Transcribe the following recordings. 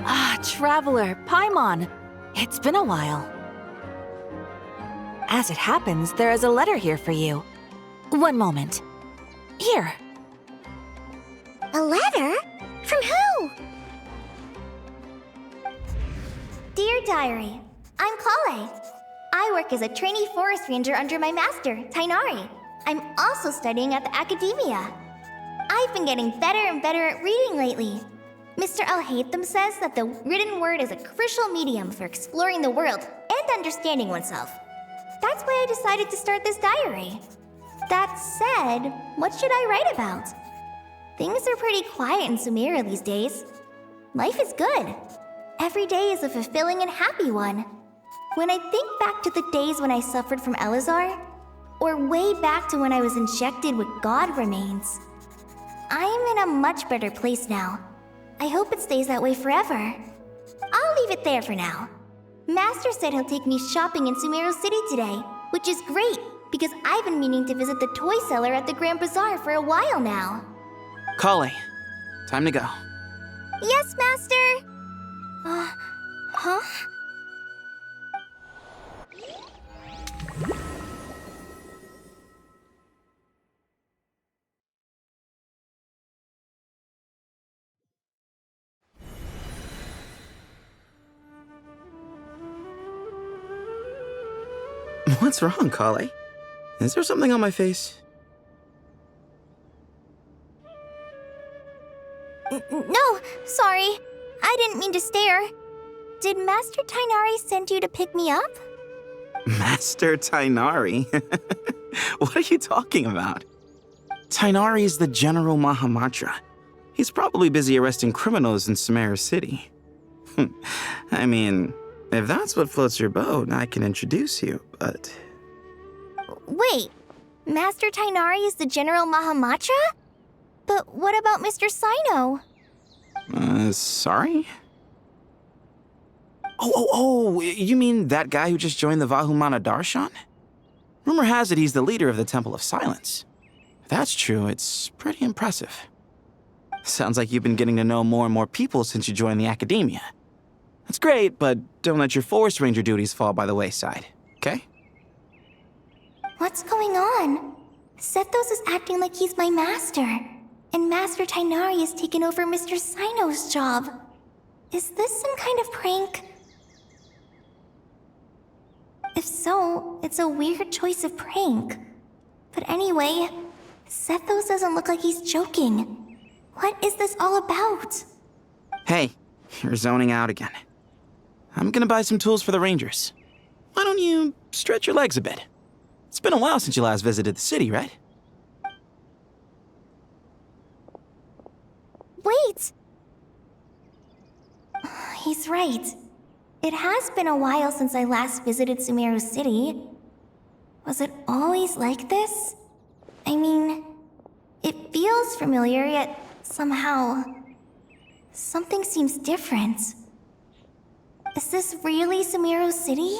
Ah, Traveler, Paimon. It's been a while. As it happens, there is a letter here for you. One moment. Here. A letter? From who? Dear Diary, I'm Kale. I work as a trainee forest ranger under my master, Tighnari. I'm also studying at the academia. I've been getting better and better at reading lately. Mr. Al-Haytham says that the written word is a crucial medium for exploring the world and understanding oneself. That's why I decided to start this diary. That said, what should I write about? Things are pretty quiet in Sumeria these days. Life is good. Every day is a fulfilling and happy one. When I think back to the days when I suffered from Elazar, or way back to when I was injected with God remains, I'm in a much better place now. I hope it stays that way forever. I'll leave it there for now. Master said he'll take me shopping in Sumeru City today, which is great, because I've been meaning to visit the toy seller at the Grand Bazaar for a while now. Kale, time to go. Yes, Master! Huh? What's wrong, Kale? Is there something on my face? No, sorry. I didn't mean to stare. Did Master Tighnari send you to pick me up? Master Tighnari? What are you talking about? Tighnari is the General Mahamatra. He's probably busy arresting criminals in Sumeru City. I mean, if that's what floats your boat, I can introduce you, but... Wait, Master Tighnari is the General Mahamatra? But what about Mr. Sino? Sorry? Oh, you mean that guy who just joined the Vahumana Darshan? Rumor has it he's the leader of the Temple of Silence. If that's true, it's pretty impressive. Sounds like you've been getting to know more and more people since you joined the academia. That's great, but don't let your forest ranger duties fall by the wayside, okay? What's going on? Sethos is acting like he's my master, and Master Tighnari has taken over Mr. Sino's job. Is this some kind of prank? If so, it's a weird choice of prank. But anyway, Sethos doesn't look like he's joking. What is this all about? Hey, you're zoning out again. I'm gonna buy some tools for the rangers. Why don't you stretch your legs a bit? It's been a while since you last visited the city, right? Wait! He's right. It has been a while since I last visited Sumeru City. Was it always like this? I mean, it feels familiar, yet somehow... something seems different. Is this really Sumeru City?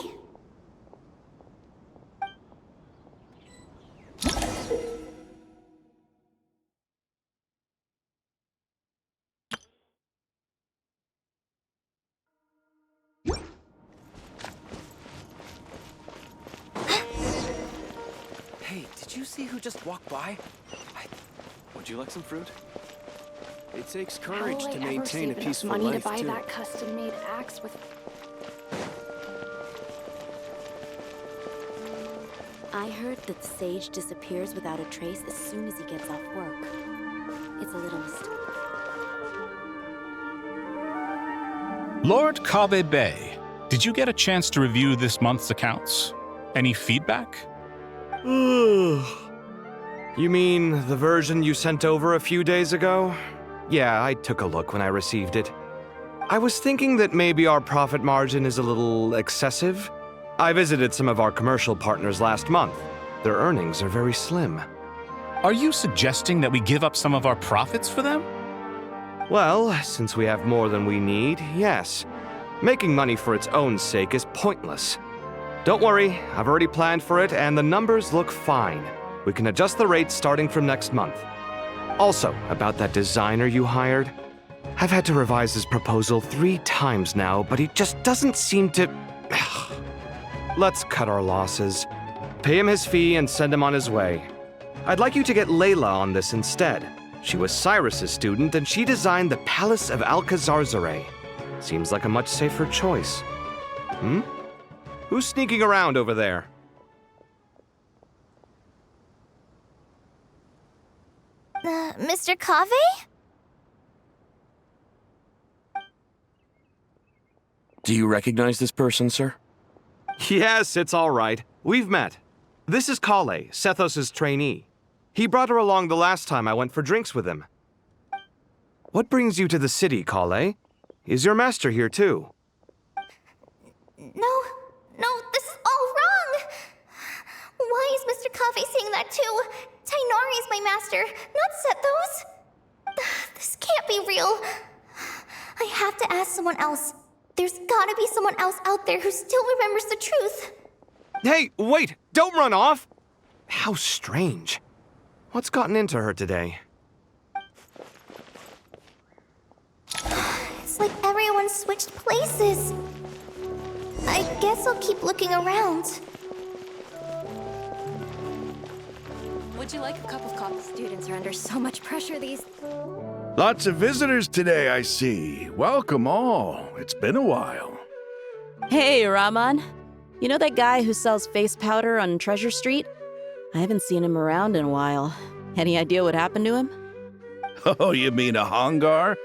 Hey, did you see who just walked by? Would you like some fruit? It takes courage to maintain a peaceful money life, to buy too. that custom-made axe with... I heard that Sage disappears without a trace as soon as he gets off work. It's a little mysterious. Lord Kabe Bay, did you get a chance to review this month's accounts? Any feedback? You mean the version you sent over a few days ago? Yeah, I took a look when I received it. I was thinking that maybe our profit margin is a little excessive. I visited some of our commercial partners last month. Their earnings are very slim. Are you suggesting that we give up some of our profits for them? Well, since we have more than we need, yes. Making money for its own sake is pointless. Don't worry, I've already planned for it, and the numbers look fine. We can adjust the rates starting from next month. Also, about that designer you hired, I've had to revise his proposal 3 times now, but he just doesn't seem to... Let's cut our losses. Pay him his fee and send him on his way. I'd like you to get Layla on this instead. She was Cyrus's student, and she designed the Palace of Alcazarzare. Seems like a much safer choice. Who's sneaking around over there? Mr. Cave? Do you recognize this person, sir? Yes, it's all right. We've met. This is Kale, Sethos' trainee. He brought her along the last time I went for drinks with him. What brings you to the city, Kale? Is your master here too? No, this is all wrong! Why is Mr. Cave saying that too? Tainari is my master, not Sethos. This can't be real. I have to ask someone else. There's gotta be someone else out there who still remembers the truth. Hey, wait! Don't run off! How strange. What's gotten into her today? It's like everyone switched places. I guess I'll keep looking around. Would you like a cup of coffee? Students are under so much pressure these... Lots of visitors today, I see. Welcome all. It's been a while. Hey, Rahman. You know that guy who sells face powder on Treasure Street? I haven't seen him around in a while. Any idea what happened to him? Oh, you mean a Hongar?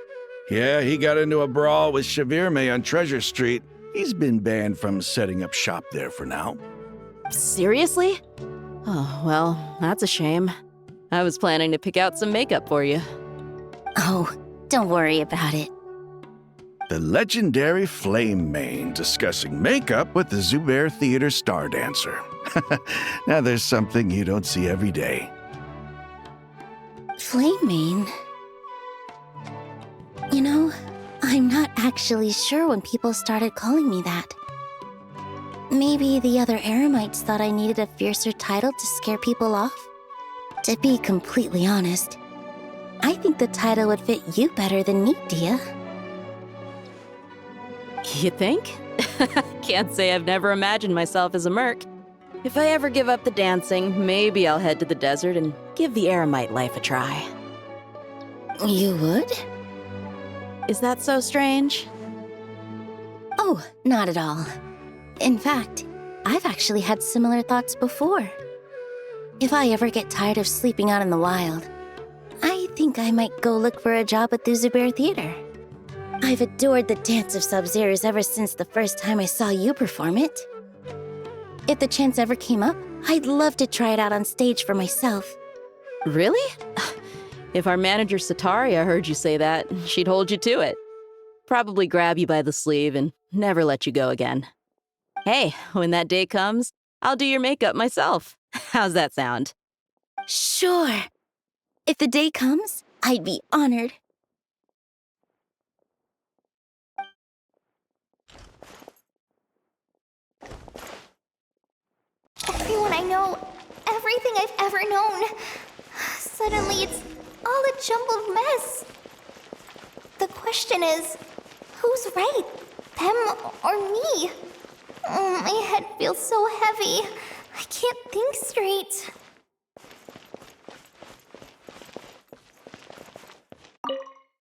Yeah, he got into a brawl with Shavirme on Treasure Street. He's been banned from setting up shop there for now. Seriously? Oh, well, that's a shame. I was planning to pick out some makeup for you. Oh, don't worry about it. The legendary Flame Mane discussing makeup with the Zubair Theater star dancer. Now there's something you don't see every day. Flame Mane? You know, I'm not actually sure when people started calling me that. Maybe the other Eremites thought I needed a fiercer title to scare people off? To be completely honest, I think the title would fit you better than me, Dia. You think? Can't say I've never imagined myself as a merc. If I ever give up the dancing, maybe I'll head to the desert and give the Eremite life a try. You would? Is that so strange? Oh, not at all. In fact, I've actually had similar thoughts before. If I ever get tired of sleeping out in the wild, I think I might go look for a job at the Zubair Theater. I've adored the dance of Sub-Zeros ever since the first time I saw you perform it. If the chance ever came up, I'd love to try it out on stage for myself. Really? If our manager Sataria heard you say that, she'd hold you to it. Probably grab you by the sleeve and never let you go again. Hey, when that day comes, I'll do your makeup myself. How's that sound? Sure. If the day comes, I'd be honored. Everyone I know, everything I've ever known. Suddenly it's all a jumbled mess. The question is, who's right? Them or me? Oh, my head feels so heavy. I can't think straight.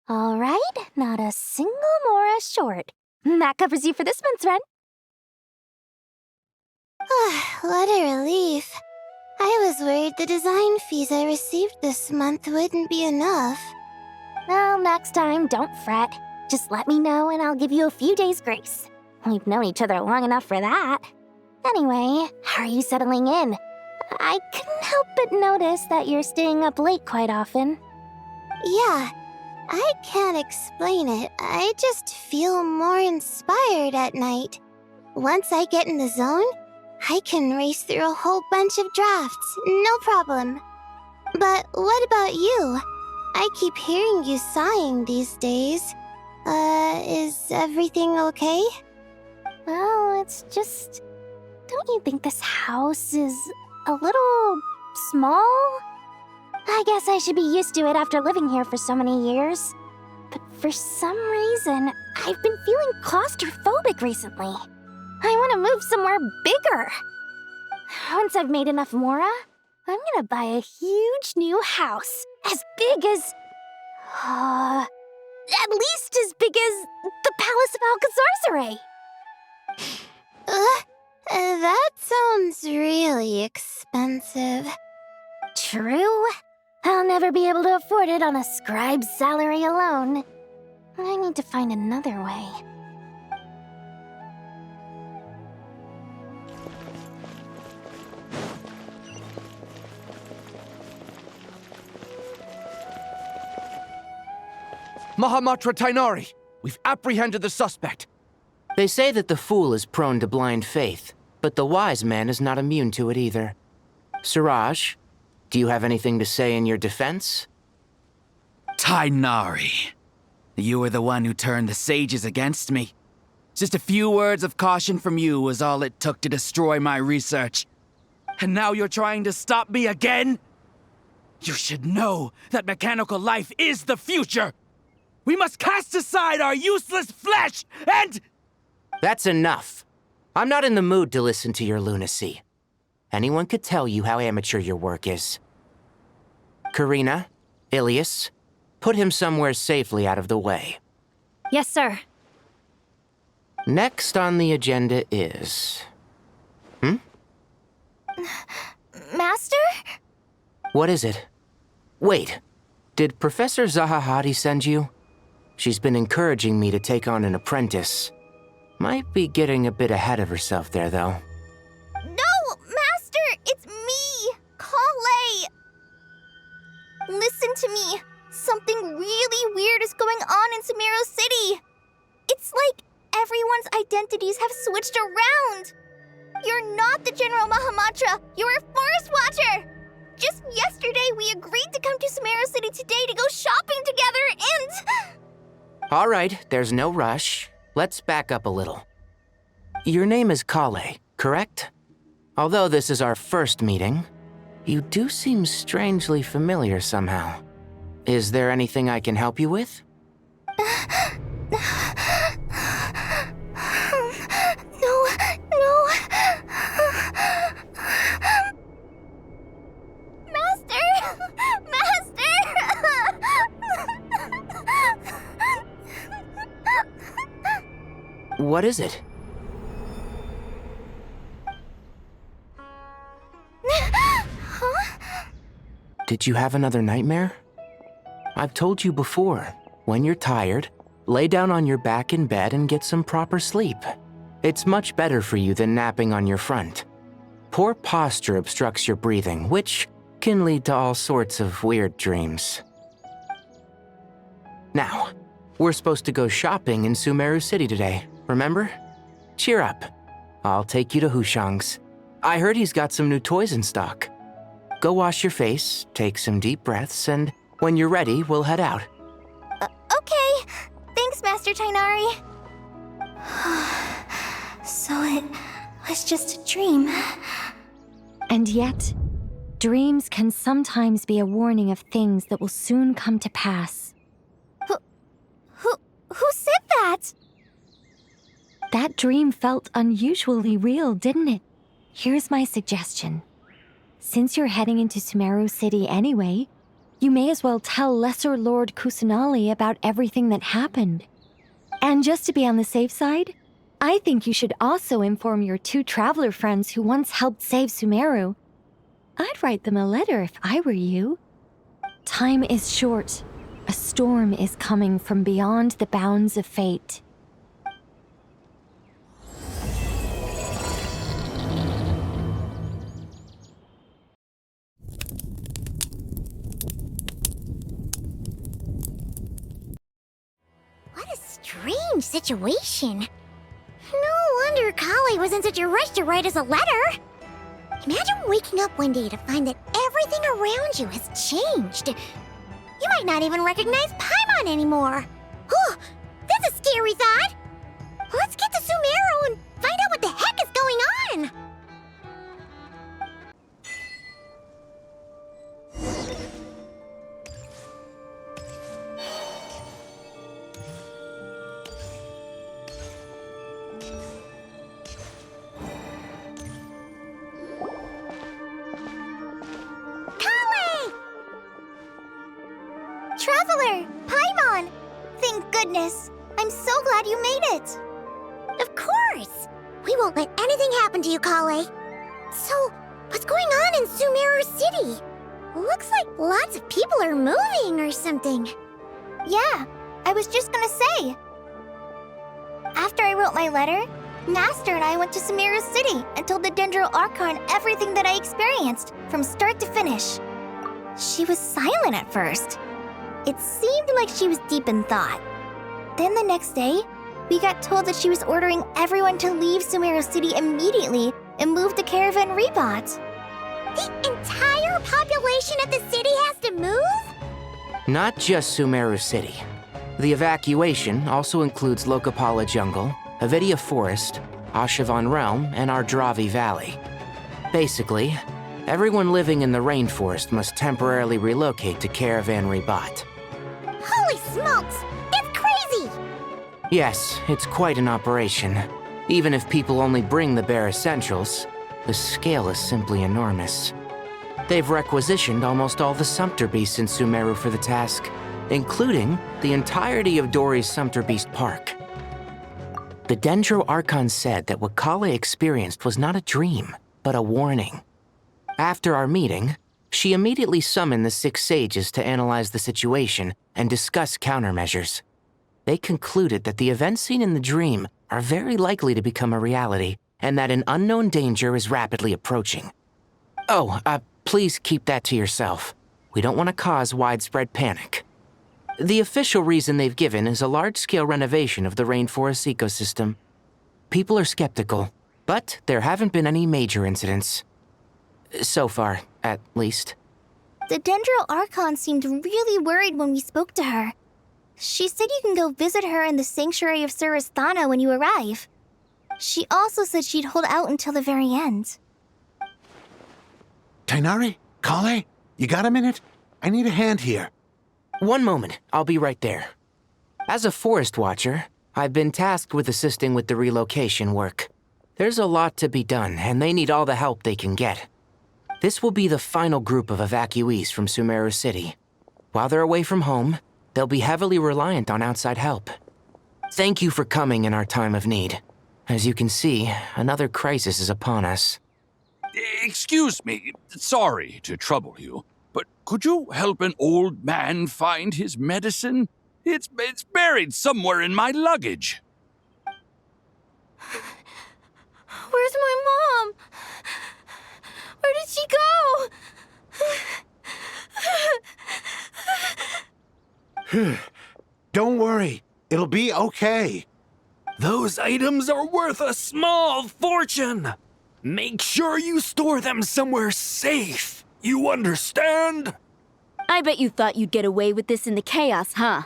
All right, not a single Mora short. That covers you for this month's rent. What a relief. I was worried the design fees I received this month wouldn't be enough. Well, next time, don't fret. Just let me know and I'll give you a few days' grace. We've known each other long enough for that. Anyway, how are you settling in? I couldn't help but notice that you're staying up late quite often. Yeah, I can't explain it. I just feel more inspired at night. Once I get in the zone, I can race through a whole bunch of drafts, no problem. But what about you? I keep hearing you sighing these days. Is everything okay? Well, it's just... Don't you think this house is a little small? I guess I should be used to it after living here for so many years. But For some reason, I've been feeling claustrophobic recently. I want to move somewhere bigger. Once I've made enough Mora, I'm gonna buy a huge new house. As big as... at least as big as the Palace of Alcazarcere. That sounds really expensive. True. I'll never be able to afford it on a scribe's salary alone. I need to find another way. Mahamatra Tainari! We've apprehended the suspect. They say that the fool is prone to blind faith, but the wise man is not immune to it either. Suraj, do you have anything to say in your defense? Tainari, you were the one who turned the sages against me. Just a few words of caution from you was all it took to destroy my research. And now you're trying to stop me again? You should know that mechanical life is the future! We must cast aside our useless flesh and... That's enough. I'm not in the mood to listen to your lunacy. Anyone could tell you how amateur your work is. Karina, Ilias, put him somewhere safely out of the way. Yes, sir. Next on the agenda is... Master? What is it? Wait, did Professor Zahahati send you? She's been encouraging me to take on an apprentice. Might be getting a bit ahead of herself there, though. No, Master! It's me! Kale! Listen to me. Something really weird is going on in Sumeru City. It's like everyone's identities have switched around. You're not the General Mahamatra. You're a Forest Watcher. Just yesterday, we agreed to come to Sumeru City today to go shopping together and... All right, there's no rush. Let's back up a little. Your name is Kale, correct? Although this is our first meeting, you do seem strangely familiar somehow. Is there anything I can help you with? No. What is it? Did you have another nightmare? I've told you before, when you're tired, lay down on your back in bed and get some proper sleep. It's much better for you than napping on your front. Poor posture obstructs your breathing, which can lead to all sorts of weird dreams. Now, we're supposed to go shopping in Sumeru City today, remember? Cheer up. I'll take you to Hushang's. I heard he's got some new toys in stock. Go wash your face, take some deep breaths, and when you're ready, we'll head out. Okay. Thanks, Master Tainari. So it was just a dream. And yet, dreams can sometimes be a warning of things that will soon come to pass. Who said that? That dream felt unusually real, didn't it? Here's my suggestion. Since you're heading into Sumeru City anyway, you may as well tell Lesser Lord Kusanali about everything that happened. And just to be on the safe side, I think you should also inform your 2 traveler friends who once helped save Sumeru. I'd write them a letter if I were you. Time is short. A storm is coming from beyond the bounds of fate. What a strange situation. No wonder Kale was in such a rush to write us a letter. Imagine waking up one day to find that everything around you has changed. You might not even recognize Paimon anymore. Oh, that's a scary thought. Let's get to Sumeru and find out what the heck is going on. goodness! I'm so glad you made it! Of course! We won't let anything happen to you, Kale. So, what's going on in Sumeru City? Looks like lots of people are moving or something. Yeah, I was just gonna say. After I wrote my letter, Master and I went to Sumeru City and told the Dendro Archon everything that I experienced, from start to finish. She was silent at first. It seemed like she was deep in thought. Then the next day, we got told that she was ordering everyone to leave Sumeru City immediately and move to Caravan Rebot. The entire population of the city has to move? Not just Sumeru City. The evacuation also includes Lokapala Jungle, Avidia Forest, Ashavan Realm, and Ardravi Valley. Basically, everyone living in the rainforest must temporarily relocate to Caravan Rebot. Holy smokes! It's crazy! Yes, it's quite an operation. Even if people only bring the bare essentials, the scale is simply enormous. They've requisitioned almost all the Sumpter Beasts in Sumeru for the task, including the entirety of Dori's Sumpter Beast Park. The Dendro Archon said that what Kale experienced was not a dream, but a warning. After our meeting, she immediately summoned the 6 sages to analyze the situation and discuss countermeasures. They concluded that the events seen in the dream are very likely to become a reality, and that an unknown danger is rapidly approaching. Oh, please keep that to yourself. We don't want to cause widespread panic. The official reason they've given is a large-scale renovation of the rainforest ecosystem. People are skeptical, but there haven't been any major incidents. So far, at least. The Dendro Archon seemed really worried when we spoke to her. She said you can go visit her in the Sanctuary of Surasthana when you arrive. She also said she'd hold out until the very end. Tighnari? Kale? You got a minute? I need a hand here. One moment, I'll be right there. As a forest watcher, I've been tasked with assisting with the relocation work. There's a lot to be done, and they need all the help they can get. This will be the final group of evacuees from Sumeru City. While they're away from home, they'll be heavily reliant on outside help. Thank you for coming in our time of need. As you can see, another crisis is upon us. Excuse me, sorry to trouble you, but could you help an old man find his medicine? It's buried somewhere in my luggage. Where's my mom? Where did she go? Don't worry, it'll be okay. Those items are worth a small fortune. Make sure you store them somewhere safe. You understand? I bet you thought you'd get away with this in the chaos, huh?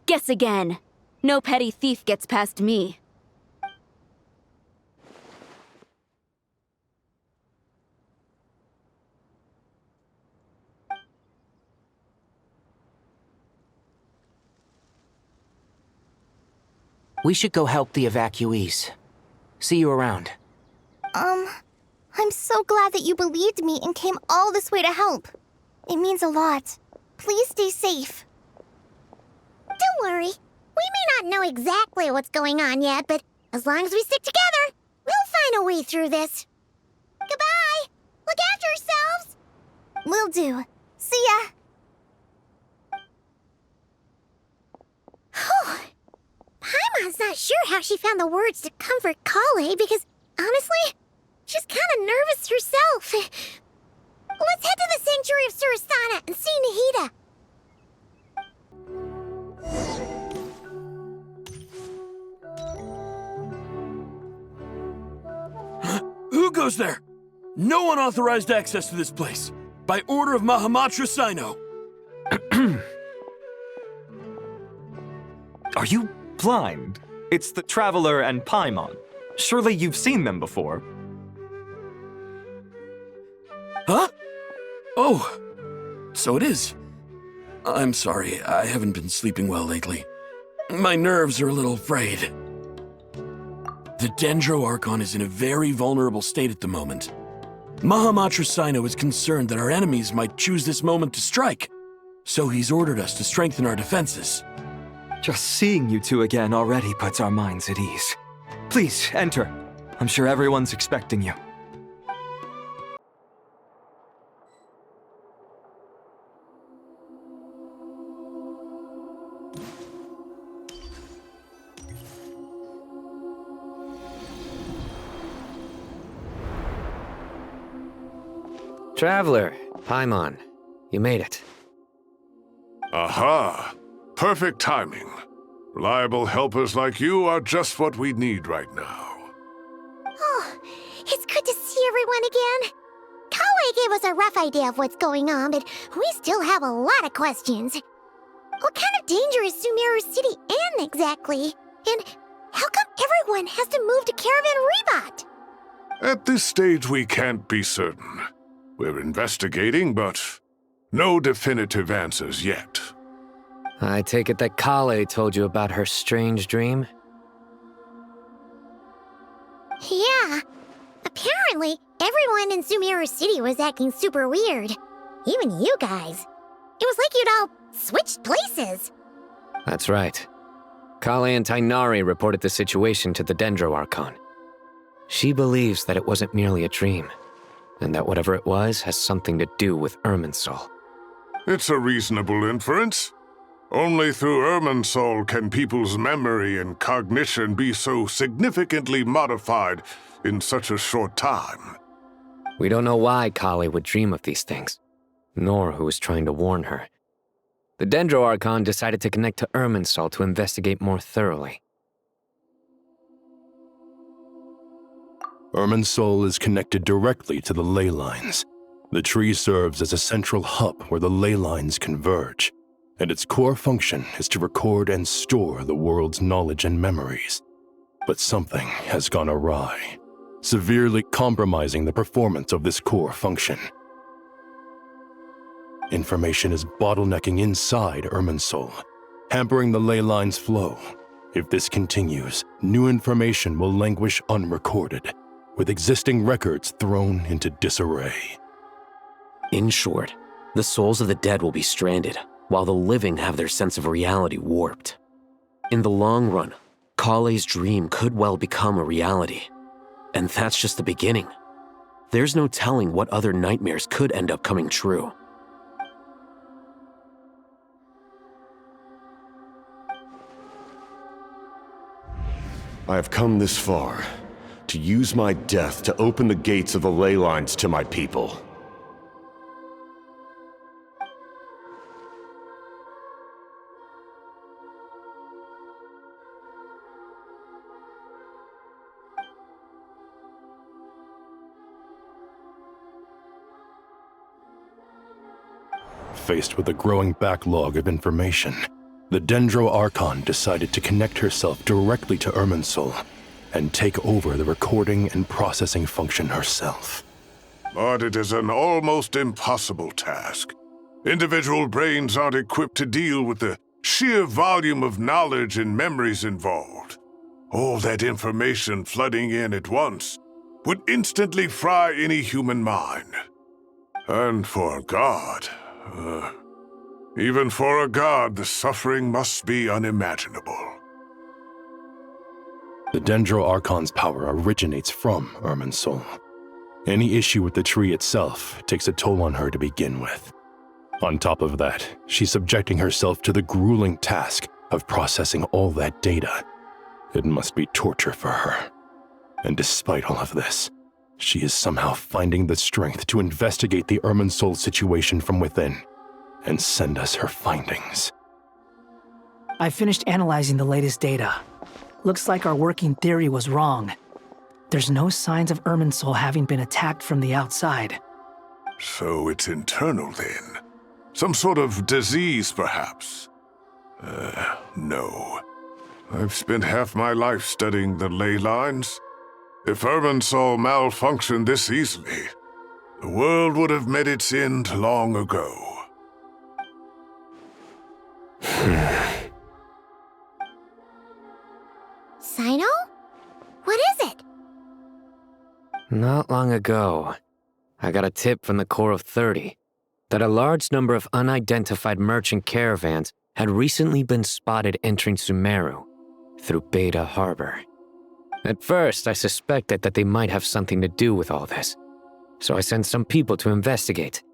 Guess again. No petty thief gets past me. We should go help the evacuees. See you around. I'm so glad that you believed me and came all this way to help. It means a lot. Please stay safe. Don't worry. We may not know exactly what's going on yet, but as long as we stick together, we'll find a way through this. Goodbye! Look after yourselves! Will do. See ya! Paimon's not sure how she found the words to comfort Kale because, honestly, she's kind of nervous herself. Let's head to the Sanctuary of Surasthana and see Nahida. Who goes there? No unauthorized access to this place. By order of Mahamatra Sino. Are you blind? It's the Traveler and Paimon. Surely you've seen them before. Huh? Oh, so it is. I'm sorry, I haven't been sleeping well lately. My nerves are a little frayed. The Dendro Archon is in a very vulnerable state at the moment. Mahamatra Sino is concerned that our enemies might choose this moment to strike, so he's ordered us to strengthen our defenses. Just seeing you two again already puts our minds at ease. Please, enter. I'm sure everyone's expecting you. Traveler, Paimon, you made it. Aha! Perfect timing. Reliable helpers like you are just what we need right now. Oh, it's good to see everyone again. Kawaii gave us a rough idea of what's going on, but we still have a lot of questions. What kind of danger is Sumeru City in exactly? And how come everyone has to move to Caravan Reebot? At this stage, we can't be certain. We're investigating, but no definitive answers yet. I take it that Kale told you about her strange dream? Yeah. Apparently, everyone in Sumeru City was acting super weird. Even you guys. It was like you'd all switched places. That's right. Kale and Tainari reported the situation to the Dendro Archon. She believes that it wasn't merely a dream, and that whatever it was has something to do with Irminsul. It's a reasonable inference. Only through Irminsul can people's memory and cognition be so significantly modified in such a short time. We don't know why Kale would dream of these things, nor who was trying to warn her. The Dendro Archon decided to connect to Irminsul to investigate more thoroughly. Irminsul is connected directly to the ley lines. The tree serves as a central hub where the ley lines converge, and its core function is to record and store the world's knowledge and memories. But something has gone awry, severely compromising the performance of this core function. Information is bottlenecking inside Irminsul, hampering the ley lines' flow. If this continues, new information will languish unrecorded, with existing records thrown into disarray. In short, the souls of the dead will be stranded, while the living have their sense of reality warped. In the long run, Kale's dream could well become a reality. And that's just the beginning. There's no telling what other nightmares could end up coming true. I have come this far, to use my death to open the gates of the ley lines to my people. Faced with a growing backlog of information, the Dendro Archon decided to connect herself directly to Irminsul and take over the recording and processing function herself. But it is an almost impossible task. Individual brains aren't equipped to deal with the sheer volume of knowledge and memories involved. All that information flooding in at once would instantly fry any human mind. And for God, even for a god, the suffering must be unimaginable. The Dendro Archon's power originates from Irminsul. Any issue with the tree itself takes a toll on her to begin with. On top of that, she's subjecting herself to the grueling task of processing all that data. It must be torture for her. And despite all of this, she is somehow finding the strength to investigate the Irminsul situation from within and send us her findings. I finished analyzing the latest data. Looks like our working theory was wrong. There's no signs of Irminsul having been attacked from the outside. So it's internal then? Some sort of disease, perhaps? No. I've spent half my life studying the ley lines. If Irminsul malfunctioned this easily, the world would have met its end long ago. Sino? What is it? Not long ago, I got a tip from the Core of 30 that a large number of unidentified merchant caravans had recently been spotted entering Sumeru through Beta Harbor. At first, I suspected that they might have something to do with all this, so I sent some people to investigate.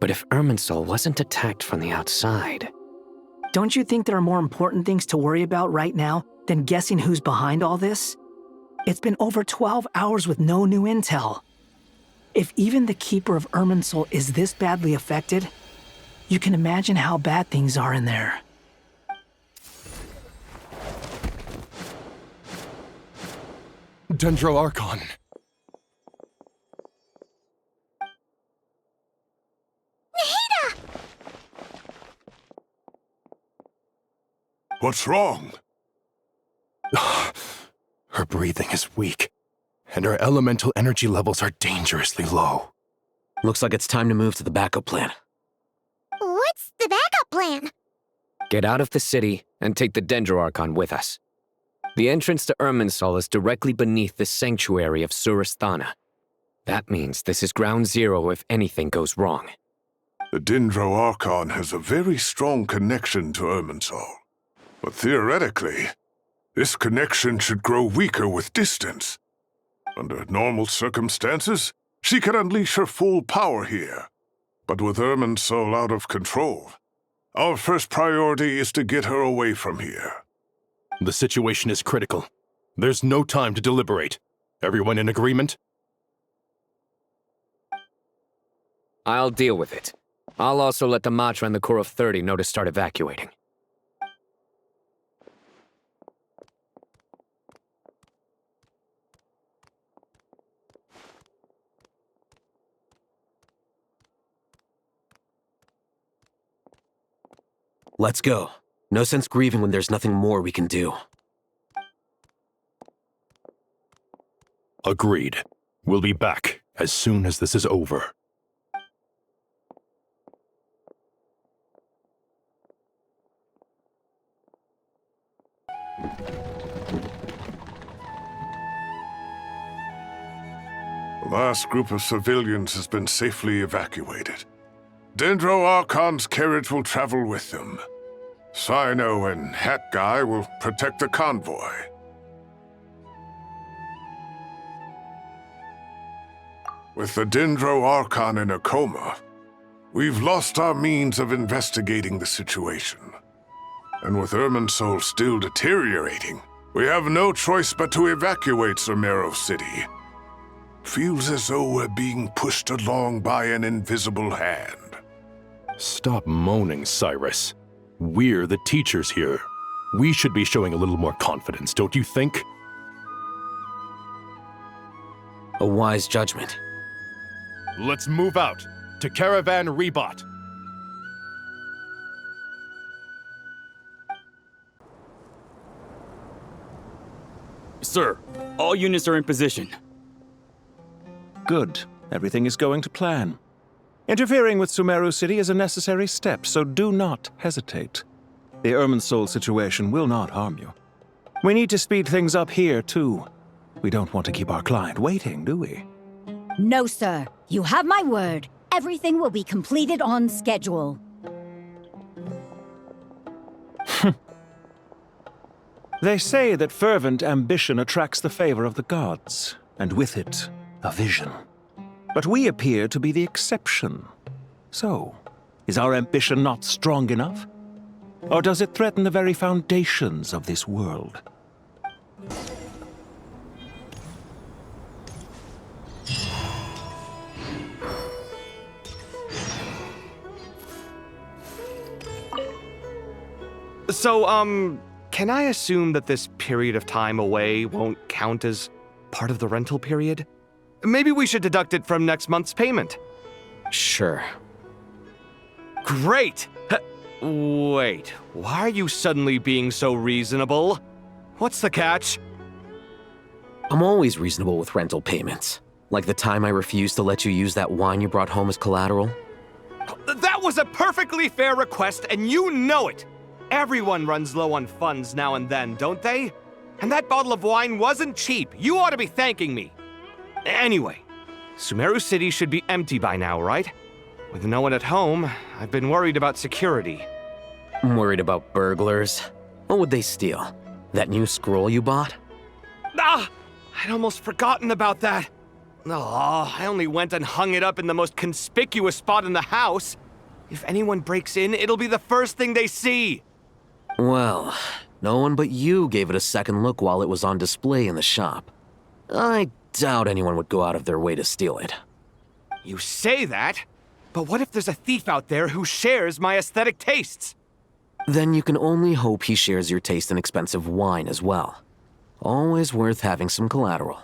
But if Irminsul wasn't attacked from the outside... Don't you think there are more important things to worry about right now than guessing who's behind all this? It's been over 12 hours with no new intel. If even the Keeper of Irminsul is this badly affected, you can imagine how bad things are in there. Dendro Archon. What's wrong? Her breathing is weak, and her elemental energy levels are dangerously low. Looks like it's time to move to the backup plan. What's the backup plan? Get out of the city and take the Dendro Archon with us. The entrance to Irminsul is directly beneath the sanctuary of Surasthana. That means this is ground zero if anything goes wrong. The Dendro Archon has a very strong connection to Irminsul. But theoretically, this connection should grow weaker with distance. Under normal circumstances, she can unleash her full power here. But with Irminsul out of control, our first priority is to get her away from here. The situation is critical. There's no time to deliberate. Everyone in agreement? I'll deal with it. I'll also let the Matra and the Core of 30 know to start evacuating. Let's go. No sense grieving when there's nothing more we can do. Agreed. We'll be back as soon as this is over. The last group of civilians has been safely evacuated. Dendro Archon's carriage will travel with them. Sino and Hat Guy will protect the convoy. With the Dendro Archon in a coma, we've lost our means of investigating the situation. And with Irminsul still deteriorating, we have no choice but to evacuate Sumeru City. Feels as though we're being pushed along by an invisible hand. Stop moaning, Cyrus. We're the teachers here. We should be showing a little more confidence, don't you think? A wise judgment. Let's move out to Caravan Rebot. Sir, all units are in position. Good. Everything is going to plan. Interfering with Sumeru City is a necessary step, so do not hesitate. The Irminsul situation will not harm you. We need to speed things up here, too. We don't want to keep our client waiting, do we? No, sir. You have my word. Everything will be completed on schedule. They say that fervent ambition attracts the favor of the gods, and with it, a vision. But we appear to be the exception. So, is our ambition not strong enough? Or does it threaten the very foundations of this world? So, can I assume that this period of time away won't count as part of the rental period? Maybe we should deduct it from next month's payment. Sure. Great! Wait, why are you suddenly being so reasonable? What's the catch? I'm always reasonable with rental payments. Like the time I refused to let you use that wine you brought home as collateral. That was a perfectly fair request, and you know it! Everyone runs low on funds now and then, don't they? And that bottle of wine wasn't cheap. You ought to be thanking me. Anyway, Sumeru City should be empty by now, right? With no one at home, I've been worried about security. I'm worried about burglars. What would they steal? That new scroll you bought? Ah! I'd almost forgotten about that. Oh, I only went and hung it up in the most conspicuous spot in the house. If anyone breaks in, it'll be the first thing they see. Well, no one but you gave it a second look while it was on display in the shop. I doubt anyone would go out of their way to steal it. You say that, but what if there's a thief out there who shares my aesthetic tastes? Then you can only hope he shares your taste in expensive wine as well. Always worth having some collateral.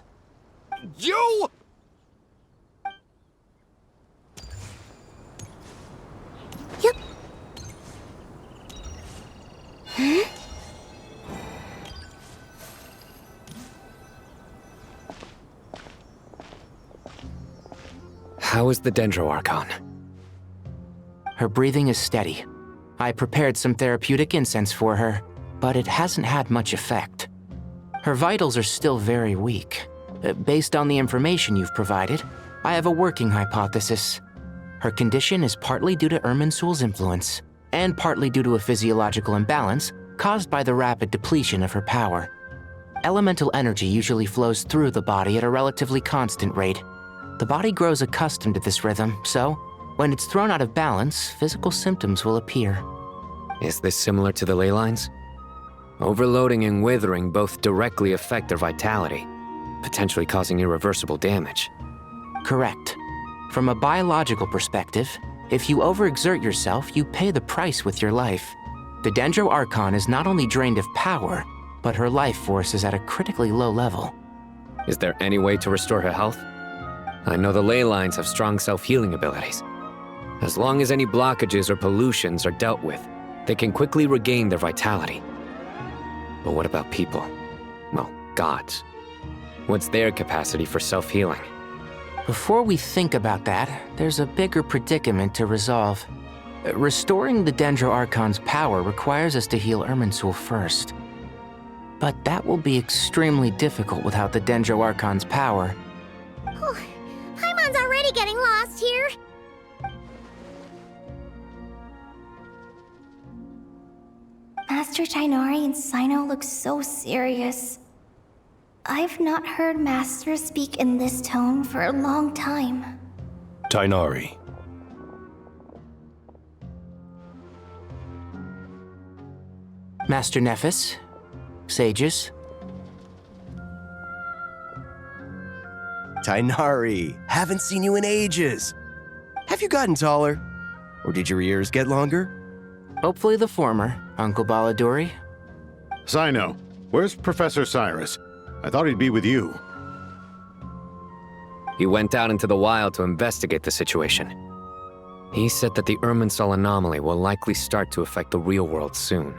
You! Yep. Huh? How is the Dendro Archon? Her breathing is steady. I prepared some therapeutic incense for her, but it hasn't had much effect. Her vitals are still very weak. Based on the information you've provided, I have a working hypothesis. Her condition is partly due to Irminsul's influence, and partly due to a physiological imbalance caused by the rapid depletion of her power. Elemental energy usually flows through the body at a relatively constant rate. The body grows accustomed to this rhythm, so when it's thrown out of balance, physical symptoms will appear. Is this similar to the ley lines? Overloading and withering both directly affect their vitality, potentially causing irreversible damage. Correct. From a biological perspective, if you overexert yourself, you pay the price with your life. The Dendro Archon is not only drained of power, but her life force is at a critically low level. Is there any way to restore her health? I know the ley lines have strong self-healing abilities. As long as any blockages or pollutions are dealt with, they can quickly regain their vitality. But what about people? Well, gods. What's their capacity for self-healing? Before we think about that, there's a bigger predicament to resolve. Restoring the Dendro Archon's power requires us to heal Irminsul first. But that will be extremely difficult without the Dendro Archon's power. Paimon's already getting lost here. Master Tighnari and Cyno look so serious. I've not heard Master speak in this tone for a long time. Tighnari. Master Nephis, sages. Tighnari, haven't seen you in ages. Have you gotten taller? Or did your ears get longer? Hopefully the former, Uncle Baladuri. Cyno, where's Professor Cyrus? I thought he'd be with you. He went out into the wild to investigate the situation. He said that the Irminsul anomaly will likely start to affect the real world soon.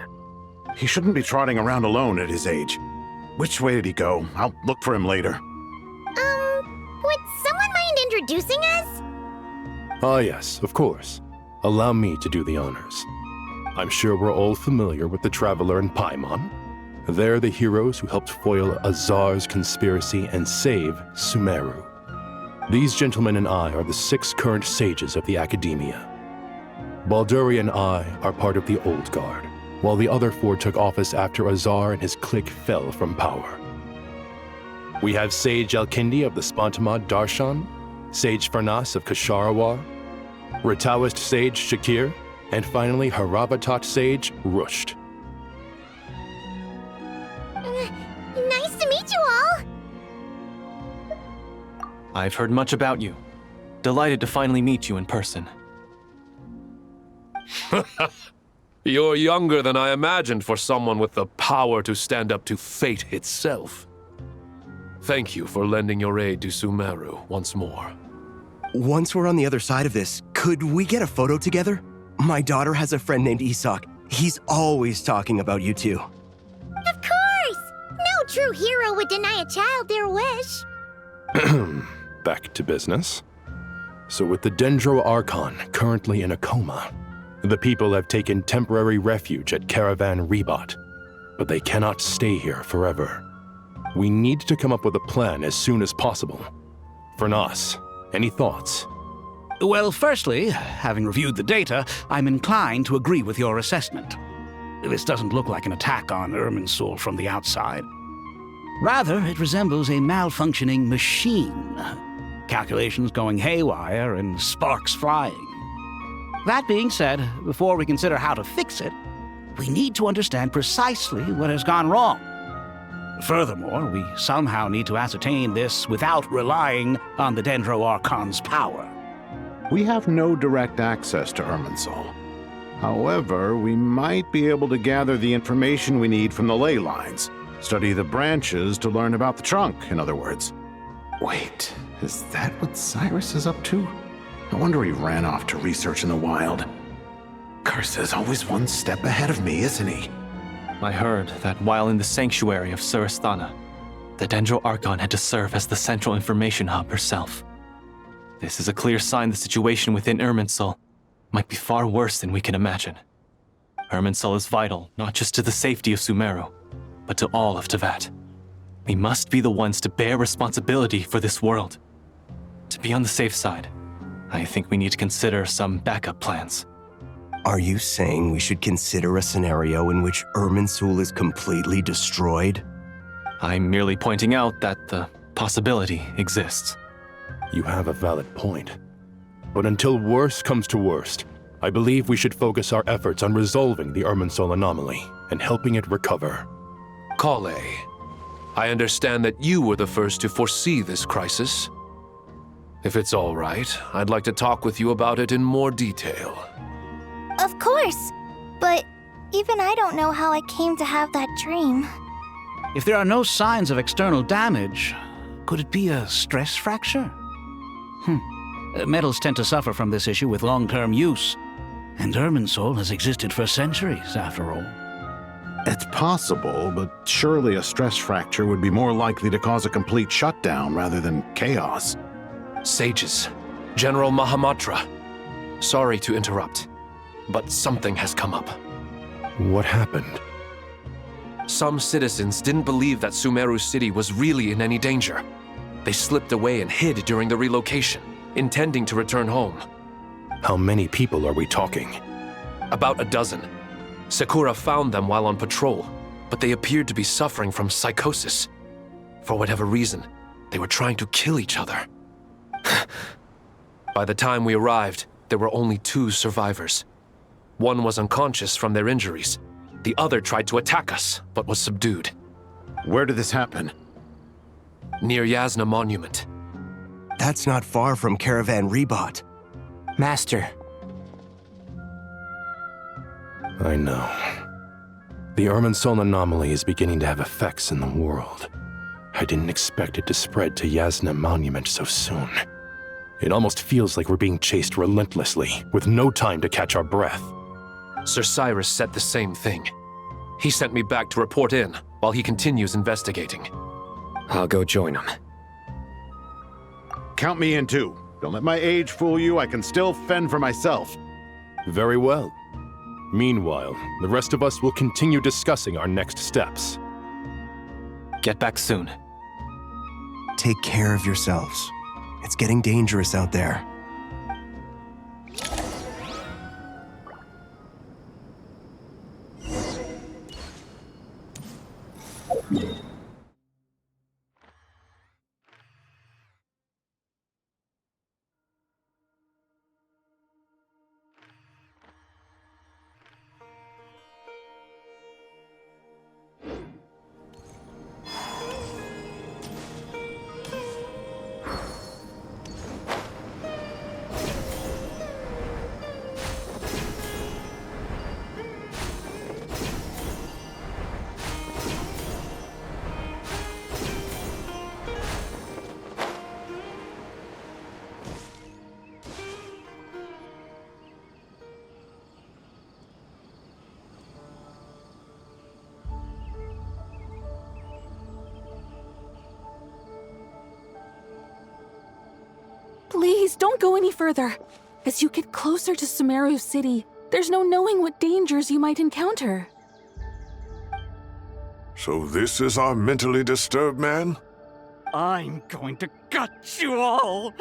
He shouldn't be trotting around alone at his age. Which way did he go? I'll look for him later. Would someone mind introducing us? Ah yes, of course. Allow me to do the honors. I'm sure we're all familiar with the Traveler and Paimon. They're the heroes who helped foil Azar's conspiracy and save Sumeru. These gentlemen and I are the 6 current sages of the Academia. Balduri and I are part of the Old Guard, while the other 4 took office after Azar and his clique fell from power. We have Sage Alkindi of the Spontamad Darshan, Sage Farnas of Kasharawar, Rataoist Sage Shakir, and finally Haravatat Sage Rusht. Nice to meet you all! I've heard much about you. Delighted to finally meet you in person. You're younger than I imagined for someone with the power to stand up to fate itself. Thank you for lending your aid to Sumeru once more. Once we're on the other side of this, could we get a photo together? My daughter has a friend named Isak. He's always talking about you two. Of course! No true hero would deny a child their wish. Back to business. So with the Dendro Archon currently in a coma, the people have taken temporary refuge at Caravan Rebat, but they cannot stay here forever. We need to come up with a plan as soon as possible. Farnas, any thoughts? Well, firstly, having reviewed the data, I'm inclined to agree with your assessment. This doesn't look like an attack on Irminsul from the outside. Rather, it resembles a malfunctioning machine. Calculations going haywire and sparks flying. That being said, before we consider how to fix it, we need to understand precisely what has gone wrong. Furthermore, we somehow need to ascertain this without relying on the Dendro Archon's power. We have no direct access to Irminsul. However, we might be able to gather the information we need from the ley lines. Study the branches to learn about the trunk, in other words. Wait, is that what Cyrus is up to? No wonder he ran off to research in the wild. Curse's always one step ahead of me, isn't he? I heard that while in the sanctuary of Surasthana, the Dendro Archon had to serve as the central information hub herself. This is a clear sign the situation within Irminsul might be far worse than we can imagine. Irminsul is vital not just to the safety of Sumeru, but to all of Teyvat. We must be the ones to bear responsibility for this world. To be on the safe side, I think we need to consider some backup plans. Are you saying we should consider a scenario in which Irminsul is completely destroyed? I'm merely pointing out that the possibility exists. You have a valid point. But until worst comes to worst, I believe we should focus our efforts on resolving the Irminsul anomaly and helping it recover. Kale, I understand that you were the first to foresee this crisis. If it's all right, I'd like to talk with you about it in more detail. Of course, but even I don't know how I came to have that dream. If there are no signs of external damage, could it be a stress fracture? Metals tend to suffer from this issue with long-term use, and Irminsul has existed for centuries, after all. It's possible, but surely a stress fracture would be more likely to cause a complete shutdown rather than chaos. Sages, General Mahamatra, sorry to interrupt, but something has come up. What happened? Some citizens didn't believe that Sumeru City was really in any danger. They slipped away and hid during the relocation, intending to return home. How many people are we talking? About a dozen. Sakura found them while on patrol, but they appeared to be suffering from psychosis. For whatever reason, they were trying to kill each other. By the time we arrived, there were only 2 survivors. One was unconscious from their injuries. The other tried to attack us, but was subdued. Where did this happen? Near Yasna Monument. That's not far from Caravan Rebot. Master. I know. The Irminsul anomaly is beginning to have effects in the world. I didn't expect it to spread to Yasna Monument so soon. It almost feels like we're being chased relentlessly, with no time to catch our breath. Sir Cyrus said the same thing. He sent me back to report in, while he continues investigating. I'll go join him. Count me in too. Don't let my age fool you, I can still fend for myself. Very well. Meanwhile, the rest of us will continue discussing our next steps. Get back soon. Take care of yourselves. It's getting dangerous out there. Please, don't go any further. As you get closer to Sumeru City, there's no knowing what dangers you might encounter. So this is our mentally disturbed man? I'm going to gut you all!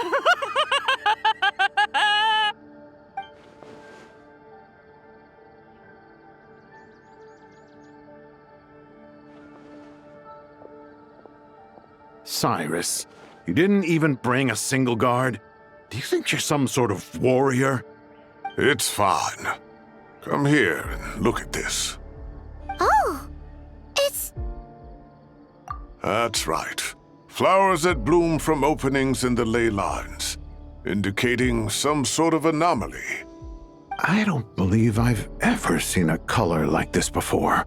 Cyrus, you didn't even bring a single guard? Do you think you're some sort of warrior? It's fine. Come here and look at this. Oh, it's... That's right. Flowers that bloom from openings in the ley lines, indicating some sort of anomaly. I don't believe I've ever seen a color like this before.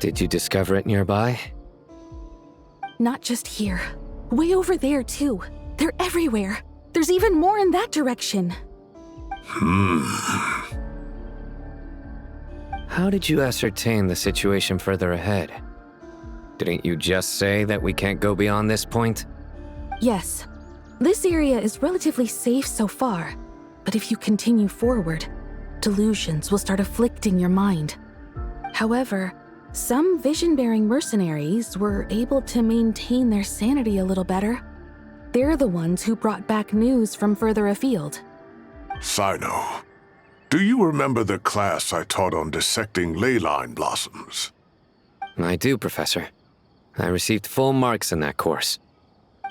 Did you discover it nearby? Not just here. Way over there, too. They're everywhere. There's even more in that direction. How did you ascertain the situation further ahead? Didn't you just say that we can't go beyond this point? Yes. This area is relatively safe so far, but if you continue forward, delusions will start afflicting your mind. However, some vision-bearing mercenaries were able to maintain their sanity a little better. They're the ones who brought back news from further afield. Sino, do you remember the class I taught on dissecting ley line blossoms? I do, Professor. I received full marks in that course.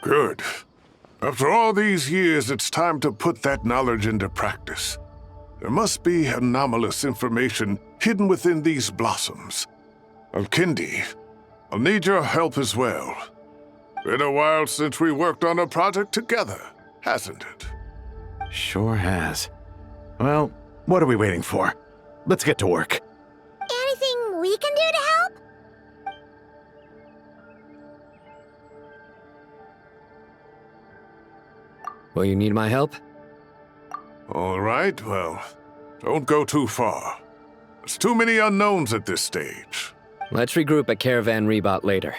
Good. After all these years, it's time to put that knowledge into practice. There must be anomalous information hidden within these blossoms. Alkindi, I'll need your help as well. Been a while since we worked on a project together, hasn't it? Sure has. Well, what are we waiting for? Let's get to work. Anything we can do to help? Will you need my help? All right, well, don't go too far. There's too many unknowns at this stage. Let's regroup at Caravan Rebot later.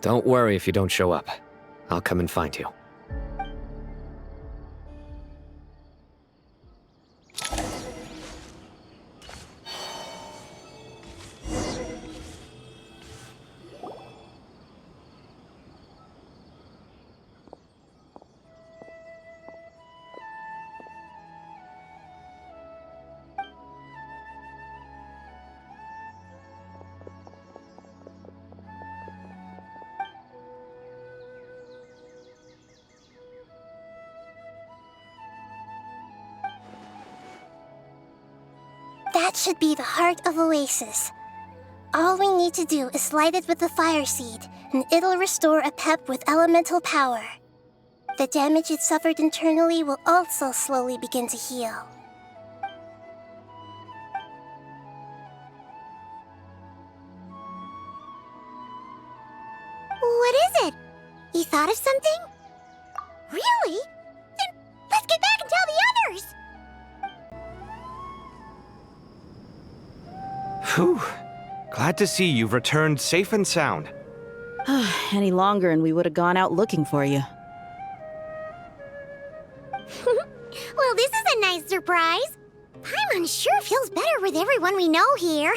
Don't worry if you don't show up. I'll come and find you. That should be the heart of Oasis. All we need to do is light it with the fire seed, and it'll restore a pep with elemental power. The damage it suffered internally will also slowly begin to heal. What is it? You thought of something? Really? Then let's get back and tell the others! Whew. Glad to see you've returned safe and sound. Any longer and we would have gone out looking for you. Well, this is a nice surprise. Paimon sure feels better with everyone we know here.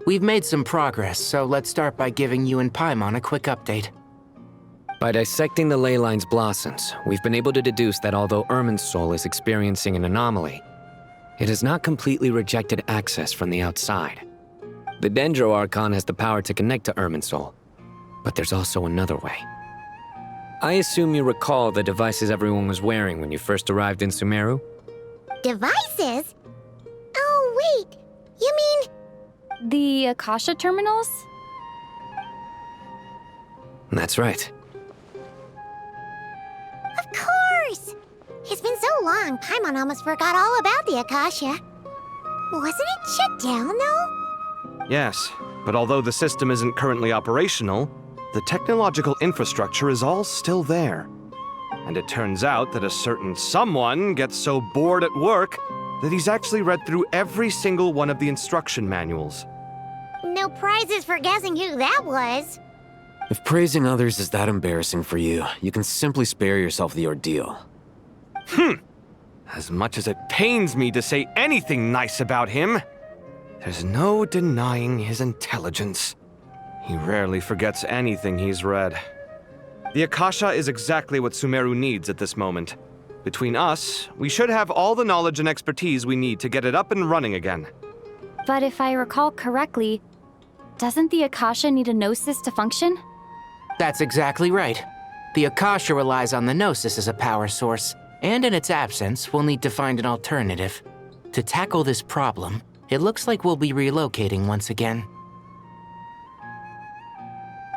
We've made some progress, so let's start by giving you and Paimon a quick update. By dissecting the ley line's blossoms, we've been able to deduce that although Irminsul is experiencing an anomaly, it has not completely rejected access from the outside. The Dendro Archon has the power to connect to Irminsul, but there's also another way. I assume you recall the devices everyone was wearing when you first arrived in Sumeru? Devices? Oh, wait. You mean... The Akasha terminals? That's right. Of course! It's been so long, Paimon almost forgot all about the Akasha. Wasn't it shut down, though? Yes, but although the system isn't currently operational, the technological infrastructure is all still there. And it turns out that a certain someone gets so bored at work that he's actually read through every single one of the instruction manuals. No prizes for guessing who that was. If praising others is that embarrassing for you, you can simply spare yourself the ordeal. As much as it pains me to say anything nice about him, there's no denying his intelligence. He rarely forgets anything he's read. The Akasha is exactly what Sumeru needs at this moment. Between us, we should have all the knowledge and expertise we need to get it up and running again. But if I recall correctly, doesn't the Akasha need a gnosis to function? That's exactly right. The Akasha relies on the Gnosis as a power source, and in its absence, we'll need to find an alternative. To tackle this problem, it looks like we'll be relocating once again.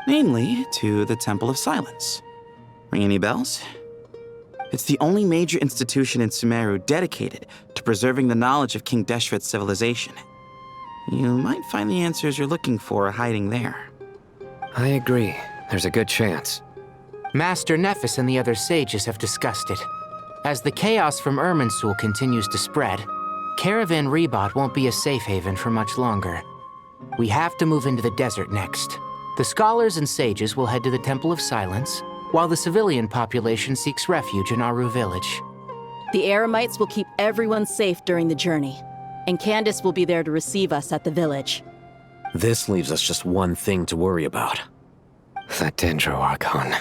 Namely, to the Temple of Silence. Ring any bells? It's the only major institution in Sumeru dedicated to preserving the knowledge of King Deshret's civilization. You might find the answers you're looking for hiding there. I agree. There's a good chance. Master Nephis and the other sages have discussed it. As the chaos from Irminsul continues to spread, Caravan Rebot won't be a safe haven for much longer. We have to move into the desert next. The scholars and sages will head to the Temple of Silence, while the civilian population seeks refuge in Aru village. The Eremites will keep everyone safe during the journey, and Candace will be there to receive us at the village. This leaves us just one thing to worry about. That Dendro Archon.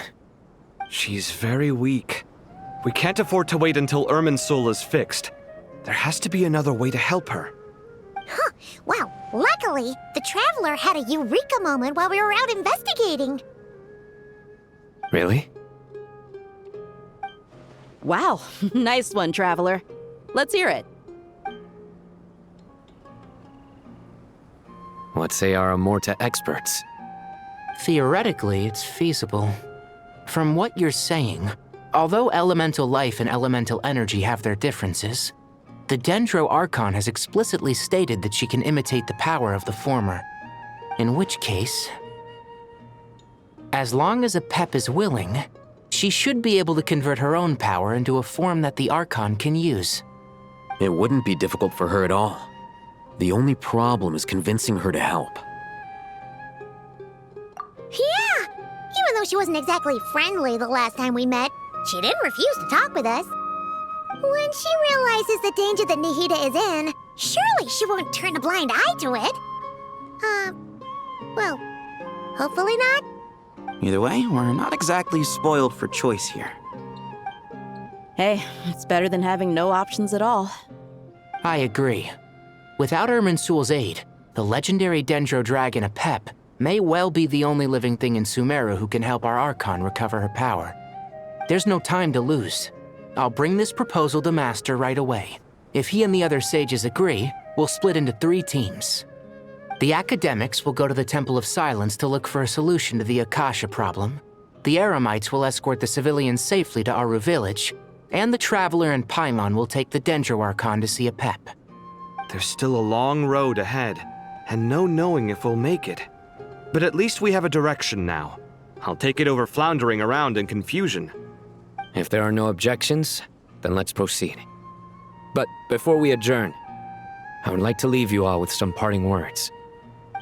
She's very weak. We can't afford to wait until Irminsul is fixed. There has to be another way to help her. Huh. Well, luckily, the Traveler had a eureka moment while we were out investigating. Really? Wow, nice one, Traveler. Let's hear it. What say our Amorta experts? Theoretically, it's feasible. From what you're saying, although elemental life and elemental energy have their differences, the Dendro Archon has explicitly stated that she can imitate the power of the former. In which case, as long as a Pep is willing, she should be able to convert her own power into a form that the Archon can use. It wouldn't be difficult for her at all. The only problem is convincing her to help. Yeah! Even though she wasn't exactly friendly the last time we met, she didn't refuse to talk with us. When she realizes the danger that Nahida is in, surely she won't turn a blind eye to it. Well, hopefully not. Either way, we're not exactly spoiled for choice here. Hey, it's better than having no options at all. I agree. Without Irminsul's aid, the legendary Dendro Dragon Apep may well be the only living thing in Sumeru who can help our Archon recover her power. There's no time to lose. I'll bring this proposal to Master right away. If he and the other sages agree, we'll split into 3 teams. The academics will go to the Temple of Silence to look for a solution to the Akasha problem. The Eremites will escort the civilians safely to Aru village, and the Traveler and Paimon will take the Dendro Archon to see Apep. There's still a long road ahead, and no knowing if we'll make it. But at least we have a direction now. I'll take it over floundering around in confusion. If there are no objections, then let's proceed. But before we adjourn, I would like to leave you all with some parting words.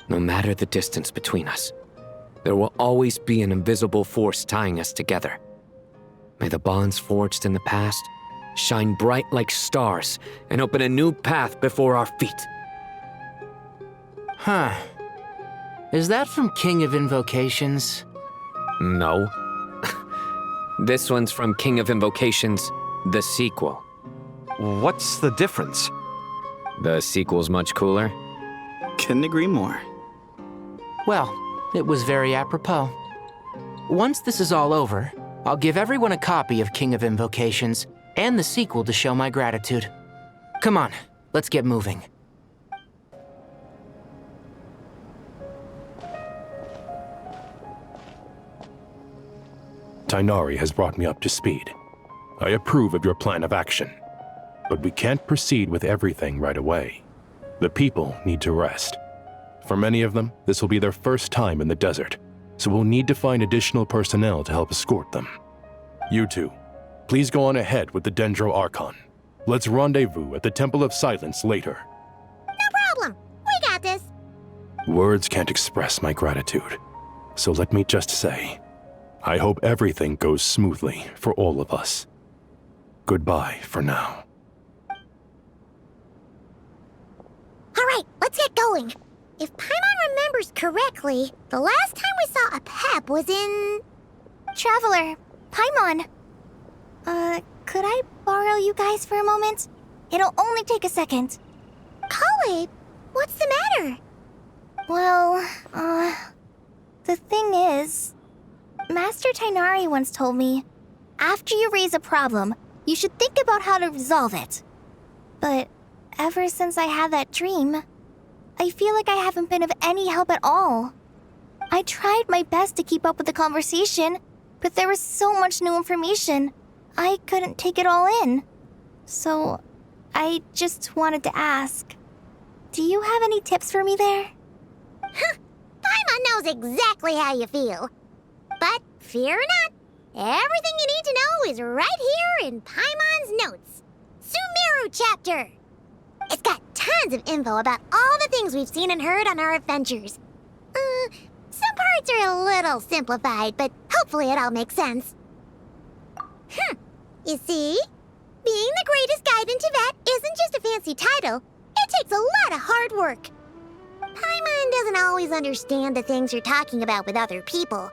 No matter the distance between us, there will always be an invisible force tying us together. May the bonds forged in the past shine bright like stars and open a new path before our feet. Huh. Is that from King of Invocations? No. This one's from King of Invocations, the sequel. What's the difference? The sequel's much cooler. Couldn't agree more. Well, it was very apropos. Once this is all over, I'll give everyone a copy of King of Invocations and the sequel to show my gratitude. Come on, let's get moving. Tighnari has brought me up to speed. I approve of your plan of action. But we can't proceed with everything right away. The people need to rest. For many of them, this will be their first time in the desert, so we'll need to find additional personnel to help escort them. You two, please go on ahead with the Dendro Archon. Let's rendezvous at the Temple of Silence later. No problem. We got this. Words can't express my gratitude, so let me just say, I hope everything goes smoothly for all of us. Goodbye for now. All right, let's get going. If Paimon remembers correctly, the last time we saw a Pep was in... Traveler, Paimon. Could I borrow you guys for a moment? It'll only take a second. Kale, what's the matter? Well, the thing is... Master Tainari once told me, after you raise a problem, you should think about how to resolve it. But ever since I had that dream, I feel like I haven't been of any help at all. I tried my best to keep up with the conversation, but there was so much new information, I couldn't take it all in. So, I just wanted to ask, do you have any tips for me there? Paimon knows exactly how you feel. But fear not, everything you need to know is right here in Paimon's notes. Sumeru chapter! It's got tons of info about all the things we've seen and heard on our adventures. Some parts are a little simplified, but hopefully it all makes sense. You see? Being the greatest guide in Tibet isn't just a fancy title. It takes a lot of hard work. Paimon doesn't always understand the things you're talking about with other people.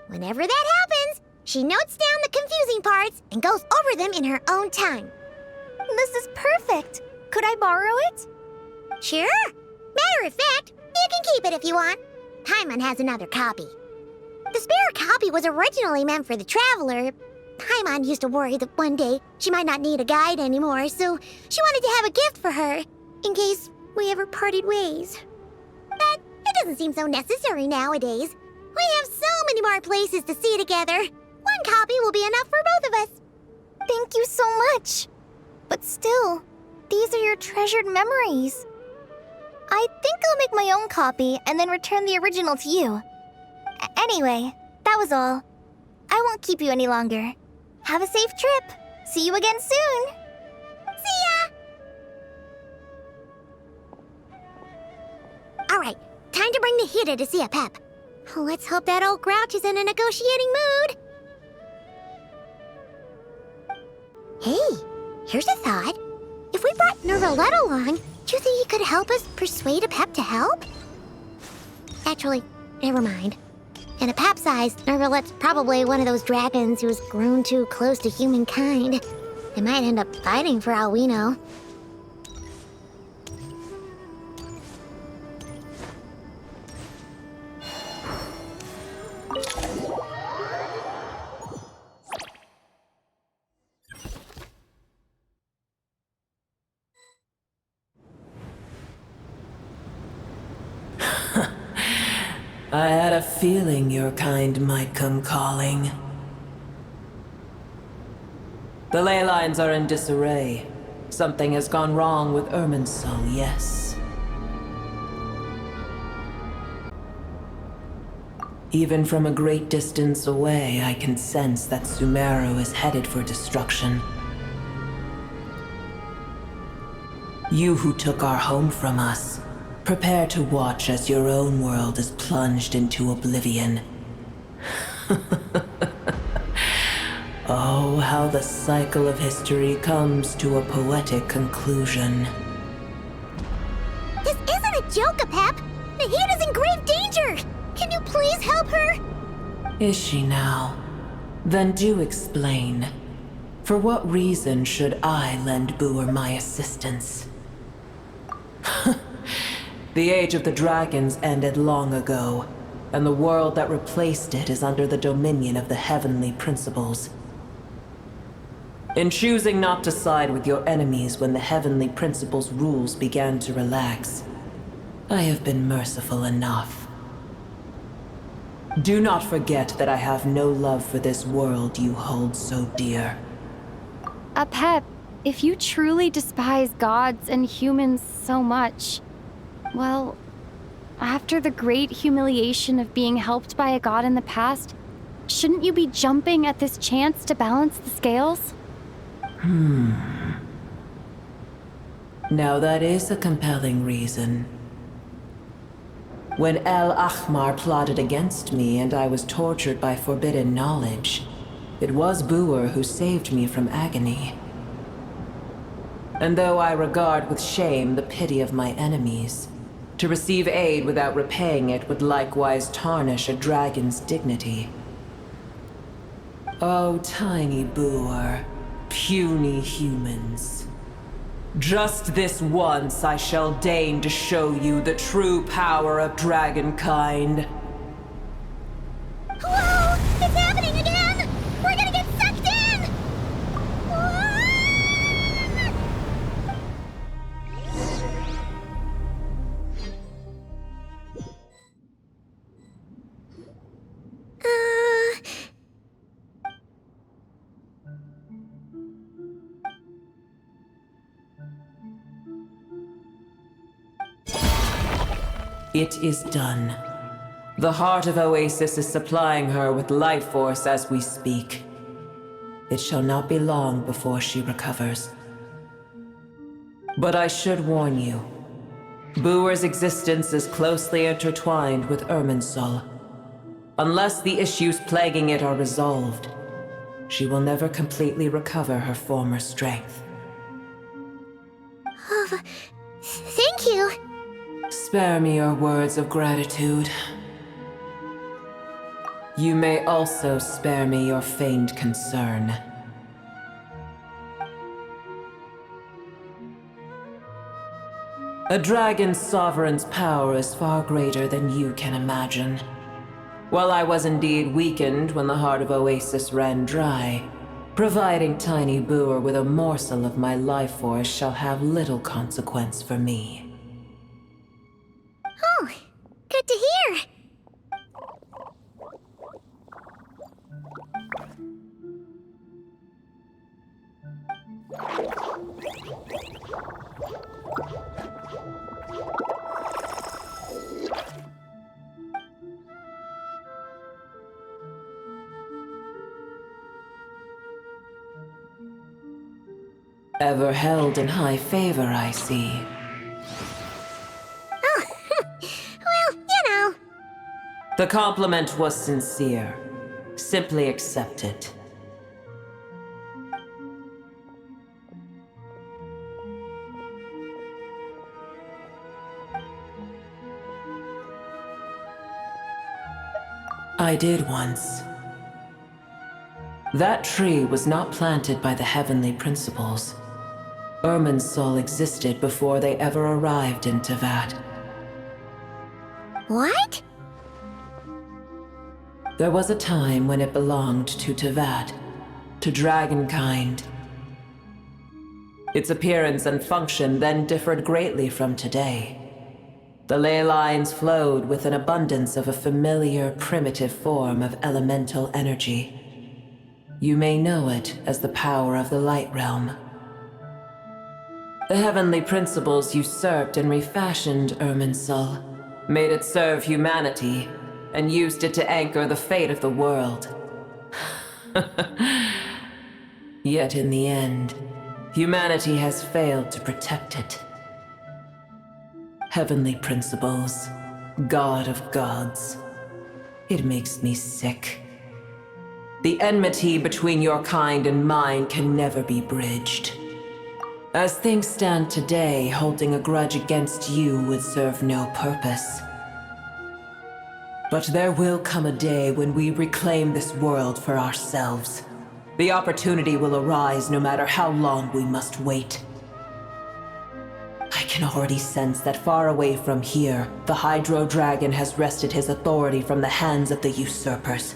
Whenever that happens, she notes down the confusing parts and goes over them in her own time. This is perfect. Could I borrow it? Sure. Matter of fact, you can keep it if you want. Paimon has another copy. The spare copy was originally meant for the traveler. Paimon used to worry that one day she might not need a guide anymore, so she wanted to have a gift for her, in case we ever parted ways. But it doesn't seem so necessary nowadays. We have so many more places to see together. One copy will be enough for both of us. Thank you so much. But still, these are your treasured memories. I think I'll make my own copy and then return the original to you. Anyway, that was all. I won't keep you any longer. Have a safe trip. See you again soon. See ya! Alright, time to bring the Hida to see a Pep. Let's hope that old grouch is in a negotiating mood. Hey, here's a thought. If we brought Nervalet along, do you think he could help us persuade a Pep to help? Actually, never mind. In a Pep size, Nervalet's probably one of those dragons who's grown too close to humankind. They might end up fighting for all we know. I had a feeling your kind might come calling. The ley lines are in disarray. Something has gone wrong with Irminsul, yes. Even from a great distance away, I can sense that Sumeru is headed for destruction. You who took our home from us, prepare to watch as your own world is plunged into oblivion. Oh, how the cycle of history comes to a poetic conclusion. This isn't a joke, Apep! Nahida's in grave danger! Can you please help her? Is she now? Then do explain. For what reason should I lend Buer my assistance? The age of the dragons ended long ago, and the world that replaced it is under the dominion of the heavenly principles. In choosing not to side with your enemies when the heavenly principles' rules began to relax, I have been merciful enough. Do not forget that I have no love for this world you hold so dear. Apep, if you truly despise gods and humans so much, well, after the great humiliation of being helped by a god in the past, shouldn't you be jumping at this chance to balance the scales? Now that is a compelling reason. When El Ahmar plotted against me and I was tortured by forbidden knowledge, it was Buer who saved me from agony. And though I regard with shame the pity of my enemies, to receive aid without repaying it would likewise tarnish a dragon's dignity. Oh, tiny Buer, puny humans. Just this once I shall deign to show you the true power of dragonkind. Whoa! It's happening! It is done. The heart of Oasis is supplying her with life force as we speak. It shall not be long before she recovers. But I should warn you, Booer's existence is closely intertwined with Irminsul. Unless the issues plaguing it are resolved, she will never completely recover her former strength. Oh, thank you. Spare me your words of gratitude. You may also spare me your feigned concern. A dragon's sovereign's power is far greater than you can imagine. While I was indeed weakened when the heart of Oasis ran dry, providing Tiny Booer with a morsel of my life force shall have little consequence for me. Oh, good to hear. Ever held in high favor, I see. Oh, well, you know. The compliment was sincere. Simply accept it. I did once. That tree was not planted by the heavenly principles. Irminsul existed before they ever arrived in Tevat. What? There was a time when it belonged to Tevat, to dragonkind. Its appearance and function then differed greatly from today. The ley lines flowed with an abundance of a familiar, primitive form of elemental energy. You may know it as the power of the Light Realm. The heavenly principles usurped and refashioned Irminsul, made it serve humanity, and used it to anchor the fate of the world. Yet in the end, humanity has failed to protect it. Heavenly principles, God of gods. It makes me sick. The enmity between your kind and mine can never be bridged. As things stand today, holding a grudge against you would serve no purpose. But there will come a day when we reclaim this world for ourselves. The opportunity will arise no matter how long we must wait. I can already sense that far away from here, the Hydro Dragon has wrested his authority from the hands of the usurpers.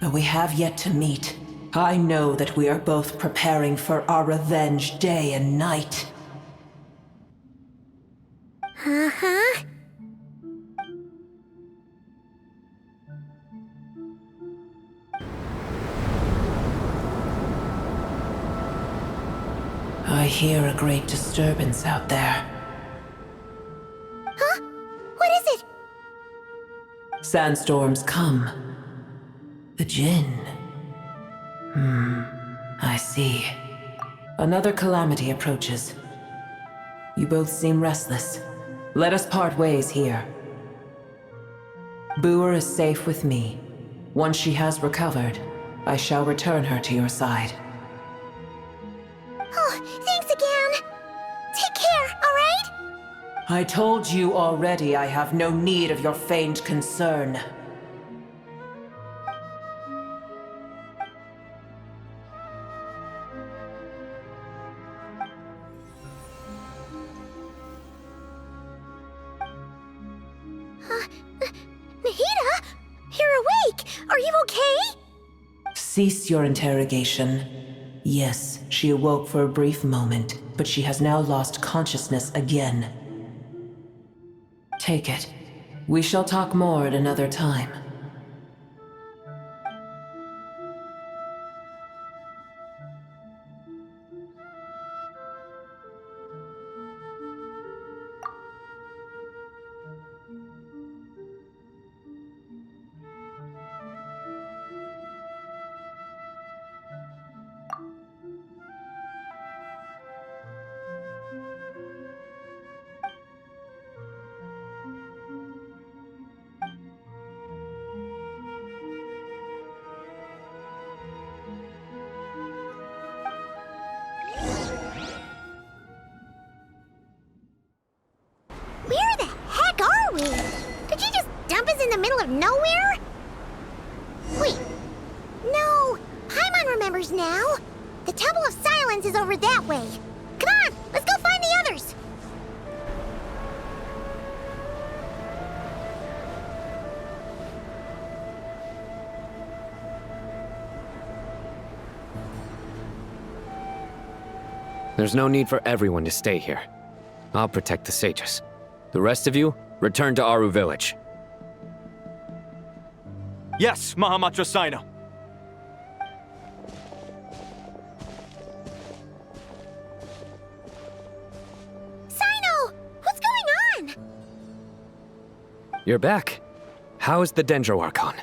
Though we have yet to meet, I know that we are both preparing for our revenge day and night. Uh-huh. I hear a great disturbance out there. Huh? What is it? Sandstorms come. The Jinn. I see. Another calamity approaches. You both seem restless. Let us part ways here. Booer is safe with me. Once she has recovered, I shall return her to your side. Oh, thanks again. Take care, all right? I told you already I have no need of your feigned concern. Nahida? You're awake! Are you okay? Cease your interrogation. Yes, she awoke for a brief moment, but she has now lost consciousness again. Take it. We shall talk more at another time. members now. The Temple of Silence is over that way. Come on, let's go find the others. There's no need for everyone to stay here. I'll protect the sages. The rest of you, return to Aru village. Yes, Mahamatra Sino. Sino! What's going on? You're back. How is the Dendro Archon?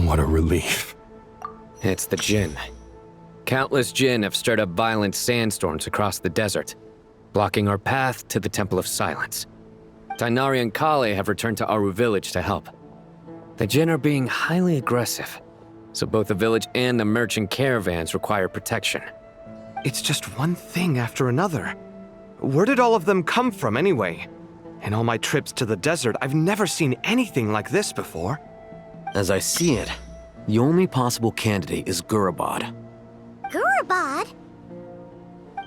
What a relief. It's the Jinn. Countless Jinn have stirred up violent sandstorms across the desert, blocking our path to the Temple of Silence. Tainari and Kale have returned to Aru village to help. The Jinn are being highly aggressive, so both the village and the merchant caravans require protection. It's just one thing after another. Where did all of them come from anyway? In all my trips to the desert, I've never seen anything like this before. As I see it, the only possible candidate is Gurabad. Gurabad?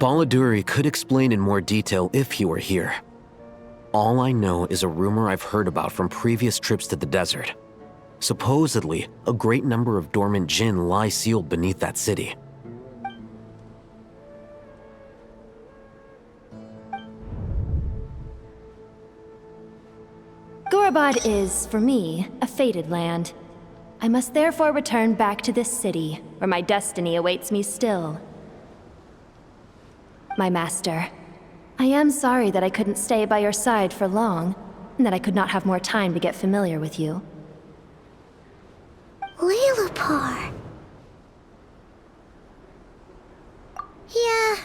Baladuri could explain in more detail if he were here. All I know is a rumor I've heard about from previous trips to the desert. Supposedly, a great number of dormant Jinn lie sealed beneath that city. Gurabad is, for me, a fated land. I must therefore return back to this city, where my destiny awaits me still. My master, I am sorry that I couldn't stay by your side for long, and that I could not have more time to get familiar with you. Lilipar. Yeah,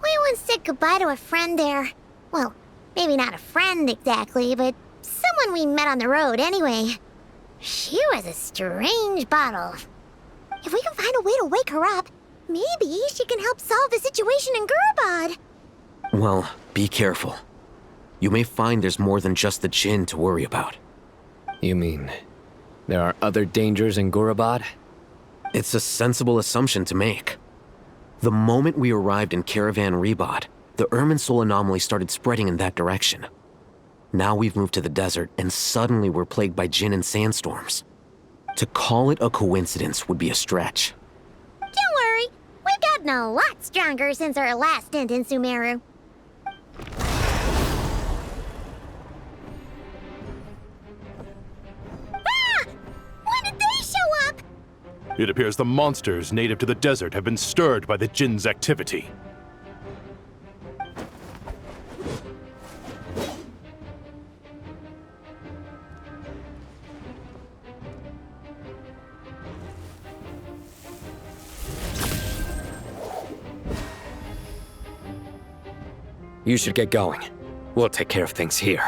we once said goodbye to a friend there. Well, maybe not a friend exactly, but someone we met on the road anyway. She was a strange bottle. If we can find a way to wake her up, maybe she can help solve the situation in Gurabad. Well, be careful. You may find there's more than just the Jinn to worry about. You mean, there are other dangers in Gurabad? It's a sensible assumption to make. The moment we arrived in Caravan Rebad, the Irminsul anomaly started spreading in that direction. Now we've moved to the desert, and suddenly we're plagued by Jinn and sandstorms. To call it a coincidence would be a stretch. Don't worry, we've gotten a lot stronger since our last stint in Sumeru. Ah! When did they show up? It appears the monsters native to the desert have been stirred by the Jinn's activity. You should get going. We'll take care of things here.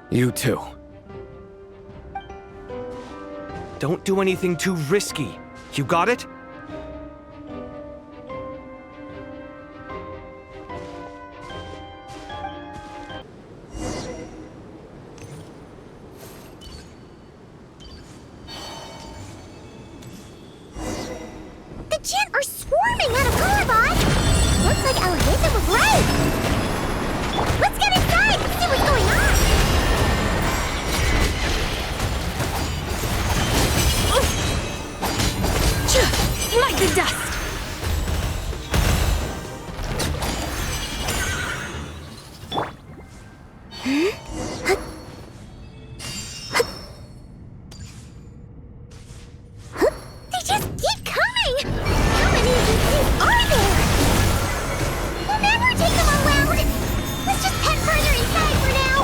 You too. Don't do anything too risky. You got it? The Jinn are swarming out of Gurabad! Looks like Elevation was right! Let's get inside and see what's going on! Like the dust! They just keep coming! How many of these things are there? We'll never take them all out! Let's just head further inside for now!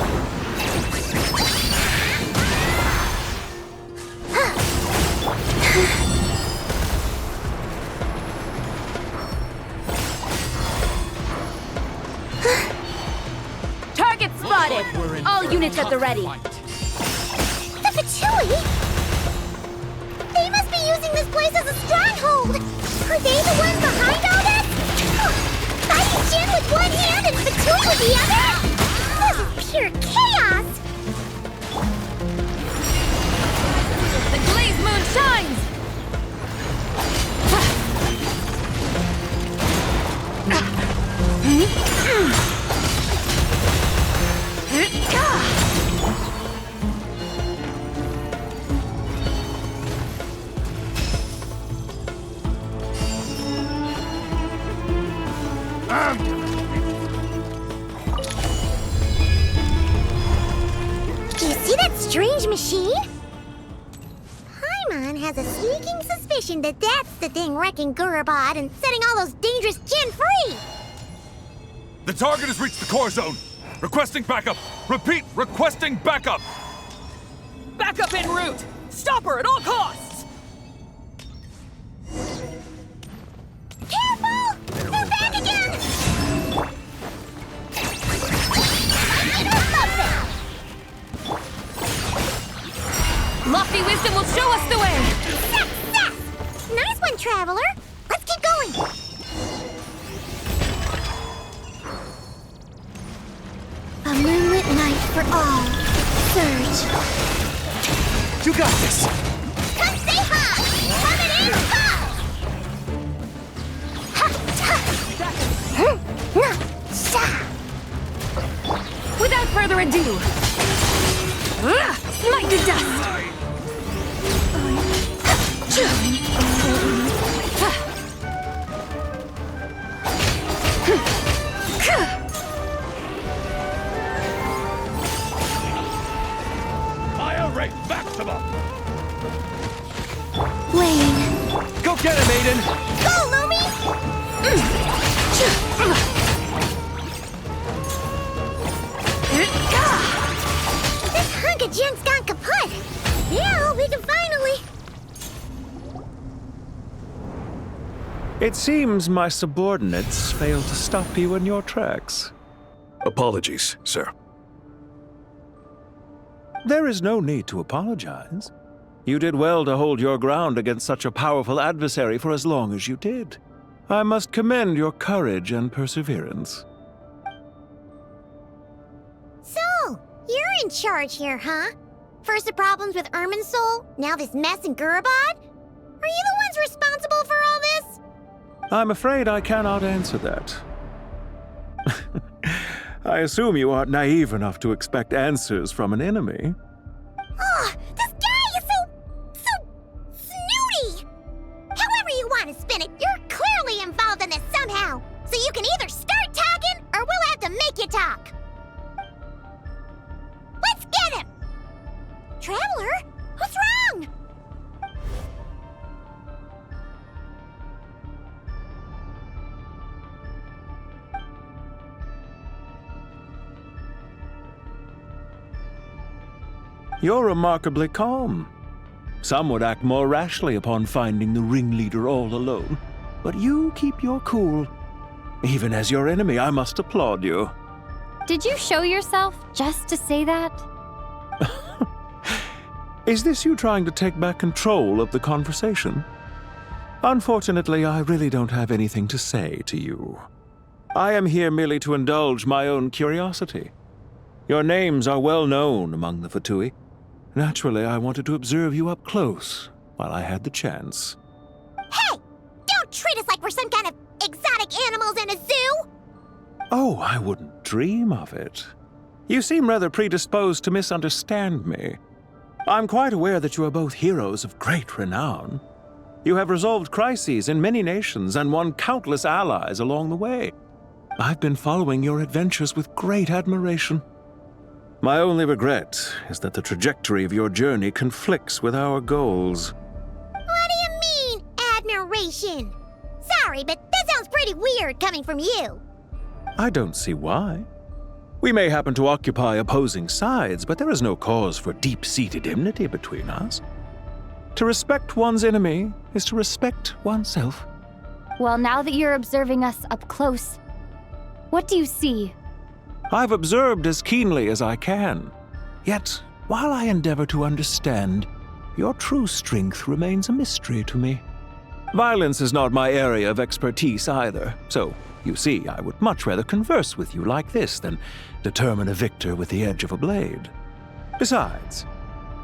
Target spotted! All units at the ready. The Patchouli? They must be using this place as a stronghold! Are they the ones behind all this? Fighting Jin with one hand and Patchouli with the other? This is pure strange machine? Paimon has a sneaking suspicion that that's the thing wrecking Gurabad and setting all those dangerous Jinn free! The target has reached the core zone. Requesting backup. Repeat, requesting backup. Backup en route! Stop her at all costs! Careful! They're back again! Lofty wisdom will show us the way! Success! Nice one, Traveler! Let's keep going! A moonlit night for all. Surge. You got this! Come say hi! Coming in fast! Without further ado, smite to dust! Fire rate maximum. Wayne. Go get him, Aiden. Go, Lumi! This hunk of junk's gone kaput! Yeah, we can finally... It seems my subordinates failed to stop you in your tracks. Apologies, sir. There is no need to apologize. You did well to hold your ground against such a powerful adversary for as long as you did. I must commend your courage and perseverance. So, you're in charge here, huh? First the problems with Irminsul, now this mess in Gurabad? Are you the ones responsible for all this? I'm afraid I cannot answer that. I assume you aren't naive enough to expect answers from an enemy. Oh, this guy is so snooty! However you want to spin it, you're clearly involved in this somehow. So you can either start talking, or we'll have to make you talk. Let's get him! Traveler, what's wrong? You're remarkably calm. Some would act more rashly upon finding the ringleader all alone. But you keep your cool. Even as your enemy, I must applaud you. Did you show yourself just to say that? Is this you trying to take back control of the conversation? Unfortunately, I really don't have anything to say to you. I am here merely to indulge my own curiosity. Your names are well known among the Fatui. Naturally, I wanted to observe you up close while I had the chance. Hey! Don't treat us like we're some kind of exotic animals in a zoo! Oh, I wouldn't dream of it. You seem rather predisposed to misunderstand me. I'm quite aware that you are both heroes of great renown. You have resolved crises in many nations and won countless allies along the way. I've been following your adventures with great admiration. My only regret is that the trajectory of your journey conflicts with our goals. What do you mean, admiration? Sorry, but that sounds pretty weird coming from you. I don't see why. We may happen to occupy opposing sides, but there is no cause for deep-seated enmity between us. To respect one's enemy is to respect oneself. Well, now that you're observing us up close, what do you see? I've observed as keenly as I can. Yet, while I endeavor to understand, your true strength remains a mystery to me. Violence is not my area of expertise either, so, you see, I would much rather converse with you like this than determine a victor with the edge of a blade. Besides,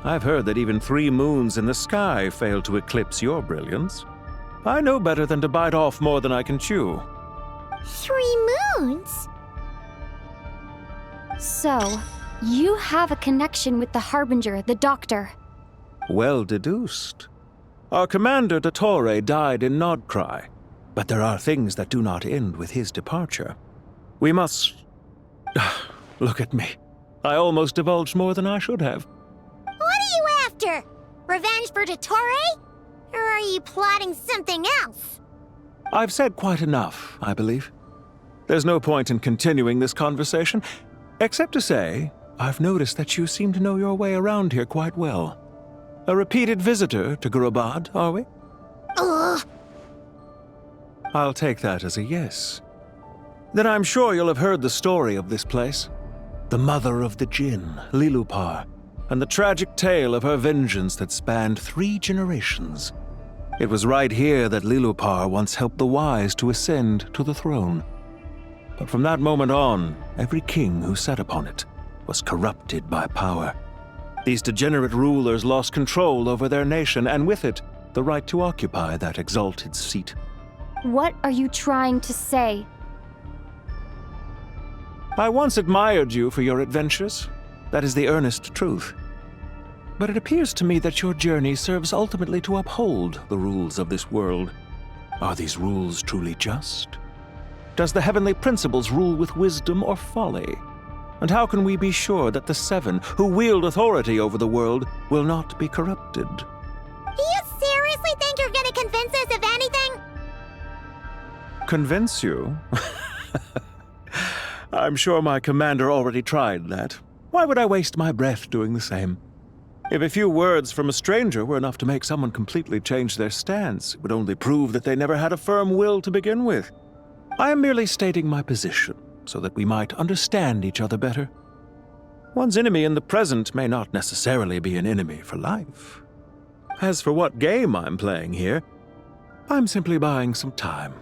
I've heard that even 3 moons in the sky fail to eclipse your brilliance. I know better than to bite off more than I can chew. 3 moons? So, you have a connection with the Harbinger, the Doctor. Well deduced. Our commander, Dottore, died in Nod-Krai, but there are things that do not end with his departure. We must... Look at me. I almost divulged more than I should have. after? Revenge for Dottore? Or are you plotting something else? I've said quite enough, I believe. There's no point in continuing this conversation, except to say, I've noticed that you seem to know your way around here quite well. A repeated visitor to Gurabad, are we? Ugh. I'll take that as a yes. Then I'm sure you'll have heard the story of this place. The mother of the Jinn, Lilupar, and the tragic tale of her vengeance that spanned 3 generations. It was right here that Lilupar once helped the wise to ascend to the throne. But from that moment on, every king who sat upon it was corrupted by power. These degenerate rulers lost control over their nation, and with it, the right to occupy that exalted seat. What are you trying to say? I once admired you for your adventures. That is the earnest truth. But it appears to me that your journey serves ultimately to uphold the rules of this world. Are these rules truly just? Does the heavenly principles rule with wisdom or folly? And how can we be sure that the 7 who wield authority over the world will not be corrupted? Do you seriously think you're gonna convince us of anything? Convince you? I'm sure my commander already tried that. Why would I waste my breath doing the same? If a few words from a stranger were enough to make someone completely change their stance, it would only prove that they never had a firm will to begin with. I am merely stating my position, so that we might understand each other better. One's enemy in the present may not necessarily be an enemy for life. As for what game I'm playing here, I'm simply buying some time.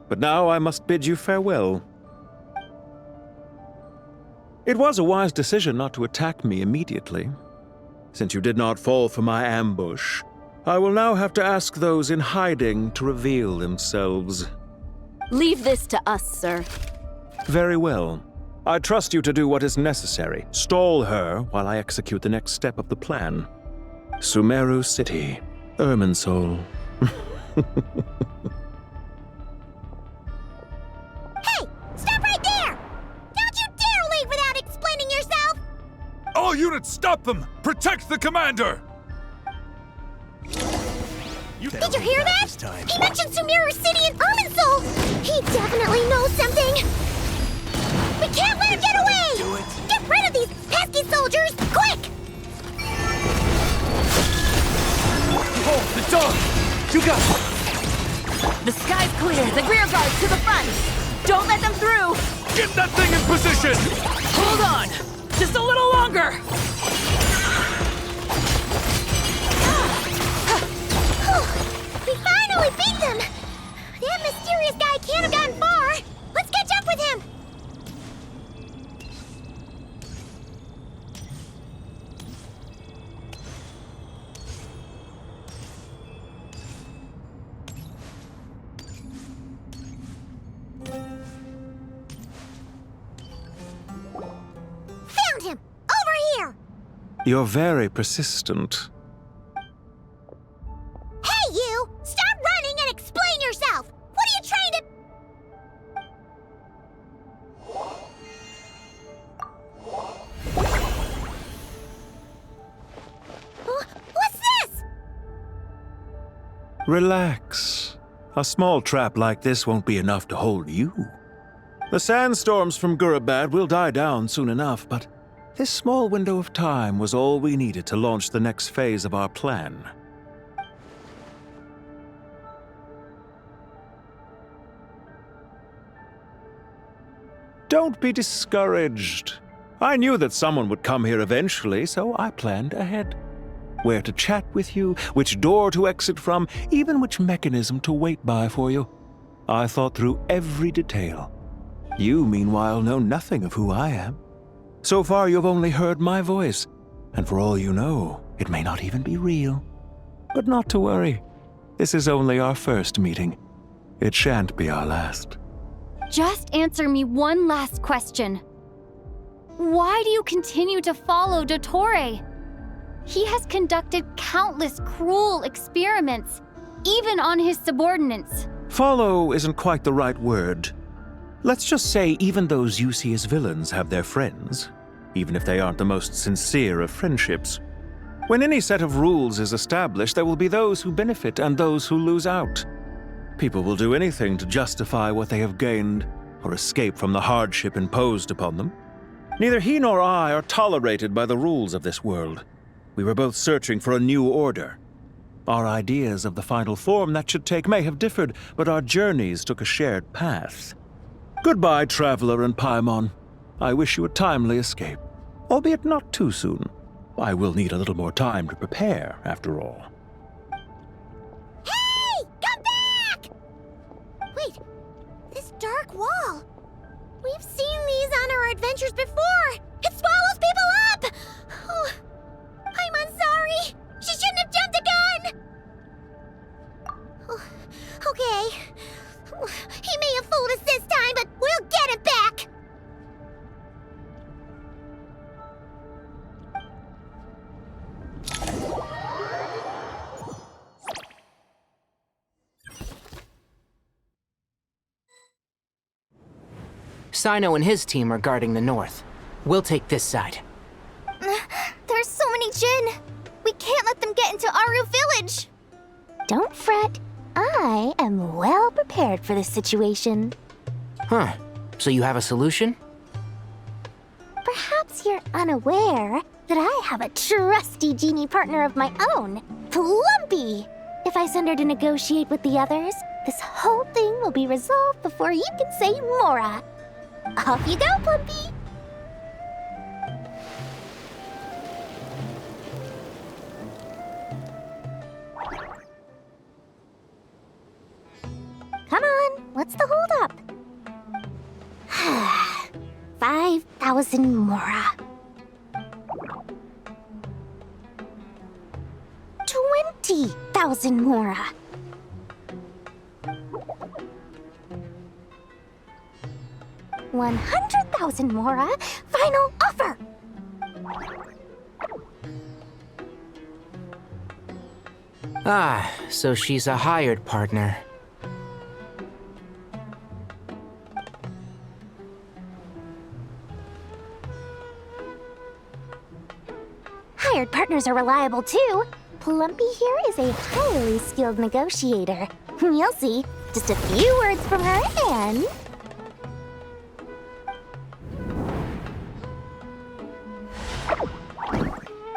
But now I must bid you farewell. It was a wise decision not to attack me immediately. Since you did not fall for my ambush, I will now have to ask those in hiding to reveal themselves. Leave this to us, sir. Very well. I trust you to do what is necessary. Stall her while I execute the next step of the plan. Sumeru City, Irminsul. Hey! Stop right there! Don't you dare leave without explaining yourself! All units, stop them! Protect the commander! Did you hear that? He mentioned Sumeru City and Irminsul! He definitely knows something! We can't let him get away! Get rid of these pesky soldiers, quick! Oh, the dog! You got The sky's clear. The rear guard's to the front. Don't let them through. Get that thing in position! Hold on! Just a little longer! We finally beat them! That mysterious guy can't have gotten far! Let's catch up with him! Found him! Over here! You're very persistent. Hey, you! Stop running and explain yourself! What are you trying to... What's this? Relax. A small trap like this won't be enough to hold you. The sandstorms from Gurabad will die down soon enough, but this small window of time was all we needed to launch the next phase of our plan. Don't be discouraged. I knew that someone would come here eventually, so I planned ahead. Where to chat with you, which door to exit from, even which mechanism to wait by for you. I thought through every detail. You, meanwhile, know nothing of who I am. So far, you've only heard my voice, and for all you know, it may not even be real. But not to worry. This is only our first meeting. It shan't be our last. Just answer me one last question. Why do you continue to follow Dottore? He has conducted countless cruel experiments, even on his subordinates. Follow isn't quite the right word. Let's just say even those you see as villains have their friends, even if they aren't the most sincere of friendships. When any set of rules is established, there will be those who benefit and those who lose out. People will do anything to justify what they have gained or escape from the hardship imposed upon them. Neither he nor I are tolerated by the rules of this world. We were both searching for a new order. Our ideas of the final form that should take may have differed, but our journeys took a shared path. Goodbye, Traveler and Paimon. I wish you a timely escape, albeit not too soon. I will need a little more time to prepare, after all. Hey! Come back! Wait, this dark wall. We've seen these on our adventures before. It swallows people up! Oh, I'm sorry. She shouldn't have jumped the gun! Oh, okay. He may have fooled us this time, but we'll get him back! Sino and his team are guarding the north. We'll take this side. There's so many Jin. We can't let them get into Aru Village. Don't fret. I am well prepared for this situation. Huh. So you have a solution? Perhaps you're unaware that I have a trusty genie partner of my own, Plumpy. If I send her to negotiate with the others, this whole thing will be resolved before you can say Mora. Off you go, Plumpy! Come on, what's the holdup? 5,000 Mora. 20,000 Mora. 100,000 Mora. Final offer. Ah, so she's a hired partner. Hired partners are reliable too. Plumpy here is a highly skilled negotiator. You'll see. Just a few words from her and...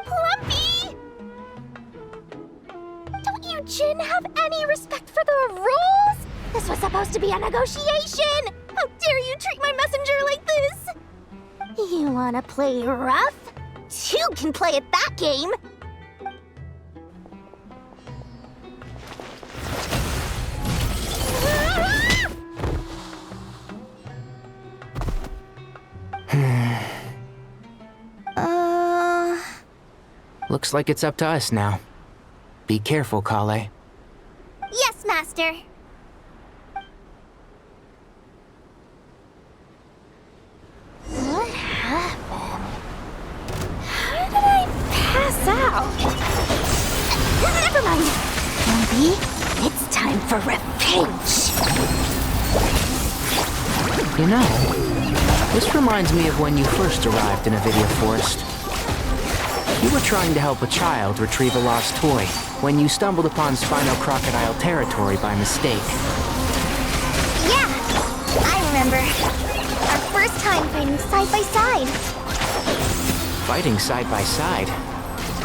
Plumpy! Don't you Jin have any respect for the rules? This was supposed to be a negotiation! How dare you treat my messenger like this? You wanna play rough? You can play at that game! Looks like it's up to us now. Be careful, Kale. Yes, Master. What happened? How did I pass out? Never mind. Maybe it's time for revenge. You know, this reminds me of when you first arrived in Avidia Forest. You were trying to help a child retrieve a lost toy when you stumbled upon Spino Crocodile territory by mistake. Yeah, I remember. Our first time fighting side by side. Fighting side by side?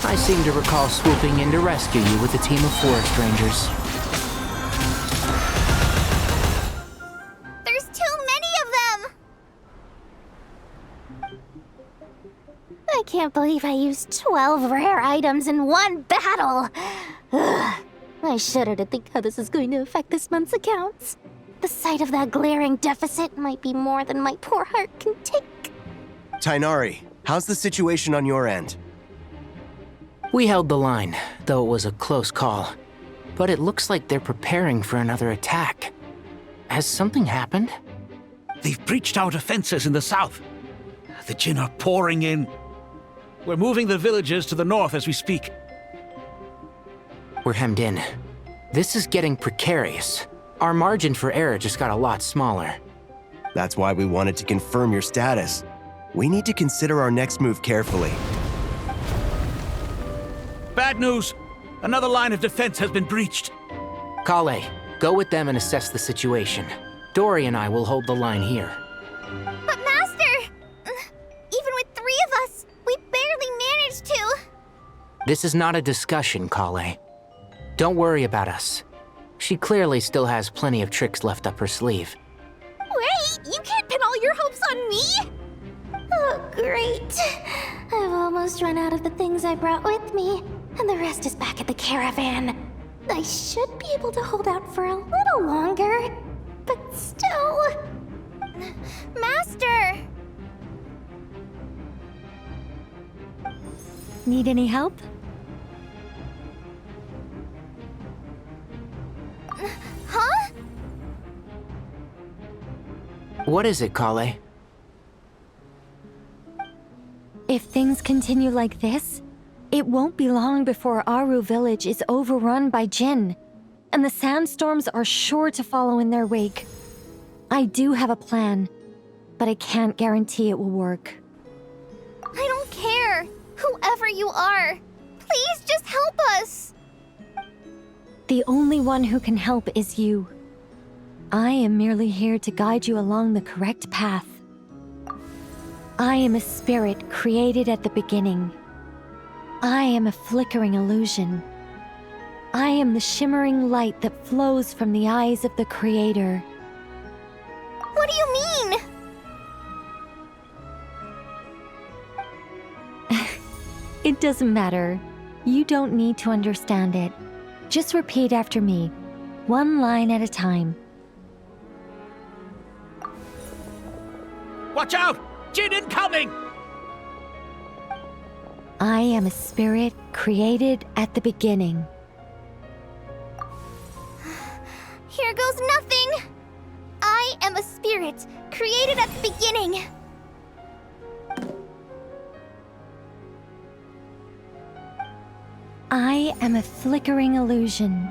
I seem to recall swooping in to rescue you with a team of forest rangers. There's too many of them! I can't believe I used 12 rare items in one battle. Ugh. I shudder to think how this is going to affect this month's accounts. The sight of that glaring deficit might be more than my poor heart can take. Tainari, how's the situation on your end? We held the line, though it was a close call. But it looks like they're preparing for another attack. Has something happened? They've breached our defenses in the south. The Jin are pouring in. We're moving the villagers to the north as we speak. We're hemmed in. This is getting precarious. Our margin for error just got a lot smaller. That's why we wanted to confirm your status. We need to consider our next move carefully. Bad news! Another line of defense has been breached. Kale, go with them and assess the situation. Dory and I will hold the line here. But Master! Even with 3 of us, we barely managed to. This is not a discussion, Kale. Don't worry about us. She clearly still has plenty of tricks left up her sleeve. Wait, you can't pin all your hopes on me? Oh, great. I've almost run out of the things I brought with me, and the rest is back at the caravan. I should be able to hold out for a little longer, but still... Master! Need any help? Huh? What is it, Kale? If things continue like this, it won't be long before Aru village is overrun by Jinn, and the sandstorms are sure to follow in their wake. I do have a plan, but I can't guarantee it will work. I don't care. Whoever you are, please just help us. The only one who can help is you. I am merely here to guide you along the correct path. I am a spirit created at the beginning. I am a flickering illusion. I am the shimmering light that flows from the eyes of the Creator. What do you mean? It doesn't matter. You don't need to understand it. Just repeat after me, one line at a time. Watch out! Jinn incoming! I am a spirit created at the beginning. Here goes nothing. I am a spirit created at the beginning. I am a flickering illusion.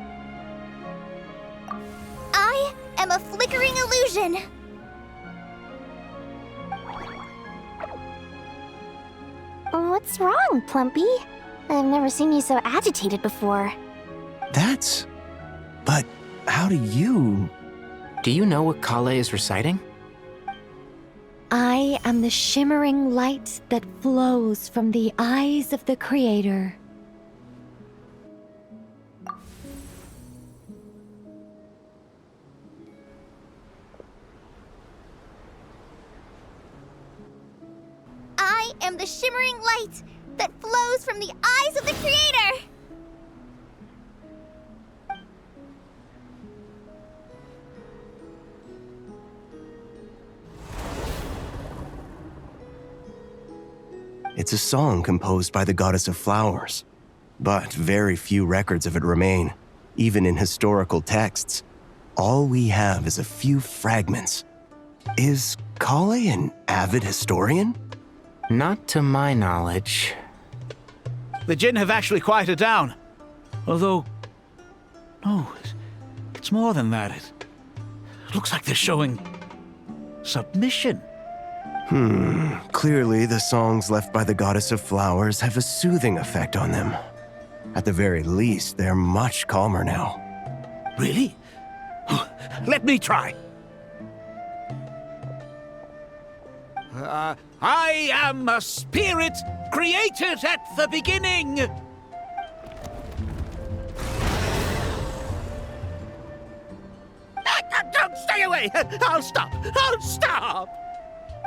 I am a flickering illusion. What's wrong, Plumpy? I've never seen you so agitated before. But how do you... Do you know what Kale is reciting? I am the shimmering light that flows from the eyes of the Creator. I am the shimmering light that flows from the eyes of the Creator! It's a song composed by the goddess of flowers, but very few records of it remain, even in historical texts. All we have is a few fragments. Is Kale an avid historian? Not to my knowledge. The Jinn have actually quieted down. Although... no, it's more than that. It looks like they're showing... submission. Clearly the songs left by the goddess of flowers have a soothing effect on them. At the very least, they're much calmer now. Really? Let me try. I am a spirit created at the beginning. Don't stay away. I'll stop. I'll stop.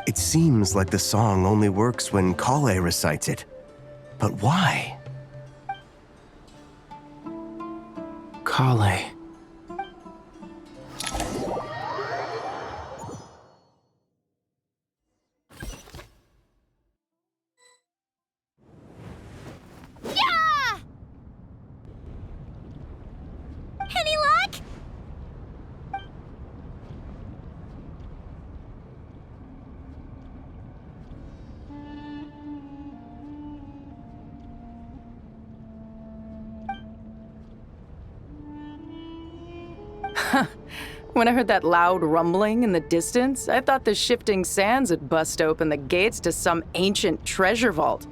It seems like the song only works when Kale recites it. But why? Kale. Yeah! Any luck? When I heard that loud rumbling in the distance, I thought the shifting sands had bust open the gates to some ancient treasure vault.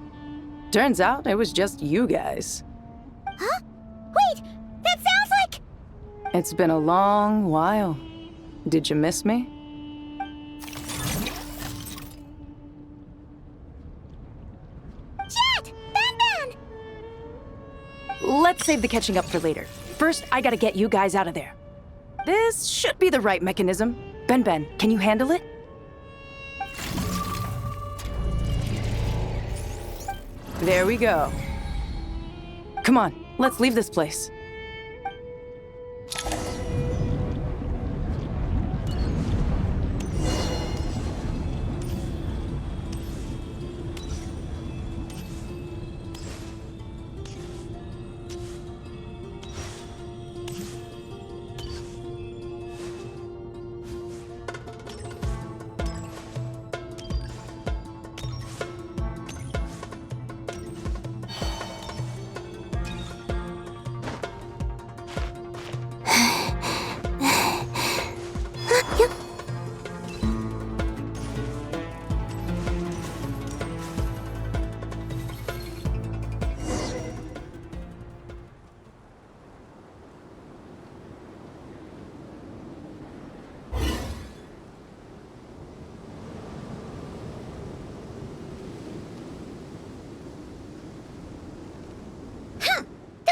Turns out it was just you guys. Huh? Wait, that sounds like... It's been a long while. Did you miss me? Jet! Ben! Let's save the catching up for later. First, I gotta get you guys out of there. This should be the right mechanism. Ben, can you handle it? There we go. Come on, let's leave this place.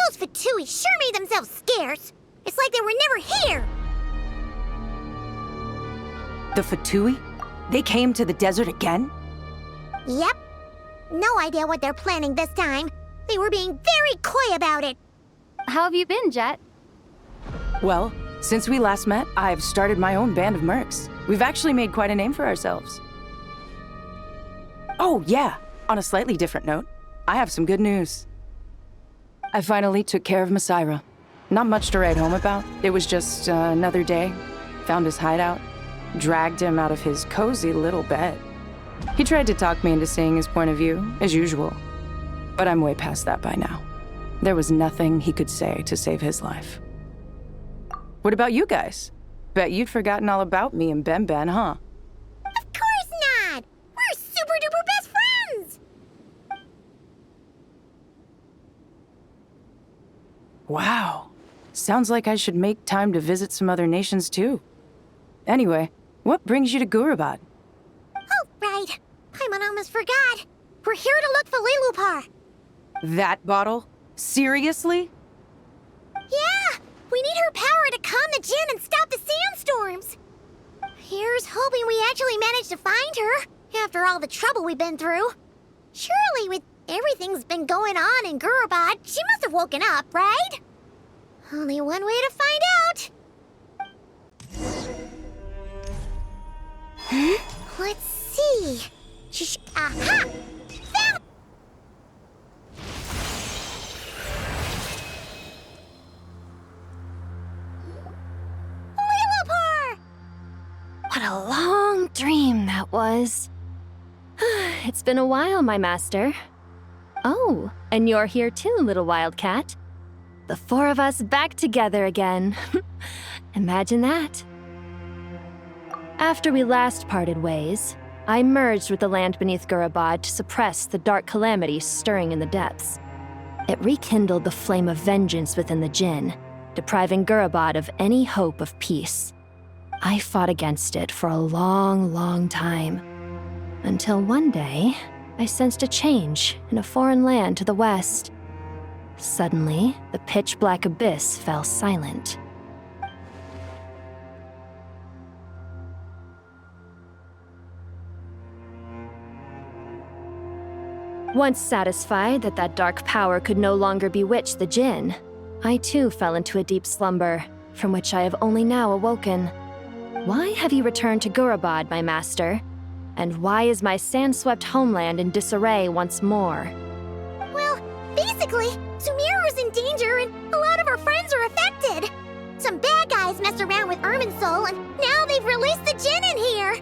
Those Fatui sure made themselves scarce. It's like they were never here. The Fatui? They came to the desert again? Yep. No idea what they're planning this time. They were being very coy about it. How have you been, Jet? Well, since we last met, I've started my own band of mercs. We've actually made quite a name for ourselves. Oh, yeah. On a slightly different note, I have some good news. I finally took care of Masaira. Not much to write home about. It was just another day. Found his hideout. Dragged him out of his cozy little bed. He tried to talk me into seeing his point of view, as usual. But I'm way past that by now. There was nothing he could say to save his life. What about you guys? Bet you'd forgotten all about me and Ben, huh? Of course not! We're super duper best friends! Wow. Sounds like I should make time to visit some other nations too. Anyway, what brings you to Gurabad? Oh, right. Paimon almost forgot. We're here to look for Lilupar. That bottle? Seriously? Yeah! We need her power to calm the Jinn and stop the sandstorms. Here's hoping we actually manage to find her, after all the trouble we've been through. Surely, with everything's been going on in Gurabad, she must have woken up, right? Only one way to find out. Let's see. Aha! Found! Lilupar! What a long dream that was. It's been a while, my master. Oh, and you're here too, little wildcat. The four of us back together again. Imagine that. After we last parted ways, I merged with the land beneath Gurabad to suppress the dark calamity stirring in the depths. It rekindled the flame of vengeance within the Jinn, depriving Gurabad of any hope of peace. I fought against it for a long time, until one day, I sensed a change in a foreign land to the west. Suddenly, the pitch-black abyss fell silent. Once satisfied that that dark power could no longer bewitch the Jinn, I too fell into a deep slumber, from which I have only now awoken. Why have you returned to Gurabad, my master? And why is my sand-swept homeland in disarray once more? Well, basically, Sumeru's in danger and a lot of our friends are affected. Some bad guys messed around with Irminsul and now they've released the Jinn in here.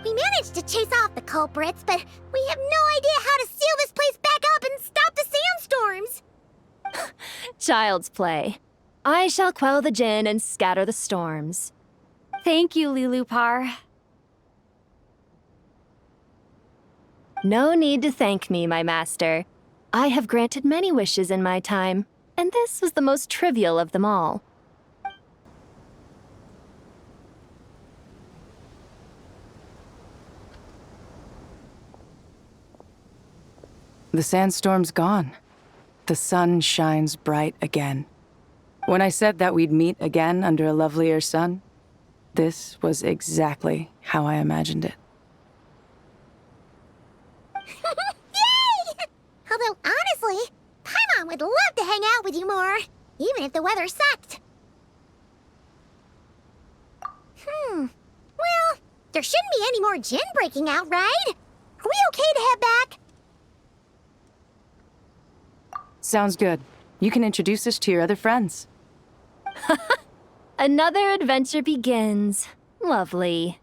We managed to chase off the culprits, but we have no idea how to seal this place back up and stop the sandstorms. Child's play. I shall quell the Jinn and scatter the storms. Thank you, Lilupar. No need to thank me, my master. I have granted many wishes in my time, and this was the most trivial of them all. The sandstorm's gone. The sun shines bright again. When I said that we'd meet again under a lovelier sun, this was exactly how I imagined it. Yay! Although, honestly, Paimon would love to hang out with you more, even if the weather sucked. Well, there shouldn't be any more gin breaking out, right? Are we okay to head back? Sounds good. You can introduce us to your other friends. Another adventure begins. Lovely.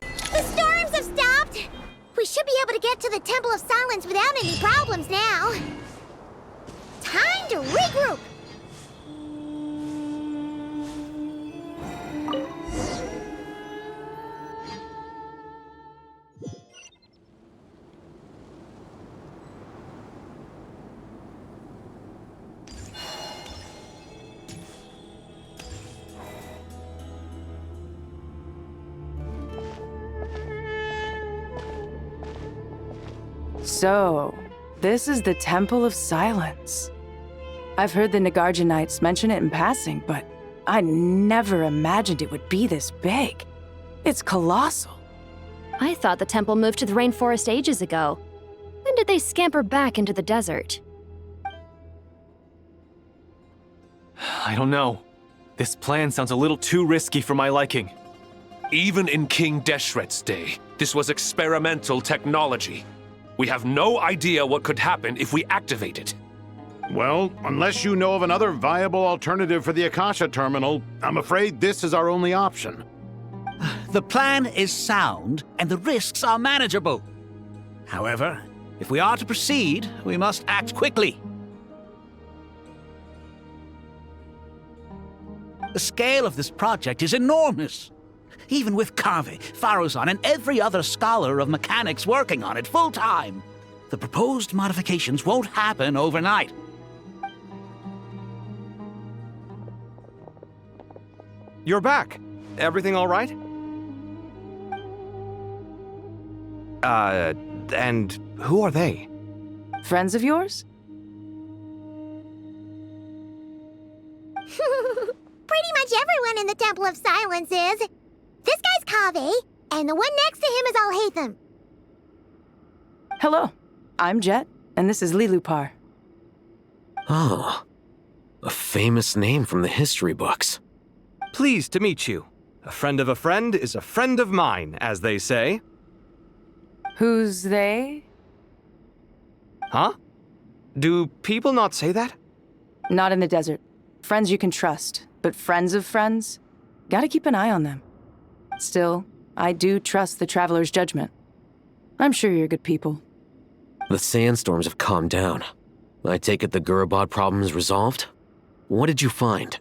The storms have stopped! We should be able to get to the Temple of Silence without any problems now. Time to regroup! So, this is the Temple of Silence. I've heard the Nagarjanites mention it in passing, but I never imagined it would be this big. It's colossal. I thought the temple moved to the rainforest ages ago. When did they scamper back into the desert? I don't know. This plan sounds a little too risky for my liking. Even in King Deshret's day, this was experimental technology. We have no idea what could happen if we activate it. Well, unless you know of another viable alternative for the Akasha terminal, I'm afraid this is our only option. The plan is sound, and the risks are manageable. However, if we are to proceed, we must act quickly. The scale of this project is enormous. Even with Kaveh, Faruzan, and every other scholar of mechanics working on it full-time, the proposed modifications won't happen overnight. You're back. Everything all right? And who are they? Friends of yours? Pretty much everyone in the Temple of Silence is. This guy's Kaveh, and the one next to him is Alhaitham. Hello, I'm Jet, and this is Lilupar. Ah, a famous name from the history books. Pleased to meet you. A friend of a friend is a friend of mine, as they say. Who's they? Huh? Do people not say that? Not in the desert. Friends you can trust, but friends of friends? Gotta keep an eye on them. Still, I do trust the Traveler's judgment. I'm sure you're good people. The sandstorms have calmed down. I take it the Gurabad problem is resolved? What did you find?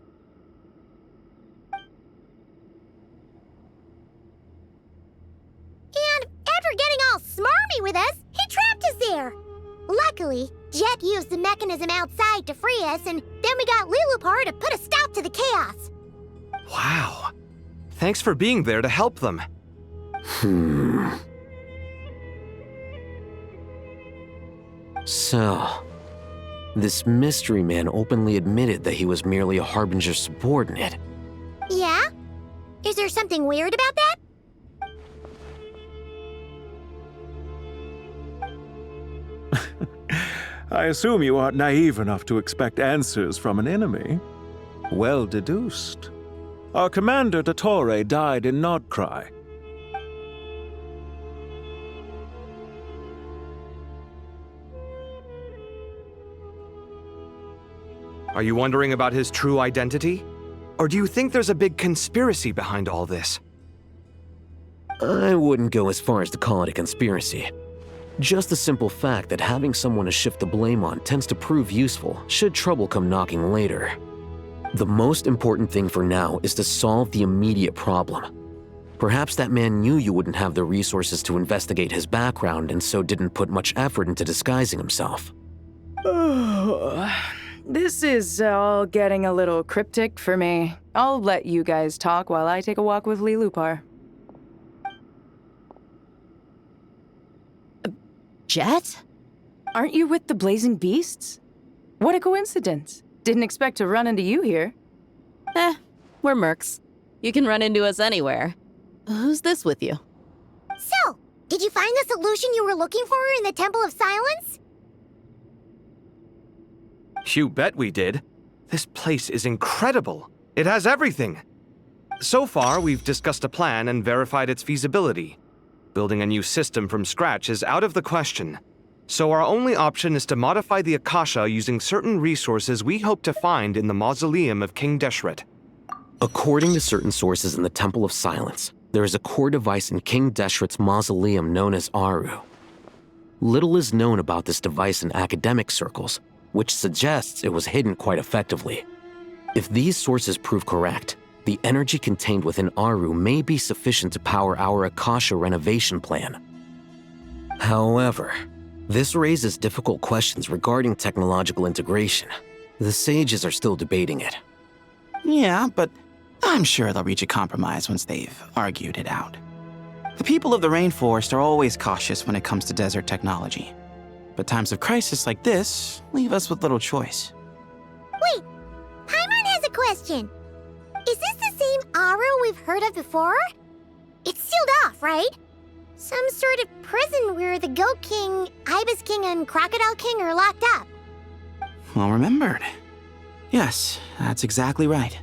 And after getting all smarmy with us, he trapped us there. Luckily, Jet used the mechanism outside to free us, and then we got Lilupar to put a stop to the chaos. Wow. Thanks for being there to help them. So, this mystery man openly admitted that he was merely a Harbinger subordinate. Yeah? Is there something weird about that? I assume you aren't naive enough to expect answers from an enemy. Well deduced. Our commander, Dottore, died in Nod-Krai. Are you wondering about his true identity? Or do you think there's a big conspiracy behind all this? I wouldn't go as far as to call it a conspiracy. Just the simple fact that having someone to shift the blame on tends to prove useful should trouble come knocking later. The most important thing for now is to solve the immediate problem. Perhaps that man knew you wouldn't have the resources to investigate his background and so didn't put much effort into disguising himself. This is all getting a little cryptic for me. I'll let you guys talk while I take a walk with Lilupar. Jet? Aren't you with the Blazing Beasts? What a coincidence. Didn't expect to run into you here. We're mercs. You can run into us anywhere. Who's this with you? So, did you find the solution you were looking for in the Temple of Silence? You bet we did. This place is incredible. It has everything. So far, we've discussed a plan and verified its feasibility. Building a new system from scratch is out of the question. So our only option is to modify the Akasha using certain resources we hope to find in the mausoleum of King Deshret. According to certain sources in the Temple of Silence, there is a core device in King Deshret's mausoleum known as Aru. Little is known about this device in academic circles, which suggests it was hidden quite effectively. If these sources prove correct, the energy contained within Aru may be sufficient to power our Akasha renovation plan. However, this raises difficult questions regarding technological integration. The sages are still debating it. Yeah, but I'm sure they'll reach a compromise once they've argued it out. The people of the rainforest are always cautious when it comes to desert technology. But times of crisis like this leave us with little choice. Wait, Paimon has a question. Is this the same Aru we've heard of before? It's sealed off, right? Some sort of prison where the Goat King, Ibis King, and Crocodile King are locked up. Well remembered. Yes, that's exactly right.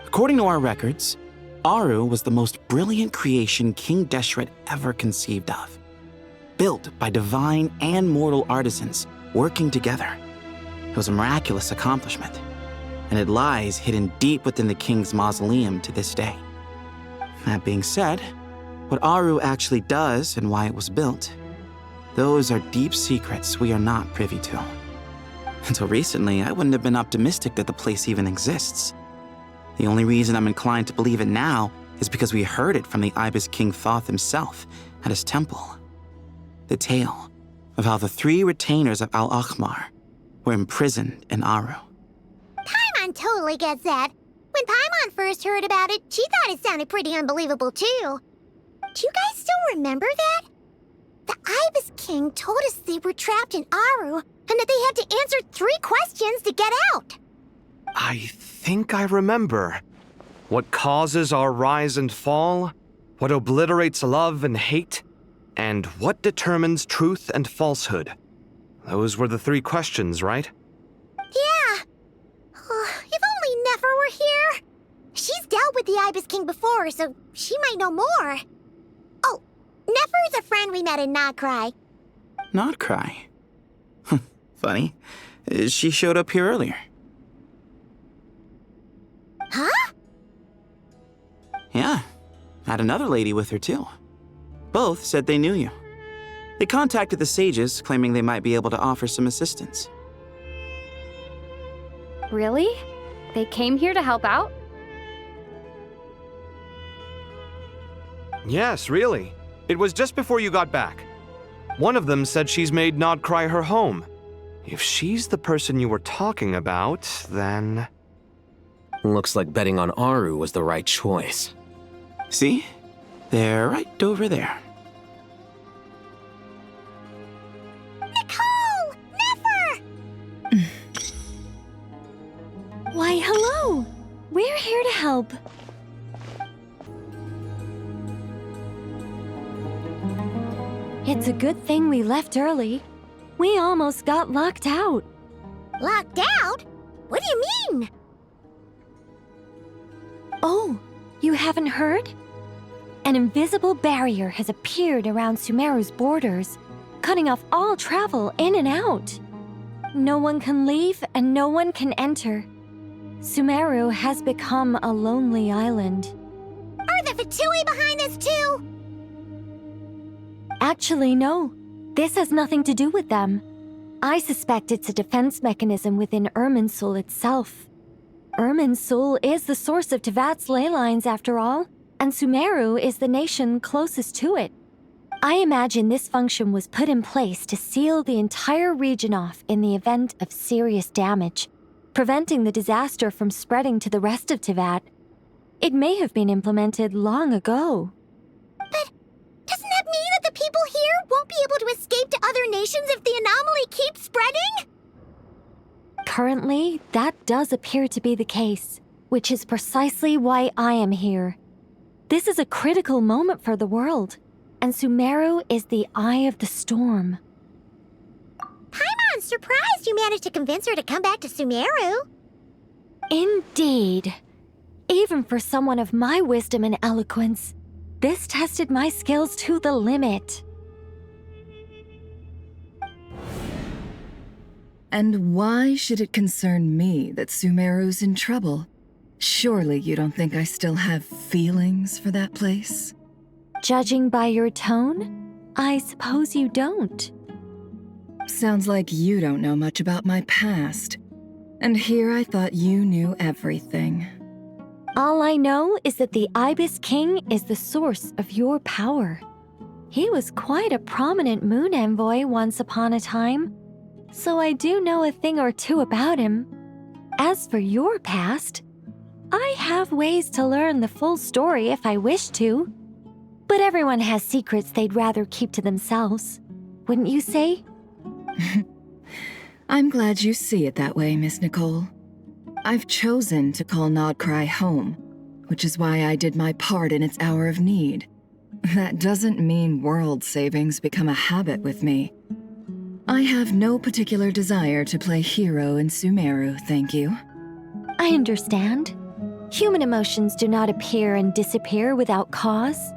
According to our records, Aru was the most brilliant creation King Deshret ever conceived of. Built by divine and mortal artisans working together. It was a miraculous accomplishment, and it lies hidden deep within the king's mausoleum to this day. That being said, what Aru actually does and why it was built, those are deep secrets we are not privy to. Until recently, I wouldn't have been optimistic that the place even exists. The only reason I'm inclined to believe it now is because we heard it from the Ibis King Thoth himself at his temple. The tale of how the 3 retainers of Al-Akhmar were imprisoned in Aru. Paimon totally gets that. When Paimon first heard about it, she thought it sounded pretty unbelievable too. Do you guys still remember that? The Ibis King told us they were trapped in Aru and that they had to answer 3 questions to get out. I think I remember. What causes our rise and fall? What obliterates love and hate? And what determines truth and falsehood? Those were the 3 questions, right? Yeah. If only Nefer were here. She's dealt with the Ibis King before, so she might know more. Oh, Nefer's a friend we met in Nod-Krai. Nod-Krai? Funny. She showed up here earlier. Huh? Yeah. Had another lady with her too. Both said they knew you. They contacted the sages, claiming they might be able to offer some assistance. Really? They came here to help out? Yes, really. It was just before you got back. One of them said she's made Nod-Krai her home. If she's the person you were talking about, then... Looks like betting on Aru was the right choice. See? They're right over there. Nicole! Nefer! Why, hello! We're here to help. It's a good thing we left early. We almost got locked out. Locked out? What do you mean? Oh, you haven't heard? An invisible barrier has appeared around Sumeru's borders, cutting off all travel in and out. No one can leave and no one can enter. Sumeru has become a lonely island. Are the Fatui behind this too? Actually, no. This has nothing to do with them. I suspect it's a defense mechanism within Irminsul itself. Irminsul is the source of Tevat's ley lines, after all, and Sumeru is the nation closest to it. I imagine this function was put in place to seal the entire region off in the event of serious damage, preventing the disaster from spreading to the rest of Teyvat. It may have been implemented long ago. But doesn't that mean that the people here won't be able to escape to other nations if the anomaly keeps spreading? Currently, that does appear to be the case, which is precisely why I am here. This is a critical moment for the world, and Sumeru is the eye of the storm. Paimon's surprised you managed to convince her to come back to Sumeru. Indeed. Even for someone of my wisdom and eloquence, this tested my skills to the limit. And why should it concern me that Sumeru's in trouble? Surely you don't think I still have feelings for that place? Judging by your tone, I suppose you don't. Sounds like you don't know much about my past. And here I thought you knew everything. All I know is that the Ibis King is the source of your power. He was quite a prominent moon envoy once upon a time, so I do know a thing or two about him. As for your past, I have ways to learn the full story if I wish to. But everyone has secrets they'd rather keep to themselves, wouldn't you say? I'm glad you see it that way, Miss Nicole. I've chosen to call Nod-Krai home, which is why I did my part in its hour of need. That doesn't mean world savings become a habit with me. I have no particular desire to play hero in Sumeru, thank you. I understand. Human emotions do not appear and disappear without cause.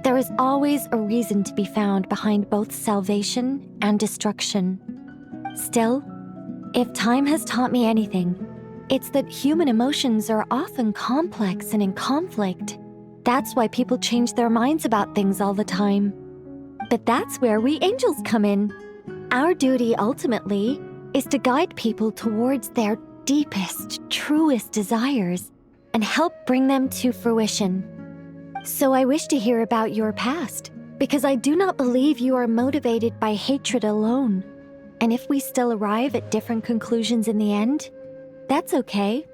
There is always a reason to be found behind both salvation and destruction. Still, if time has taught me anything, it's that human emotions are often complex and in conflict. That's why people change their minds about things all the time. But that's where we angels come in. Our duty, ultimately, is to guide people towards their deepest, truest desires and help bring them to fruition. So I wish to hear about your past, because I do not believe you are motivated by hatred alone. And if we still arrive at different conclusions in the end, that's okay.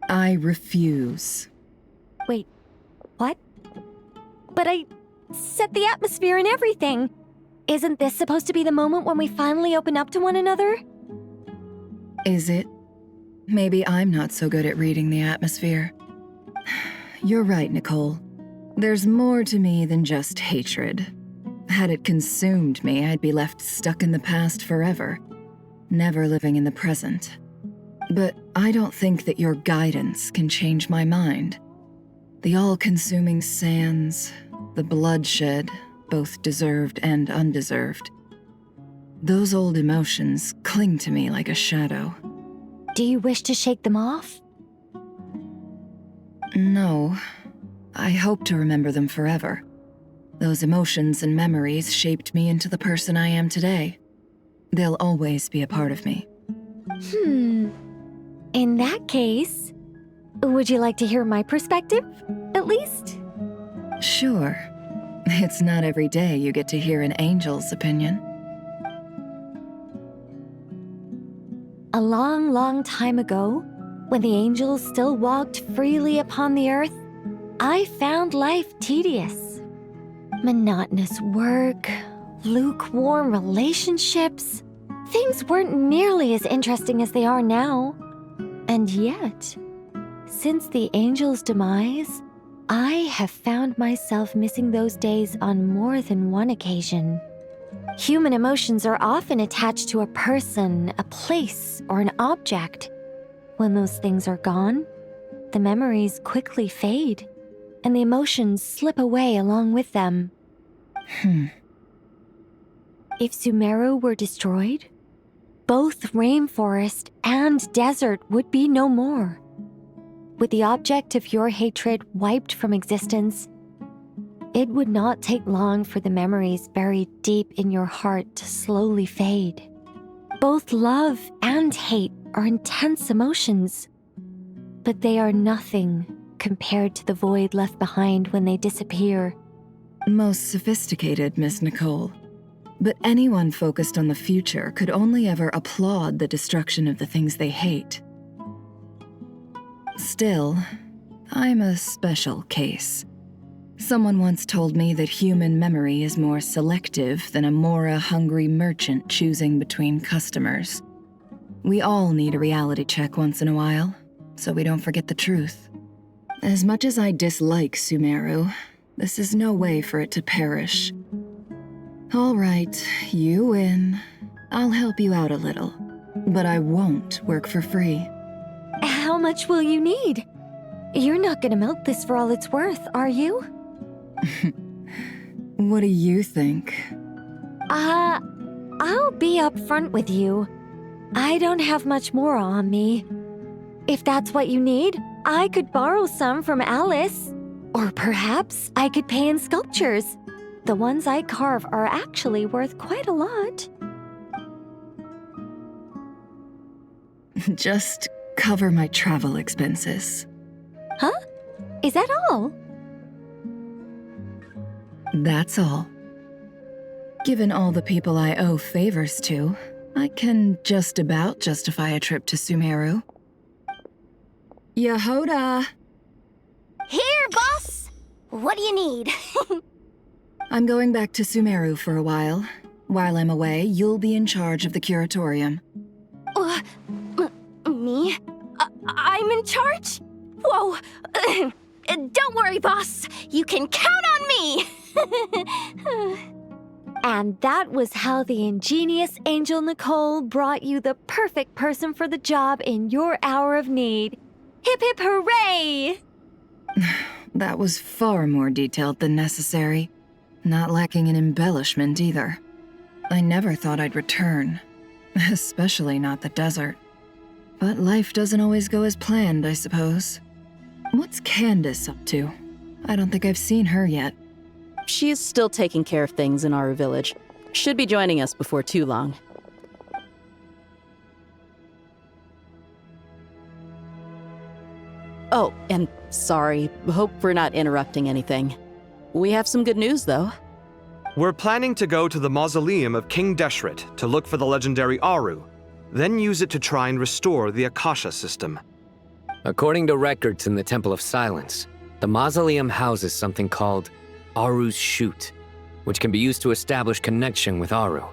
I refuse. Wait, what? But I set the atmosphere and everything. Isn't this supposed to be the moment when we finally open up to one another? Is it? Maybe I'm not so good at reading the atmosphere. You're right, Nicole. There's more to me than just hatred. Had it consumed me, I'd be left stuck in the past forever, never living in the present. But I don't think that your guidance can change my mind. The all-consuming sands, the bloodshed, both deserved and undeserved. Those old emotions cling to me like a shadow. Do you wish to shake them off? No. I hope to remember them forever. Those emotions and memories shaped me into the person I am today. They'll always be a part of me. In that case, would you like to hear my perspective, at least? Sure. It's not every day you get to hear an angel's opinion. A long, long time ago, when the angels still walked freely upon the earth, I found life tedious. Monotonous work, lukewarm relationships. Things weren't nearly as interesting as they are now. And yet, since the angels' demise, I have found myself missing those days on more than one occasion. Human emotions are often attached to a person, a place, or an object. When those things are gone, the memories quickly fade, and the emotions slip away along with them. If Sumeru were destroyed, both rainforest and desert would be no more. With the object of your hatred wiped from existence, it would not take long for the memories buried deep in your heart to slowly fade. Both love and hate are intense emotions, but they are nothing compared to the void left behind when they disappear. Most sophisticated, Miss Nicole. But anyone focused on the future could only ever applaud the destruction of the things they hate. Still, I'm a special case. Someone once told me that human memory is more selective than a Mora-hungry merchant choosing between customers. We all need a reality check once in a while, so we don't forget the truth. As much as I dislike Sumeru, this is no way for it to perish. All right, you win. I'll help you out a little, but I won't work for free. How much will you need? You're not gonna milk this for all it's worth, are you? What do you think? I'll be upfront with you. I don't have much more on me. If that's what you need, I could borrow some from Alice. Or perhaps I could pay in sculptures. The ones I carve are actually worth quite a lot. Just cover my travel expenses. Huh? Is that all? That's all. Given all the people I owe favors to, I can just about justify a trip to Sumeru. Yehoda! Here, boss! What do you need? I'm going back to Sumeru for a while. While I'm away, you'll be in charge of the curatorium. Me? I'm in charge? Whoa! Don't worry, boss. You can count on me! And that was how the ingenious Angel Nicole brought you the perfect person for the job in your hour of need. Hip hip hooray! That was far more detailed than necessary. Not lacking in embellishment either. I never thought I'd return. Especially not the desert. But life doesn't always go as planned, I suppose. What's Candace up to? I don't think I've seen her yet. She's still taking care of things in our village. Should be joining us before too long. Oh, and sorry. Hope we're not interrupting anything. We have some good news, though. We're planning to go to the mausoleum of King Deshret to look for the legendary Aru, then use it to try and restore the Akasha system. According to records in the Temple of Silence, the mausoleum houses something called Aru's Chute, which can be used to establish connection with Aru.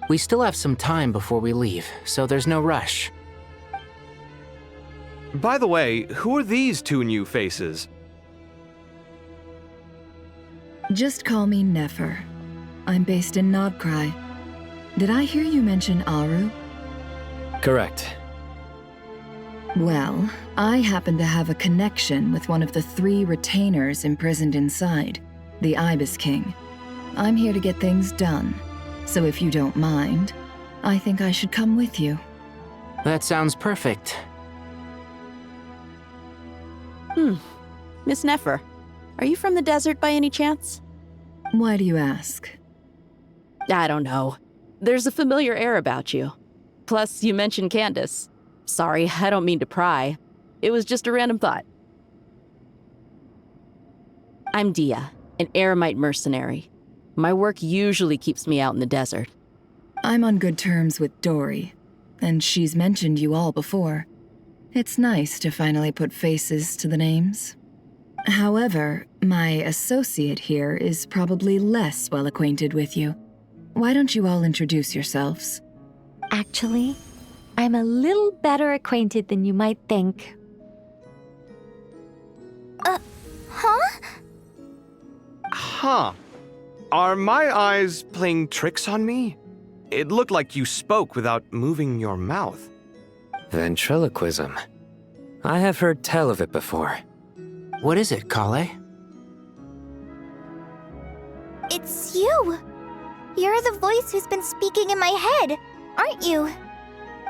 We still have some time before we leave, so there's no rush. By the way, who are these two new faces? Just call me Nefer. I'm based in Nod-Krai. Did I hear you mention Aru? Correct. Well, I happen to have a connection with one of the 3 retainers imprisoned inside, the Ibis King. I'm here to get things done, so if you don't mind, I think I should come with you. That sounds perfect. Miss Nefer, are you from the desert by any chance? Why do you ask? I don't know. There's a familiar air about you. Plus, you mentioned Candace. Sorry, I don't mean to pry. It was just a random thought. I'm Dia, an Eremite mercenary. My work usually keeps me out in the desert. I'm on good terms with Dory, and she's mentioned you all before. It's nice to finally put faces to the names. However, my associate here is probably less well acquainted with you. Why don't you all introduce yourselves? Actually, I'm a little better acquainted than you might think. Huh? Huh. Are my eyes playing tricks on me? It looked like you spoke without moving your mouth. Ventriloquism. I have heard tell of it before. What is it, Kale? It's you! You're the voice who's been speaking in my head, aren't you?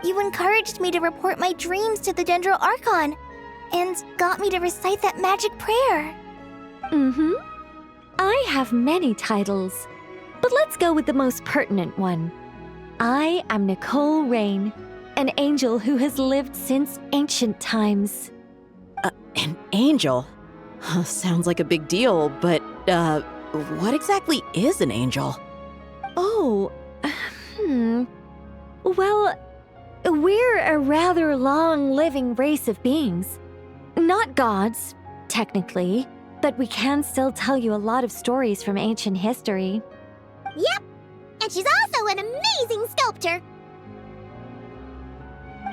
You encouraged me to report my dreams to the Dendro Archon, and got me to recite that magic prayer. Mm-hmm. I have many titles, but let's go with the most pertinent one. I am Nicole Rain, an angel who has lived since ancient times. An angel? Sounds like a big deal, but, what exactly is an angel? Oh, Well, we're a rather long-living race of beings. Not gods, technically, but we can still tell you a lot of stories from ancient history. Yep, and she's also an amazing sculptor.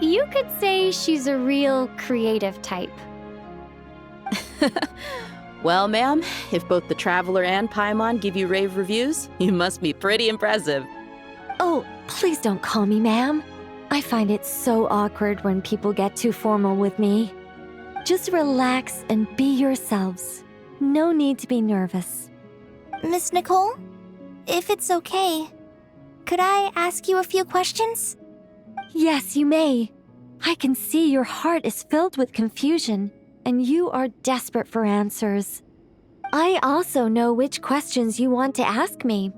You could say she's a real creative type. Well, ma'am, if both the Traveler and Paimon give you rave reviews, you must be pretty impressive. Oh, please don't call me ma'am. I find it so awkward when people get too formal with me. Just relax and be yourselves. No need to be nervous. Miss Nicole, if it's okay, could I ask you a few questions? Yes, you may. I can see your heart is filled with confusion, and you are desperate for answers. I also know which questions you want to ask me.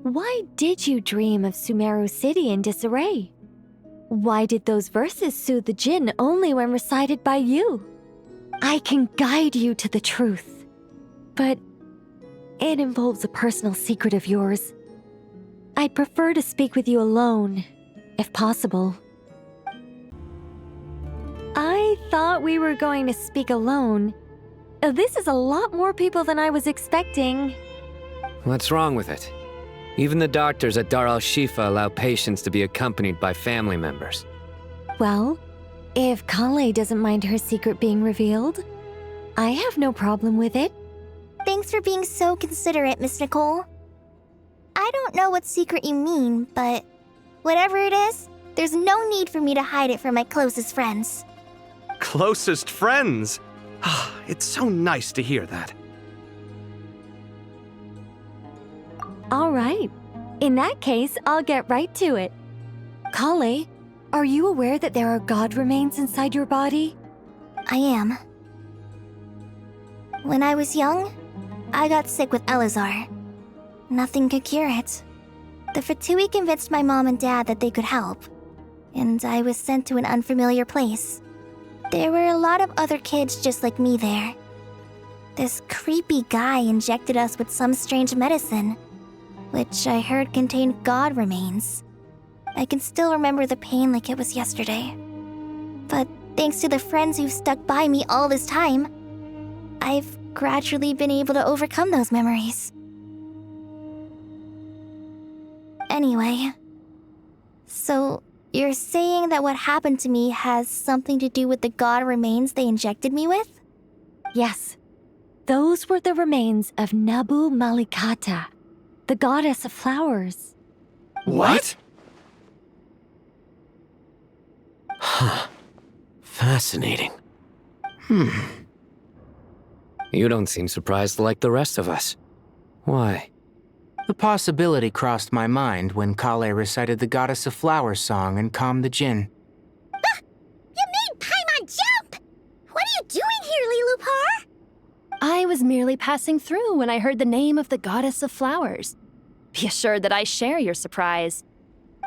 Why did you dream of Sumeru City in disarray? Why did those verses soothe the djinn only when recited by you? I can guide you to the truth, but it involves a personal secret of yours. I'd prefer to speak with you alone, if possible. I thought we were going to speak alone. This is a lot more people than I was expecting. What's wrong with it? Even the doctors at Dar al-Shifa allow patients to be accompanied by family members. Well, if Kale doesn't mind her secret being revealed, I have no problem with it. Thanks for being so considerate, Miss Nicole. I don't know what secret you mean, but whatever it is, there's no need for me to hide it from my closest friends. Closest friends? It's so nice to hear that. All right. In that case, I'll get right to it. Kale, are you aware that there are god remains inside your body? I am. When I was young, I got sick with Elazar. Nothing could cure it. The Fatui convinced my mom and dad that they could help, and I was sent to an unfamiliar place. There were a lot of other kids just like me there. This creepy guy injected us with some strange medicine, which I heard contained god remains. I can still remember the pain like it was yesterday. But thanks to the friends who've stuck by me all this time, I've gradually been able to overcome those memories. Anyway, so you're saying that what happened to me has something to do with the god remains they injected me with? Yes. Those were the remains of Nabu Malikata, the goddess of flowers. What? Huh. Fascinating. You don't seem surprised like the rest of us. Why? The possibility crossed my mind when Kale recited the Goddess of Flowers song and calmed the djinn. You made Paimon jump! What are you doing here, Lilupar? I was merely passing through when I heard the name of the Goddess of Flowers. Be assured that I share your surprise.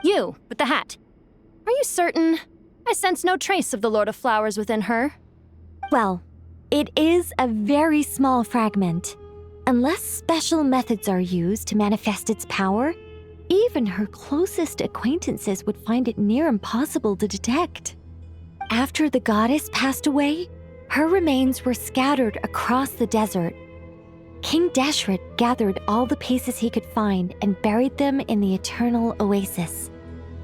You, with the hat. Are you certain? I sense no trace of the Lord of Flowers within her. Well, it is a very small fragment. Unless special methods are used to manifest its power, even her closest acquaintances would find it near impossible to detect. After the goddess passed away, her remains were scattered across the desert. King Deshret gathered all the pieces he could find and buried them in the eternal oasis.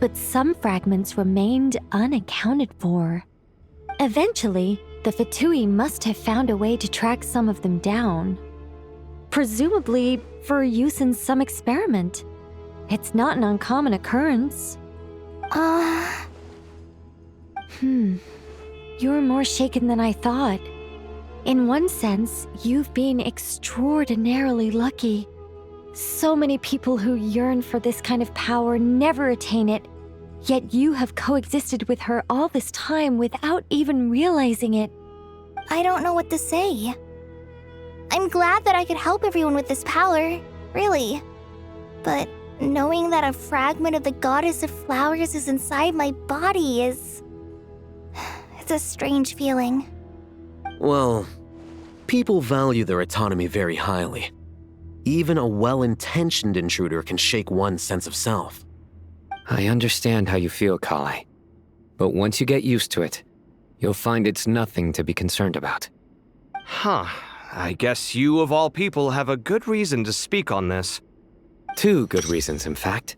But some fragments remained unaccounted for. Eventually, the Fatui must have found a way to track some of them down. Presumably for use in some experiment. It's not an uncommon occurrence. You're more shaken than I thought. In one sense, you've been extraordinarily lucky. So many people who yearn for this kind of power never attain it, yet you have coexisted with her all this time without even realizing it. I don't know what to say. I'm glad that I could help everyone with this power, really. But knowing that a fragment of the Goddess of Flowers is inside my body is... it's a strange feeling. Well, people value their autonomy very highly. Even a well-intentioned intruder can shake one's sense of self. I understand how you feel, Kale. But once you get used to it, you'll find it's nothing to be concerned about. Huh. I guess you, of all people, have a good reason to speak on this. 2 good reasons, in fact.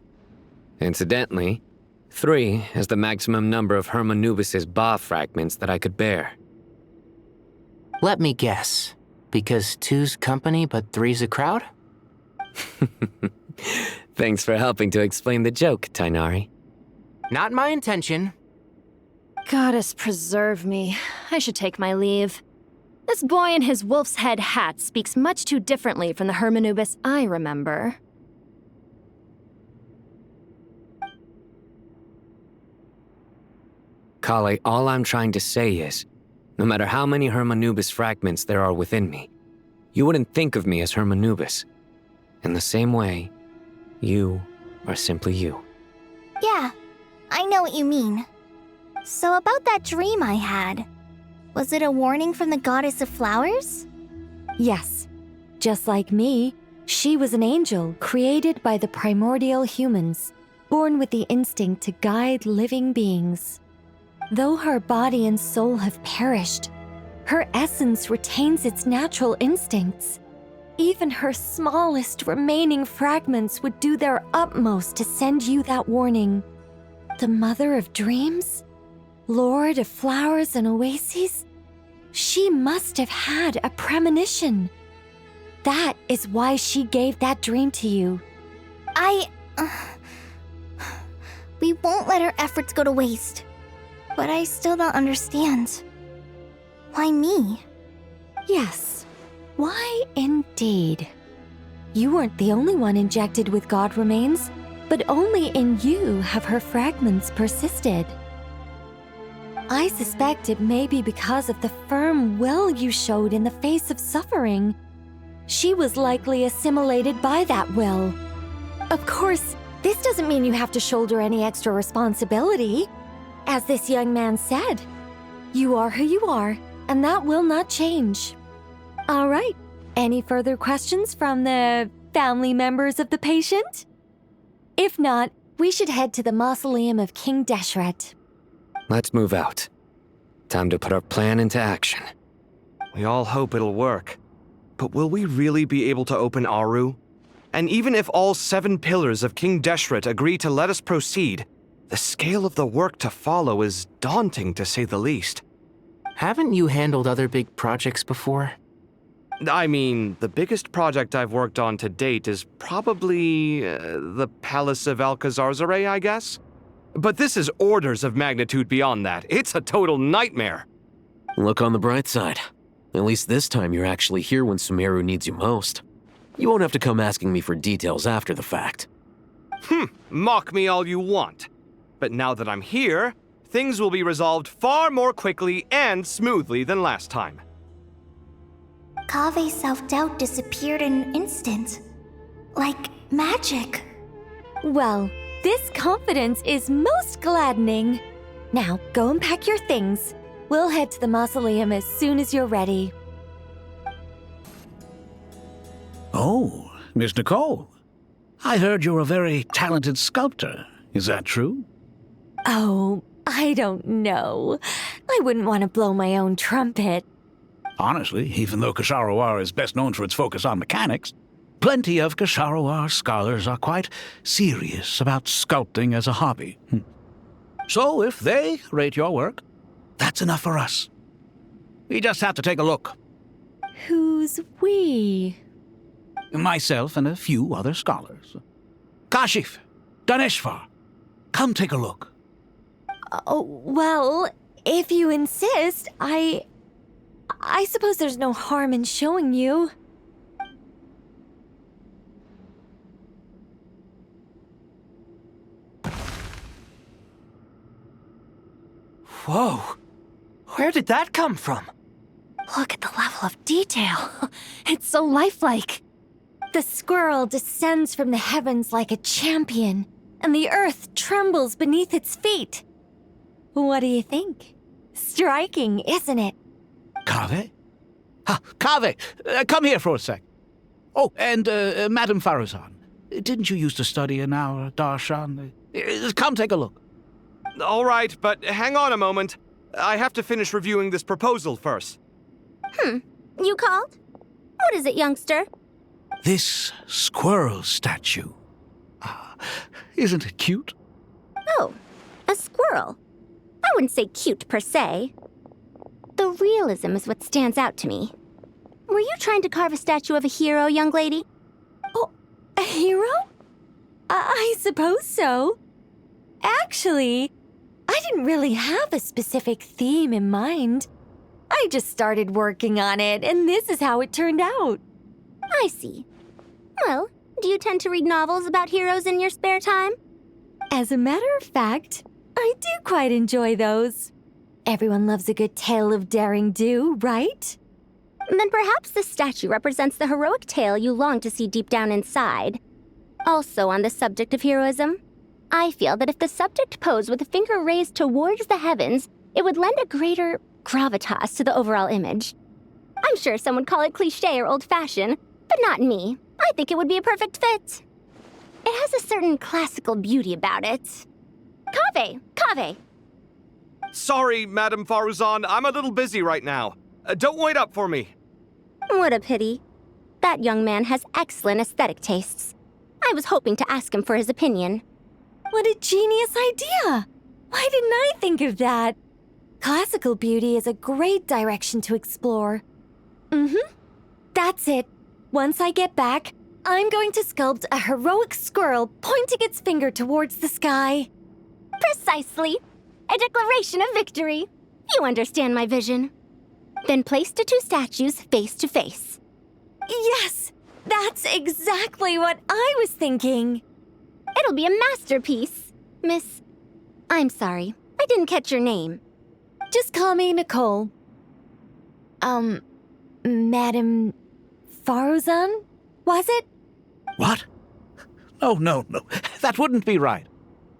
Incidentally, 3 is the maximum number of Hermanubis's Ba fragments that I could bear. Let me guess. Because 2's company, but 3's a crowd? Thanks for helping to explain the joke, Tainari. Not my intention. Goddess preserve me. I should take my leave. This boy in his wolf's head hat speaks much too differently from the Hermanubis I remember. Kale, all I'm trying to say is, no matter how many Hermanubis fragments there are within me, you wouldn't think of me as Hermanubis. In the same way, you are simply you. Yeah, I know what you mean. So about that dream I had, was it a warning from the goddess of flowers? Yes. Just like me, she was an angel created by the primordial humans, born with the instinct to guide living beings. Though her body and soul have perished, her essence retains its natural instincts. Even her smallest remaining fragments would do their utmost to send you that warning. The mother of dreams? Lord of flowers and oases? She must have had a premonition. That is why she gave that dream to you. We won't let our efforts go to waste. But I still don't understand. Why me? Yes. Why indeed? You weren't the only one injected with god remains, but only in you have her fragments persisted. I suspect it may be because of the firm will you showed in the face of suffering. She was likely assimilated by that will. Of course, this doesn't mean you have to shoulder any extra responsibility. As this young man said, you are who you are, and that will not change. All right, any further questions from the family members of the patient? If not, we should head to the mausoleum of King Deshret. Let's move out. Time to put our plan into action. We all hope it'll work. But will we really be able to open Aru? And even if all 7 pillars of King Deshret agree to let us proceed, the scale of the work to follow is daunting, to say the least. Haven't you handled other big projects before? I mean, the biggest project I've worked on to date is probably the Palace of Alcazarzaray, I guess? But this is orders of magnitude beyond that. It's a total nightmare. Look on the bright side. At least this time you're actually here when Sumeru needs you most. You won't have to come asking me for details after the fact. Mock me all you want. But now that I'm here, things will be resolved far more quickly and smoothly than last time. Kave's self-doubt disappeared in an instant. Like magic. Well, this confidence is most gladdening. Now, go and pack your things. We'll head to the mausoleum as soon as you're ready. Oh, Miss Nicole. I heard you're a very talented sculptor. Is that true? Oh, I don't know. I wouldn't want to blow my own trumpet. Honestly, even though Kasharawar is best known for its focus on mechanics, plenty of Kasharawar scholars are quite serious about sculpting as a hobby. So if they rate your work, that's enough for us. We just have to take a look. Who's we? Myself and a few other scholars. Kashif, Daneshvar, come take a look. Oh, well, if you insist, I suppose there's no harm in showing you. Whoa! Where did that come from? Look at the level of detail. It's so lifelike. The squirrel descends from the heavens like a champion, and the earth trembles beneath its feet. What do you think? Striking, isn't it? Kaveh? Ah, Kaveh, come here for a sec. Oh, and Madame Farazan, didn't you used to study in our darshan? Come take a look. All right, but hang on a moment. I have to finish reviewing this proposal first. You called? What is it, youngster? This squirrel statue. Isn't it cute? Oh, a squirrel. I wouldn't say cute per se. The realism is what stands out to me. Were you trying to carve a statue of a hero, young lady? Oh, a hero? I suppose so. Actually, I didn't really have a specific theme in mind. I just started working on it, and this is how it turned out. I see. Well, do you tend to read novels about heroes in your spare time? As a matter of fact, I do quite enjoy those. Everyone loves a good tale of daring do, right? Then perhaps this statue represents the heroic tale you long to see deep down inside. Also on the subject of heroism, I feel that if the subject posed with a finger raised towards the heavens, it would lend a greater gravitas to the overall image. I'm sure some would call it cliché or old-fashioned, but not me. I think it would be a perfect fit. It has a certain classical beauty about it. Kaveh! Sorry, Madame Faruzan, I'm a little busy right now. Don't wait up for me. What a pity. That young man has excellent aesthetic tastes. I was hoping to ask him for his opinion. What a genius idea! Why didn't I think of that? Classical beauty is a great direction to explore. That's it. Once I get back, I'm going to sculpt a heroic squirrel pointing its finger towards the sky. Precisely. A declaration of victory. You understand my vision. Then place the two statues face to face. Yes! That's exactly what I was thinking. It'll be a masterpiece. Miss... I'm sorry. I didn't catch your name. Just call me Nicole. Madame Faruzan? Was it? What? No. That wouldn't be right.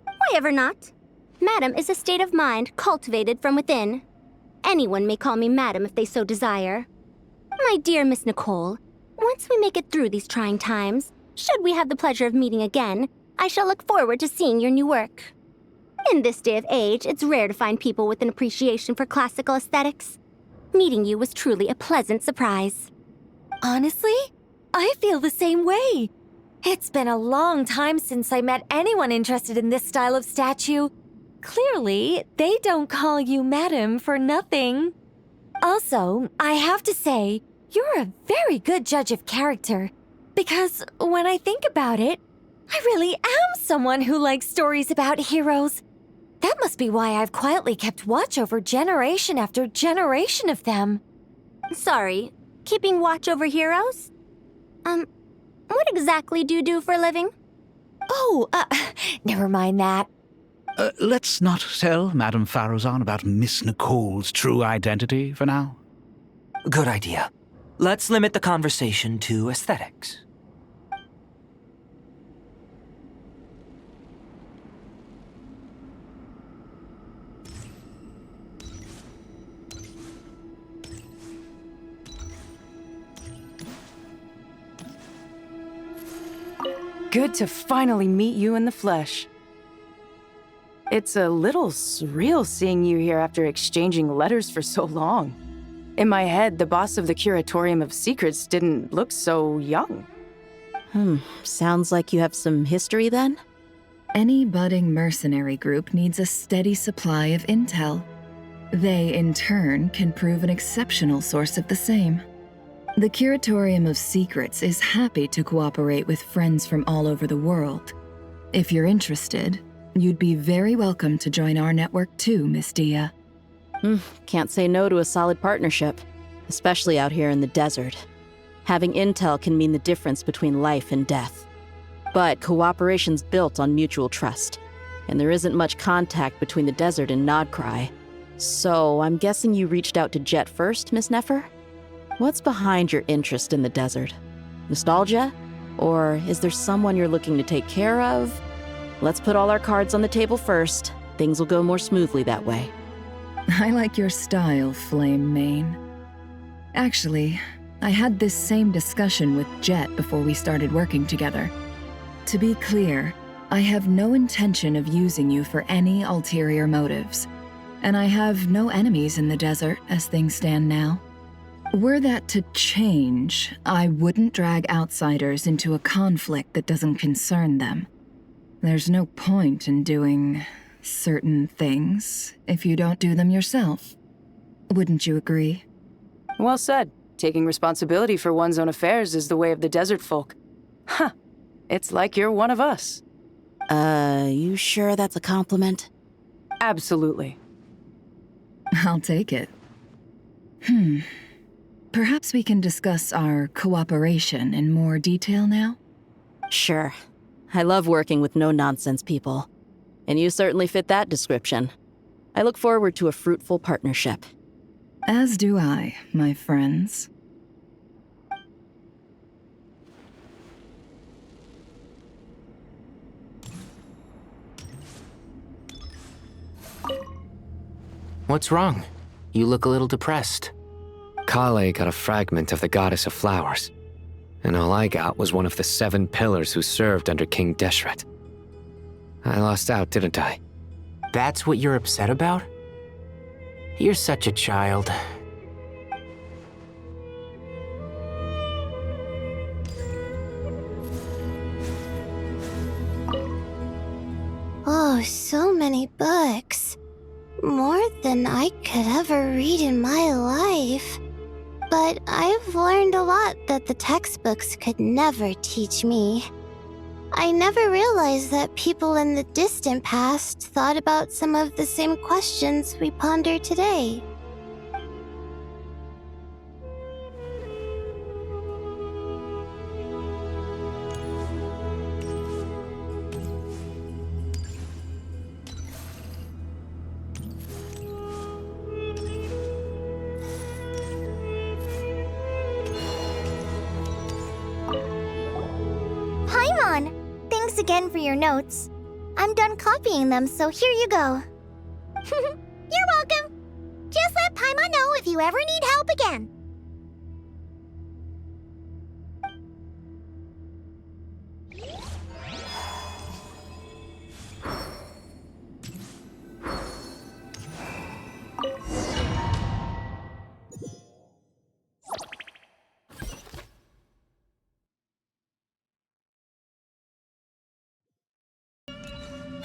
Why ever not? Madam is a state of mind cultivated from within. Anyone may call me Madam if they so desire. My dear Miss Nicole, once we make it through these trying times, should we have the pleasure of meeting again, I shall look forward to seeing your new work. In this day of age, it's rare to find people with an appreciation for classical aesthetics. Meeting you was truly a pleasant surprise. Honestly, I feel the same way. It's been a long time since I met anyone interested in this style of statue. Clearly, they don't call you Madam for nothing. Also, I have to say, you're a very good judge of character. Because when I think about it, I really am someone who likes stories about heroes. That must be why I've quietly kept watch over generation after generation of them. Sorry, keeping watch over heroes? What exactly do you do for a living? Oh, never mind that. Let's not tell Madame Faruzan about Miss Nicole's true identity for now. Good idea. Let's limit the conversation to aesthetics. Good to finally meet you in the flesh. It's a little surreal seeing you here after exchanging letters for so long. In my head, the boss of the Curatorium of Secrets didn't look so young. Sounds like you have some history then? Any budding mercenary group needs a steady supply of intel. They, in turn, can prove an exceptional source of the same. The Curatorium of Secrets is happy to cooperate with friends from all over the world. If you're interested, you'd be very welcome to join our network too, Miss Dia. Can't say no to a solid partnership, especially out here in the desert. Having intel can mean the difference between life and death. But cooperation's built on mutual trust, and there isn't much contact between the desert and Nod-Krai. So I'm guessing you reached out to Jet first, Miss Nefer? What's behind your interest in the desert? Nostalgia? Or is there someone you're looking to take care of? Let's put all our cards on the table first. Things will go more smoothly that way. I like your style, Flame Mane. Actually, I had this same discussion with Jet before we started working together. To be clear, I have no intention of using you for any ulterior motives, and I have no enemies in the desert as things stand now. Were that to change, I wouldn't drag outsiders into a conflict that doesn't concern them. There's no point in doing certain things if you don't do them yourself. Wouldn't you agree? Well said. Taking responsibility for one's own affairs is the way of the desert folk. Huh. It's like you're one of us. You sure that's a compliment? Absolutely. I'll take it. Perhaps we can discuss our cooperation in more detail now? Sure. I love working with no-nonsense people. And you certainly fit that description. I look forward to a fruitful partnership. As do I, my friends. What's wrong? You look a little depressed. Kale got a fragment of the Goddess of Flowers, and all I got was one of the 7 pillars who served under King Deshret. I lost out, didn't I? That's what you're upset about? You're such a child. Oh, so many books. More than I could ever read in my life. But I've learned a lot that the textbooks could never teach me. I never realized that people in the distant past thought about some of the same questions we ponder today. Paimon! Thanks again for your notes. I'm done copying them, so here you go. You're welcome. Just let Paimon know if you ever need help again.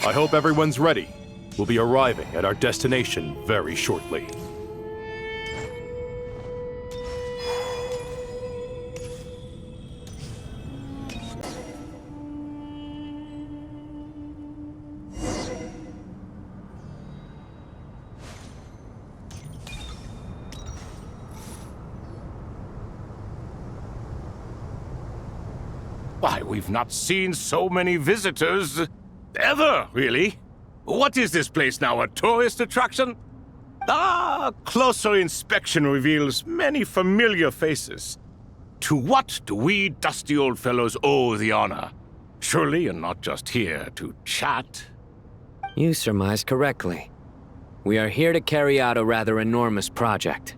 I hope everyone's ready. We'll be arriving at our destination very shortly. Why, we've not seen so many visitors ever, really. What is this place now, a tourist attraction? Ah, closer inspection reveals many familiar faces. To what do we dusty old fellows owe the honor? Surely you're not just here to chat. You surmised correctly. We are here to carry out a rather enormous project.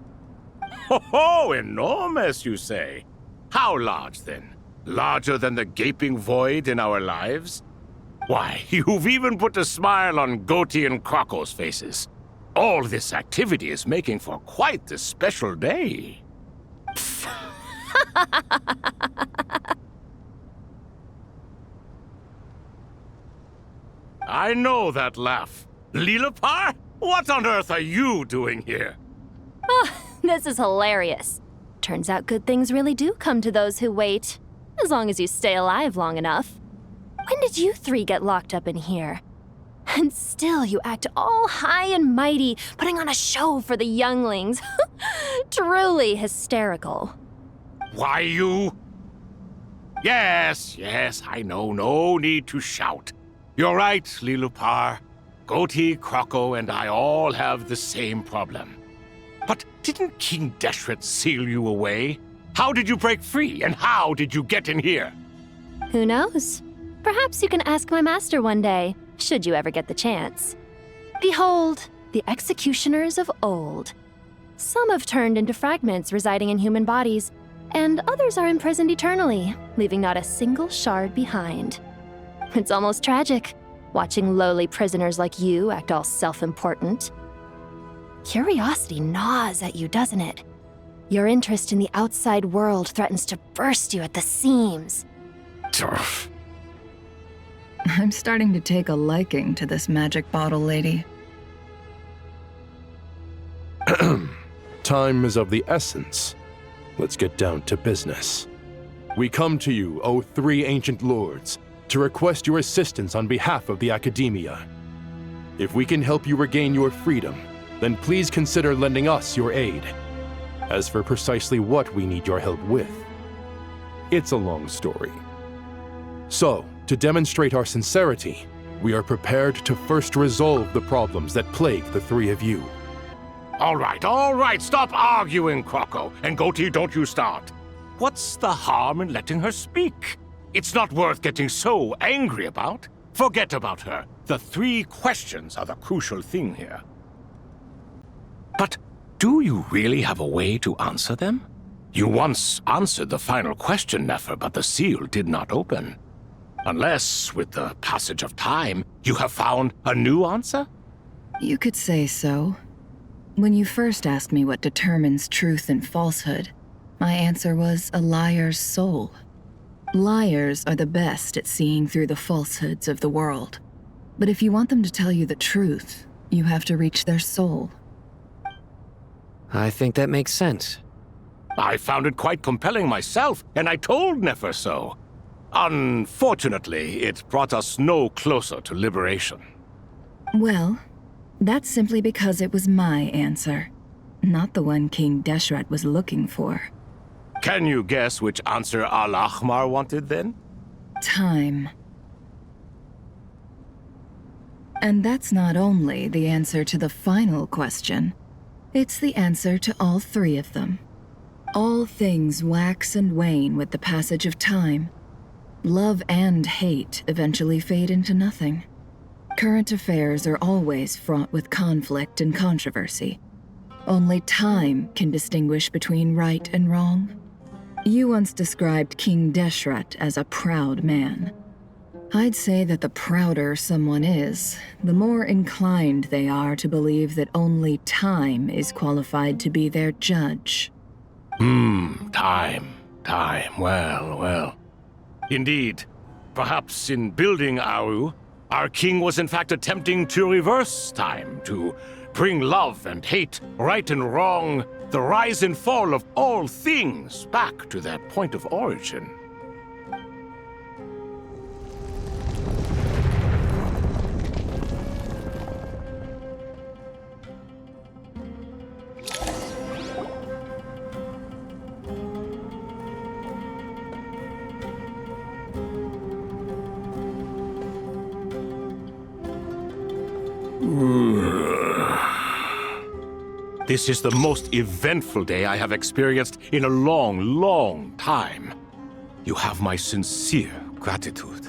Ho, enormous, you say? How large, then? Larger than the gaping void in our lives? Why, you've even put a smile on Goatee and Crocco's faces. All this activity is making for quite the special day. I know that laugh. Lilipar? What on earth are you doing here? Oh, this is hilarious. Turns out good things really do come to those who wait. As long as you stay alive long enough. When did you 3 get locked up in here? And still you act all high and mighty, putting on a show for the younglings. Truly hysterical. Why, you... Yes, I know. No need to shout. You're right, Lilipar. Goatee, Crocco, and I all have the same problem. But didn't King Deshret seal you away? How did you break free, and how did you get in here? Who knows? Perhaps you can ask my master one day, should you ever get the chance. Behold, the executioners of old. Some have turned into fragments residing in human bodies, and others are imprisoned eternally, leaving not a single shard behind. It's almost tragic, watching lowly prisoners like you act all self-important. Curiosity gnaws at you, doesn't it? Your interest in the outside world threatens to burst you at the seams. I'm starting to take a liking to this magic bottle lady. Time is of the essence. Let's get down to business. We come to you, O three ancient lords, to request your assistance on behalf of the Academia. If we can help you regain your freedom, then please consider lending us your aid. As for precisely what we need your help with, it's a long story. So, to demonstrate our sincerity, we are prepared to first resolve the problems that plague the three of you. All right, stop arguing, Croco. And Goatee, don't you start. What's the harm in letting her speak? It's not worth getting so angry about. Forget about her. The 3 questions are the crucial thing here. But do you really have a way to answer them? You once answered the final question, Nefer, but the seal did not open. Unless, with the passage of time, you have found a new answer? You could say so. When you first asked me what determines truth and falsehood, my answer was a liar's soul. Liars are the best at seeing through the falsehoods of the world. But if you want them to tell you the truth, you have to reach their soul. I think that makes sense. I found it quite compelling myself, and I told Nefer so. Unfortunately, it brought us no closer to liberation. Well, that's simply because it was my answer, not the one King Deshret was looking for. Can you guess which answer Al-Ahmar wanted then? Time. And that's not only the answer to the final question, it's the answer to all 3 of them. All things wax and wane with the passage of time. Love and hate eventually fade into nothing. Current affairs are always fraught with conflict and controversy. Only time can distinguish between right and wrong. You once described King Deshret as a proud man. I'd say that the prouder someone is, the more inclined they are to believe that only time is qualified to be their judge. Time. Well. Indeed. Perhaps in building Aru, our king was in fact attempting to reverse time, to bring love and hate, right and wrong, the rise and fall of all things back to their point of origin. This is the most eventful day I have experienced in a long time. You have my sincere gratitude.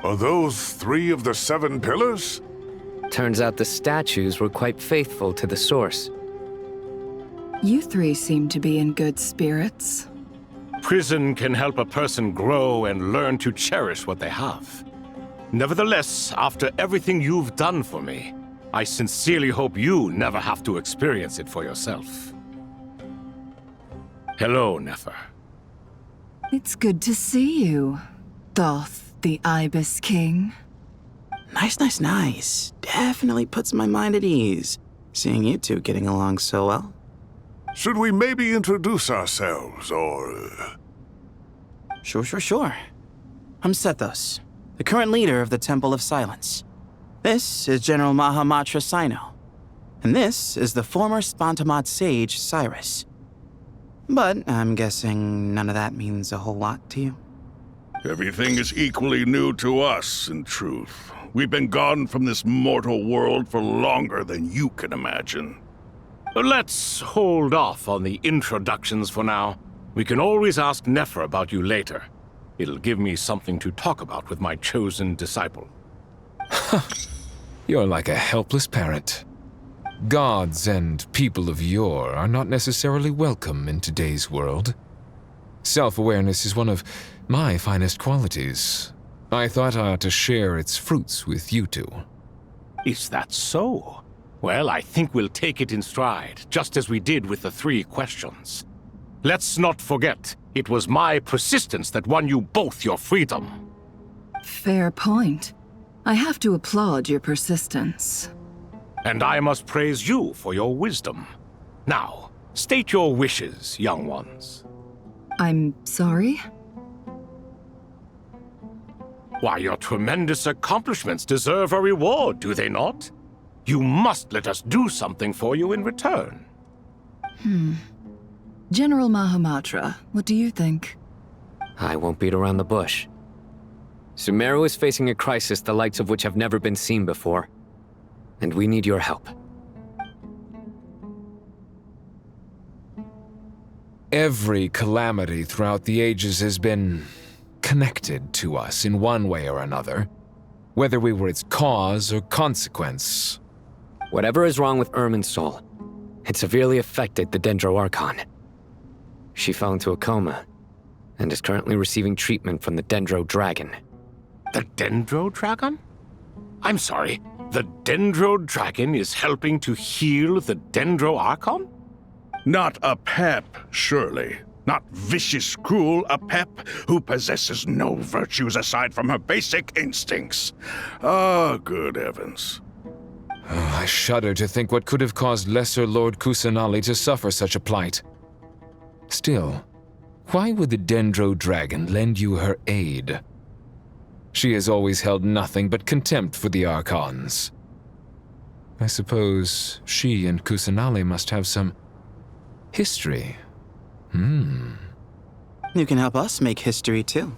Are those 3 of the 7 pillars? Turns out the statues were quite faithful to the source. You 3 seem to be in good spirits. Prison can help a person grow and learn to cherish what they have. Nevertheless, after everything you've done for me, I sincerely hope you never have to experience it for yourself. Hello, Nefer. It's good to see you, Thoth the Ibis King. Nice. Definitely puts my mind at ease, seeing you 2 getting along so well. Should we maybe introduce ourselves, or... Sure. I'm Sethos, the current leader of the Temple of Silence. This is General Mahamatra Sino, and this is the former Spantamot sage, Cyrus. But I'm guessing none of that means a whole lot to you. Everything is equally new to us, in truth. We've been gone from this mortal world for longer than you can imagine. Let's hold off on the introductions for now. We can always ask Nefer about you later. It'll give me something to talk about with my chosen disciple. You're like a helpless parent. Gods and people of yore are not necessarily welcome in today's world. Self-awareness is one of my finest qualities. I thought I ought to share its fruits with you two. Is that so? Well, I think we'll take it in stride, just as we did with the 3 questions. Let's not forget, it was my persistence that won you both your freedom. Fair point. I have to applaud your persistence. And I must praise you for your wisdom. Now, state your wishes, young ones. I'm sorry? Why, your tremendous accomplishments deserve a reward, do they not? You must let us do something for you in return. General Mahamatra, what do you think? I won't beat around the bush. Sumeru is facing a crisis the likes of which have never been seen before. And we need your help. Every calamity throughout the ages has been connected to us in one way or another, whether we were its cause or consequence. Whatever is wrong with Irminsul, it severely affected the Dendro Archon. She fell into a coma and is currently receiving treatment from the Dendro Dragon. The Dendro Dragon? I'm sorry, the Dendro Dragon is helping to heal the Dendro Archon? Not a pep, surely. Not vicious, cruel a pep who possesses no virtues aside from her basic instincts. Ah, good heavens. Oh, I shudder to think what could have caused Lesser Lord Kusanali to suffer such a plight. Still, why would the Dendro Dragon lend you her aid? She has always held nothing but contempt for the Archons. I suppose she and Kusanali must have some history. You can help us make history, too.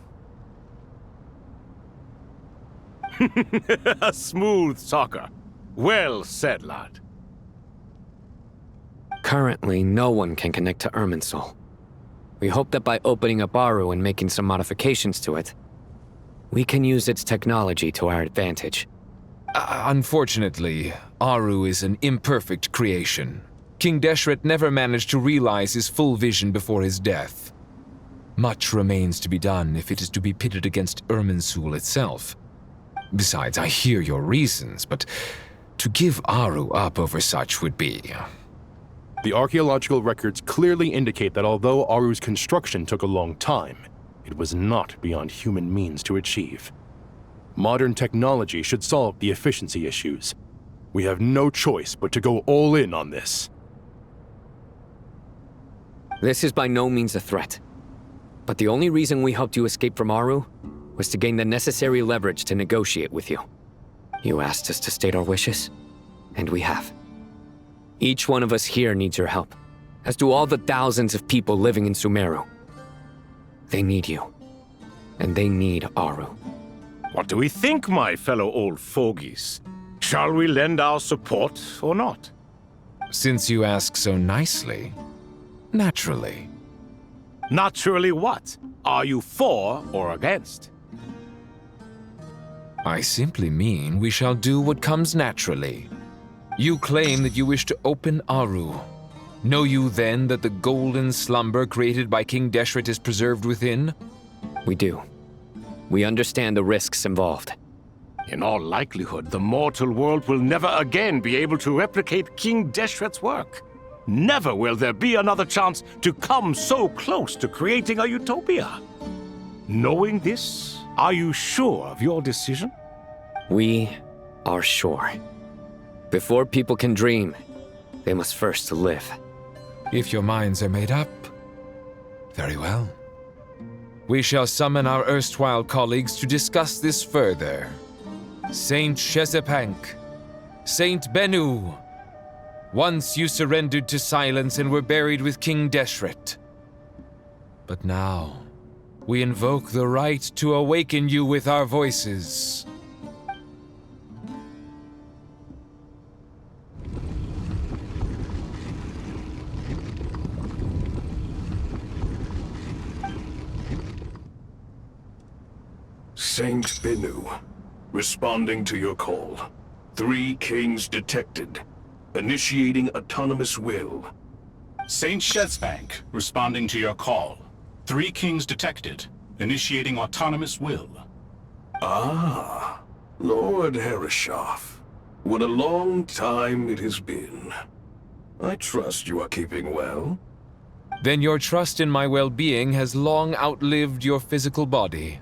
A smooth talker. Well said, lad. Currently, no one can connect to Irminsul. We hope that by opening up Aru and making some modifications to it, we can use its technology to our advantage. Unfortunately, Aru is an imperfect creation. King Deshret never managed to realize his full vision before his death. Much remains to be done if it is to be pitted against Irminsul itself. Besides, I hear your reasons, but to give Aru up over such would be... The archaeological records clearly indicate that although Aru's construction took a long time, it was not beyond human means to achieve. Modern technology should solve the efficiency issues. We have no choice but to go all in on this. This is by no means a threat. But the only reason we helped you escape from Aru was to gain the necessary leverage to negotiate with you. You asked us to state our wishes, and we have. Each one of us here needs your help, as do all the thousands of people living in Sumeru. They need you, and they need Aru. What do we think, my fellow old fogies? Shall we lend our support or not? Since you ask so nicely, naturally. Naturally what? Are you for or against? I simply mean we shall do what comes naturally. You claim that you wish to open Aru. Know you then that the golden slumber created by King Deshret is preserved within? We do. We understand the risks involved. In all likelihood, the mortal world will never again be able to replicate King Deshret's work. Never will there be another chance to come so close to creating a utopia. Knowing this, are you sure of your decision? We are sure. Before people can dream, they must first live. If your minds are made up, very well. We shall summon our erstwhile colleagues to discuss this further. Saint Shezepank, Saint Bennu, once you surrendered to silence and were buried with King Deshret. But now, we invoke the right to awaken you with our voices. Saint Bennu, responding to your call. 3 kings detected. Initiating autonomous will. Saint Shezbank, responding to your call. 3 kings detected. Initiating autonomous will. Ah, Lord Herreshoff. What a long time it has been. I trust you are keeping well. Then your trust in my well-being has long outlived your physical body.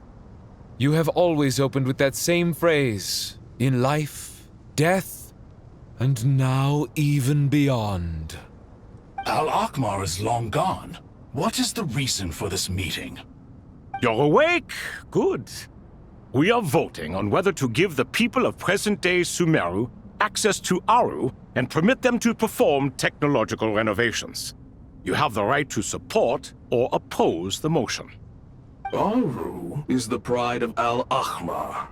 You have always opened with that same phrase, in life, death, and now even beyond. Al-Akhmar is long gone. What is the reason for this meeting? You're awake? Good. We are voting on whether to give the people of present-day Sumeru access to Aru and permit them to perform technological renovations. You have the right to support or oppose the motion. Aru is the pride of Al-Akhmar.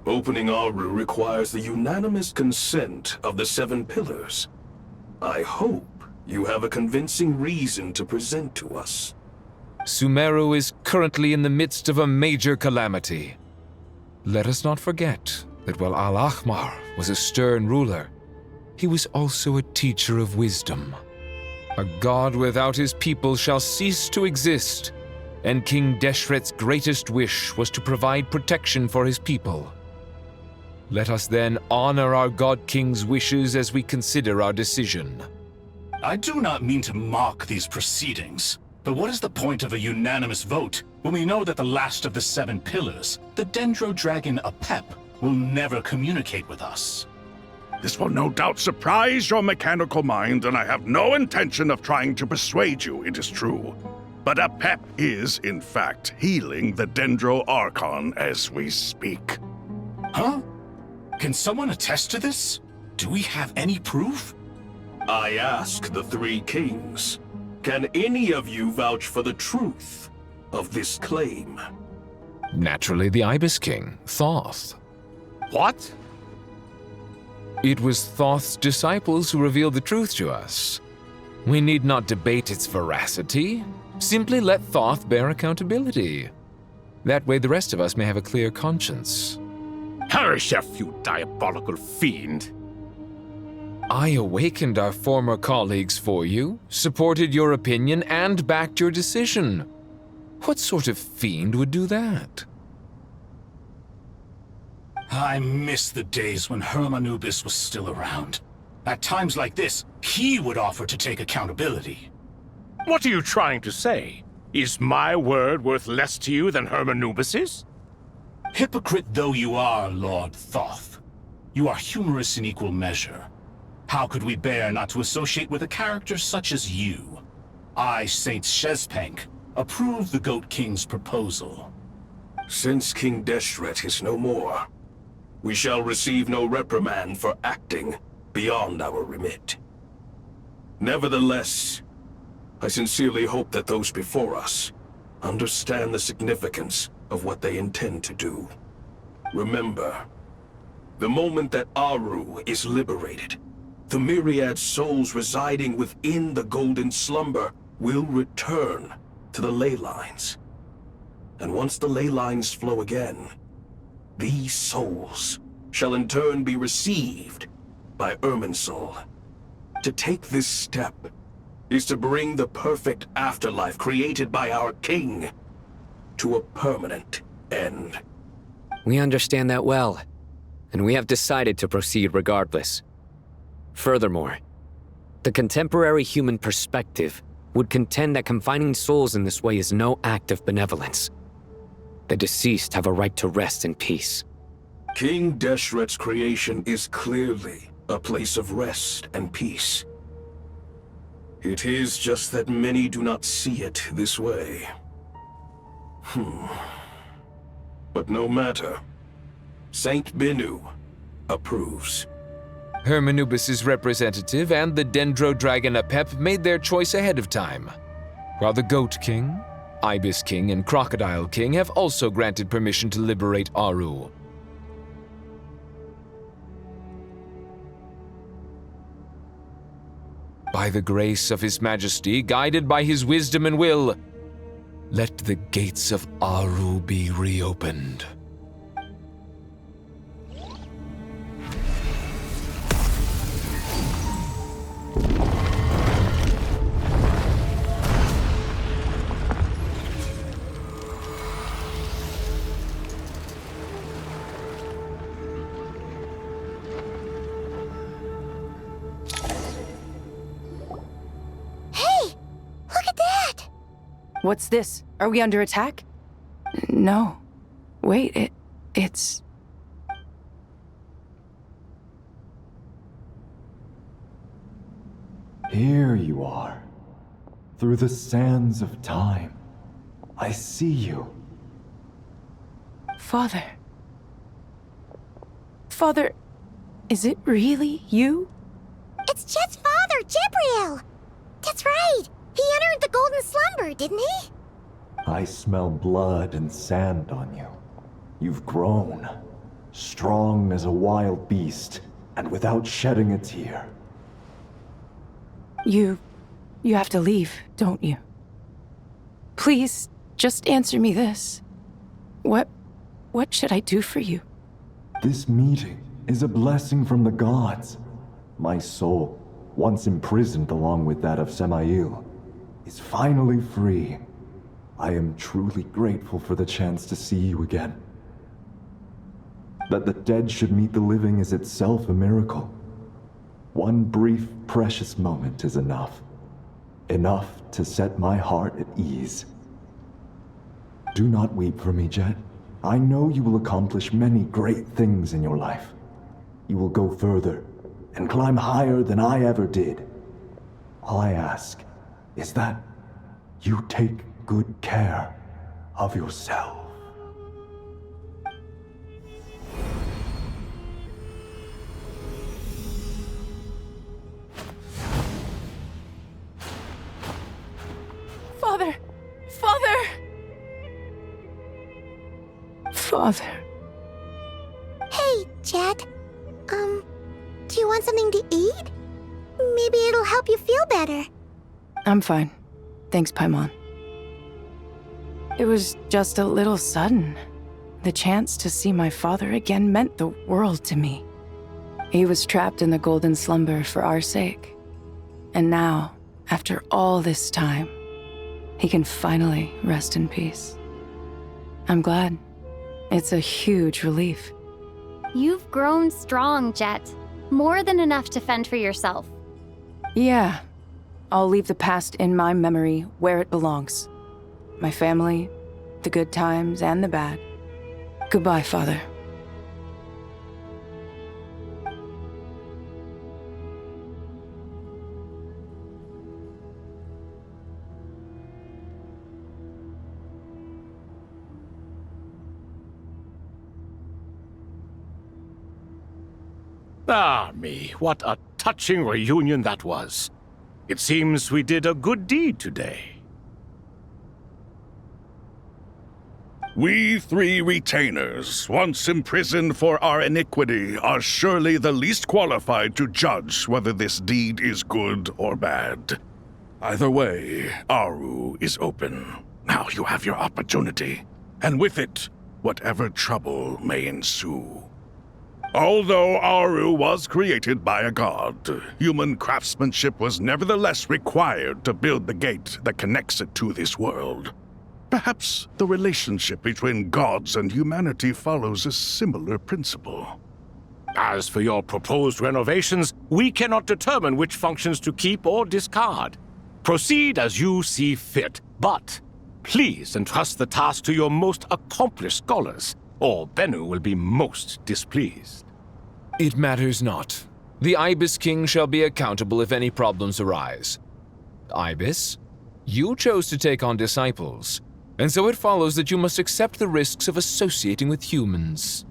Opening Aru requires the unanimous consent of the 7 pillars. I hope you have a convincing reason to present to us. Sumeru is currently in the midst of a major calamity. Let us not forget that while Al-Akhmar was a stern ruler, he was also a teacher of wisdom. A god without his people shall cease to exist, and King Deshret's greatest wish was to provide protection for his people. Let us then honor our God King's wishes as we consider our decision. I do not mean to mock these proceedings, but what is the point of a unanimous vote when we know that the last of the 7 pillars, the Dendro Dragon Apep, will never communicate with us? This will no doubt surprise your mechanical mind, and I have no intention of trying to persuade you it is true. But Apep is, in fact, healing the Dendro Archon as we speak. Huh? Can someone attest to this? Do we have any proof? I ask the 3 kings. Can any of you vouch for the truth of this claim? Naturally, the Ibis King, Thoth. What? It was Thoth's disciples who revealed the truth to us. We need not debate its veracity. Simply let Thoth bear accountability. That way the rest of us may have a clear conscience. Herreshoff, you diabolical fiend! I awakened our former colleagues for you, supported your opinion, and backed your decision. What sort of fiend would do that? I miss the days when Hermanubis was still around. At times like this, he would offer to take accountability. What are you trying to say? Is my word worth less to you than Hermanubis's? Hypocrite though you are, Lord Thoth, you are humorous in equal measure. How could we bear not to associate with a character such as you? I, Saint Shezbank, approve the Goat King's proposal. Since King Deshret is no more, we shall receive no reprimand for acting beyond our remit. Nevertheless, I sincerely hope that those before us understand the significance of what they intend to do. Remember, the moment that Aru is liberated, the myriad souls residing within the Golden Slumber will return to the ley lines. And once the ley lines flow again, these souls shall in turn be received by Irminsul. To take this step is to bring the perfect afterlife created by our king to a permanent end. We understand that well, and we have decided to proceed regardless. Furthermore, the contemporary human perspective would contend that confining souls in this way is no act of benevolence. The deceased have a right to rest in peace. King Deshret's creation is clearly a place of rest and peace. It is just that many do not see it this way. But no matter. Saint Binu approves. Hermanubis' representative and the Dendro Dragon Apep made their choice ahead of time, while the Goat King, Ibis King, and Crocodile King have also granted permission to liberate Aru. By the grace of His Majesty, guided by his wisdom and will, let the gates of Aru be reopened. What's this? Are we under attack? No. Wait, it's... Here you are. Through the sands of time. I see you. Father. Father, is it really you? It's Jet's father, Jibril! That's right! He entered the golden slumber, didn't he? I smell blood and sand on you. You've grown. Strong as a wild beast, and without shedding a tear. You have to leave, don't you? Please, just answer me this. What should I do for you? This meeting is a blessing from the gods. My soul, once imprisoned along with that of Semail, is finally free. I am truly grateful for the chance to see you again. That the dead should meet the living is itself a miracle. One brief, precious moment is enough. Enough to set my heart at ease. Do not weep for me, Jet. I know you will accomplish many great things in your life. You will go further and climb higher than I ever did. All I ask is that you take good care of yourself. Father! Father! Father. Hey, Jet. Do you want something to eat? Maybe it'll help you feel better. I'm fine. Thanks, Paimon. It was just a little sudden. The chance to see my father again meant the world to me. He was trapped in the golden slumber for our sake. And now, after all this time, he can finally rest in peace. I'm glad. It's a huge relief. You've grown strong, Jet. More than enough to fend for yourself. Yeah. I'll leave the past in my memory where it belongs. My family, the good times and the bad. Goodbye, Father. Ah, me, what a touching reunion that was. It seems we did a good deed today. We three retainers, once imprisoned for our iniquity, are surely the least qualified to judge whether this deed is good or bad. Either way, Aru is open. Now you have your opportunity, and with it, whatever trouble may ensue. Although Aru was created by a god, human craftsmanship was nevertheless required to build the gate that connects it to this world. Perhaps the relationship between gods and humanity follows a similar principle. As for your proposed renovations, we cannot determine which functions to keep or discard. Proceed as you see fit, but please entrust the task to your most accomplished scholars, or Bennu will be most displeased. It matters not. The Ibis King shall be accountable if any problems arise. Ibis, you chose to take on disciples, and so it follows that you must accept the risks of associating with humans.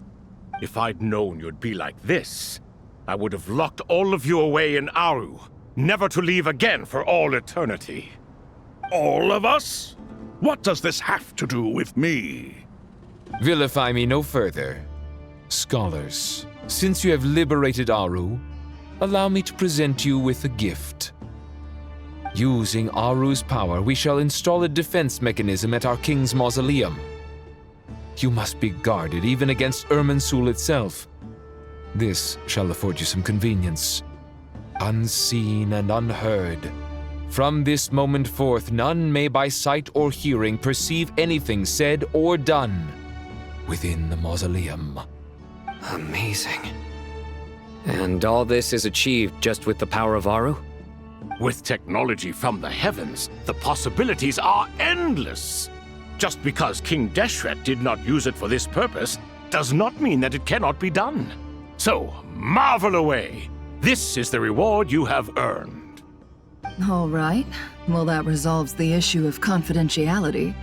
If I'd known you'd be like this, I would have locked all of you away in Aru, never to leave again for all eternity. All of us? What does this have to do with me? Vilify me no further. Scholars, since you have liberated Aru, allow me to present you with a gift. Using Aru's power, we shall install a defense mechanism at our king's mausoleum. You must be guarded even against Irminsul itself. This shall afford you some convenience. Unseen and unheard. From this moment forth, none may by sight or hearing perceive anything said or done within the mausoleum. Amazing. And all this is achieved just with the power of Aru? With technology from the heavens, the possibilities are endless. Just because King Deshret did not use it for this purpose does not mean that it cannot be done. So, marvel away. This is the reward you have earned. All right. Well, that resolves the issue of confidentiality.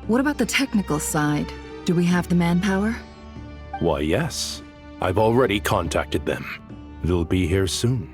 What about the technical side? Do we have the manpower? Why, yes. I've already contacted them. They'll be here soon.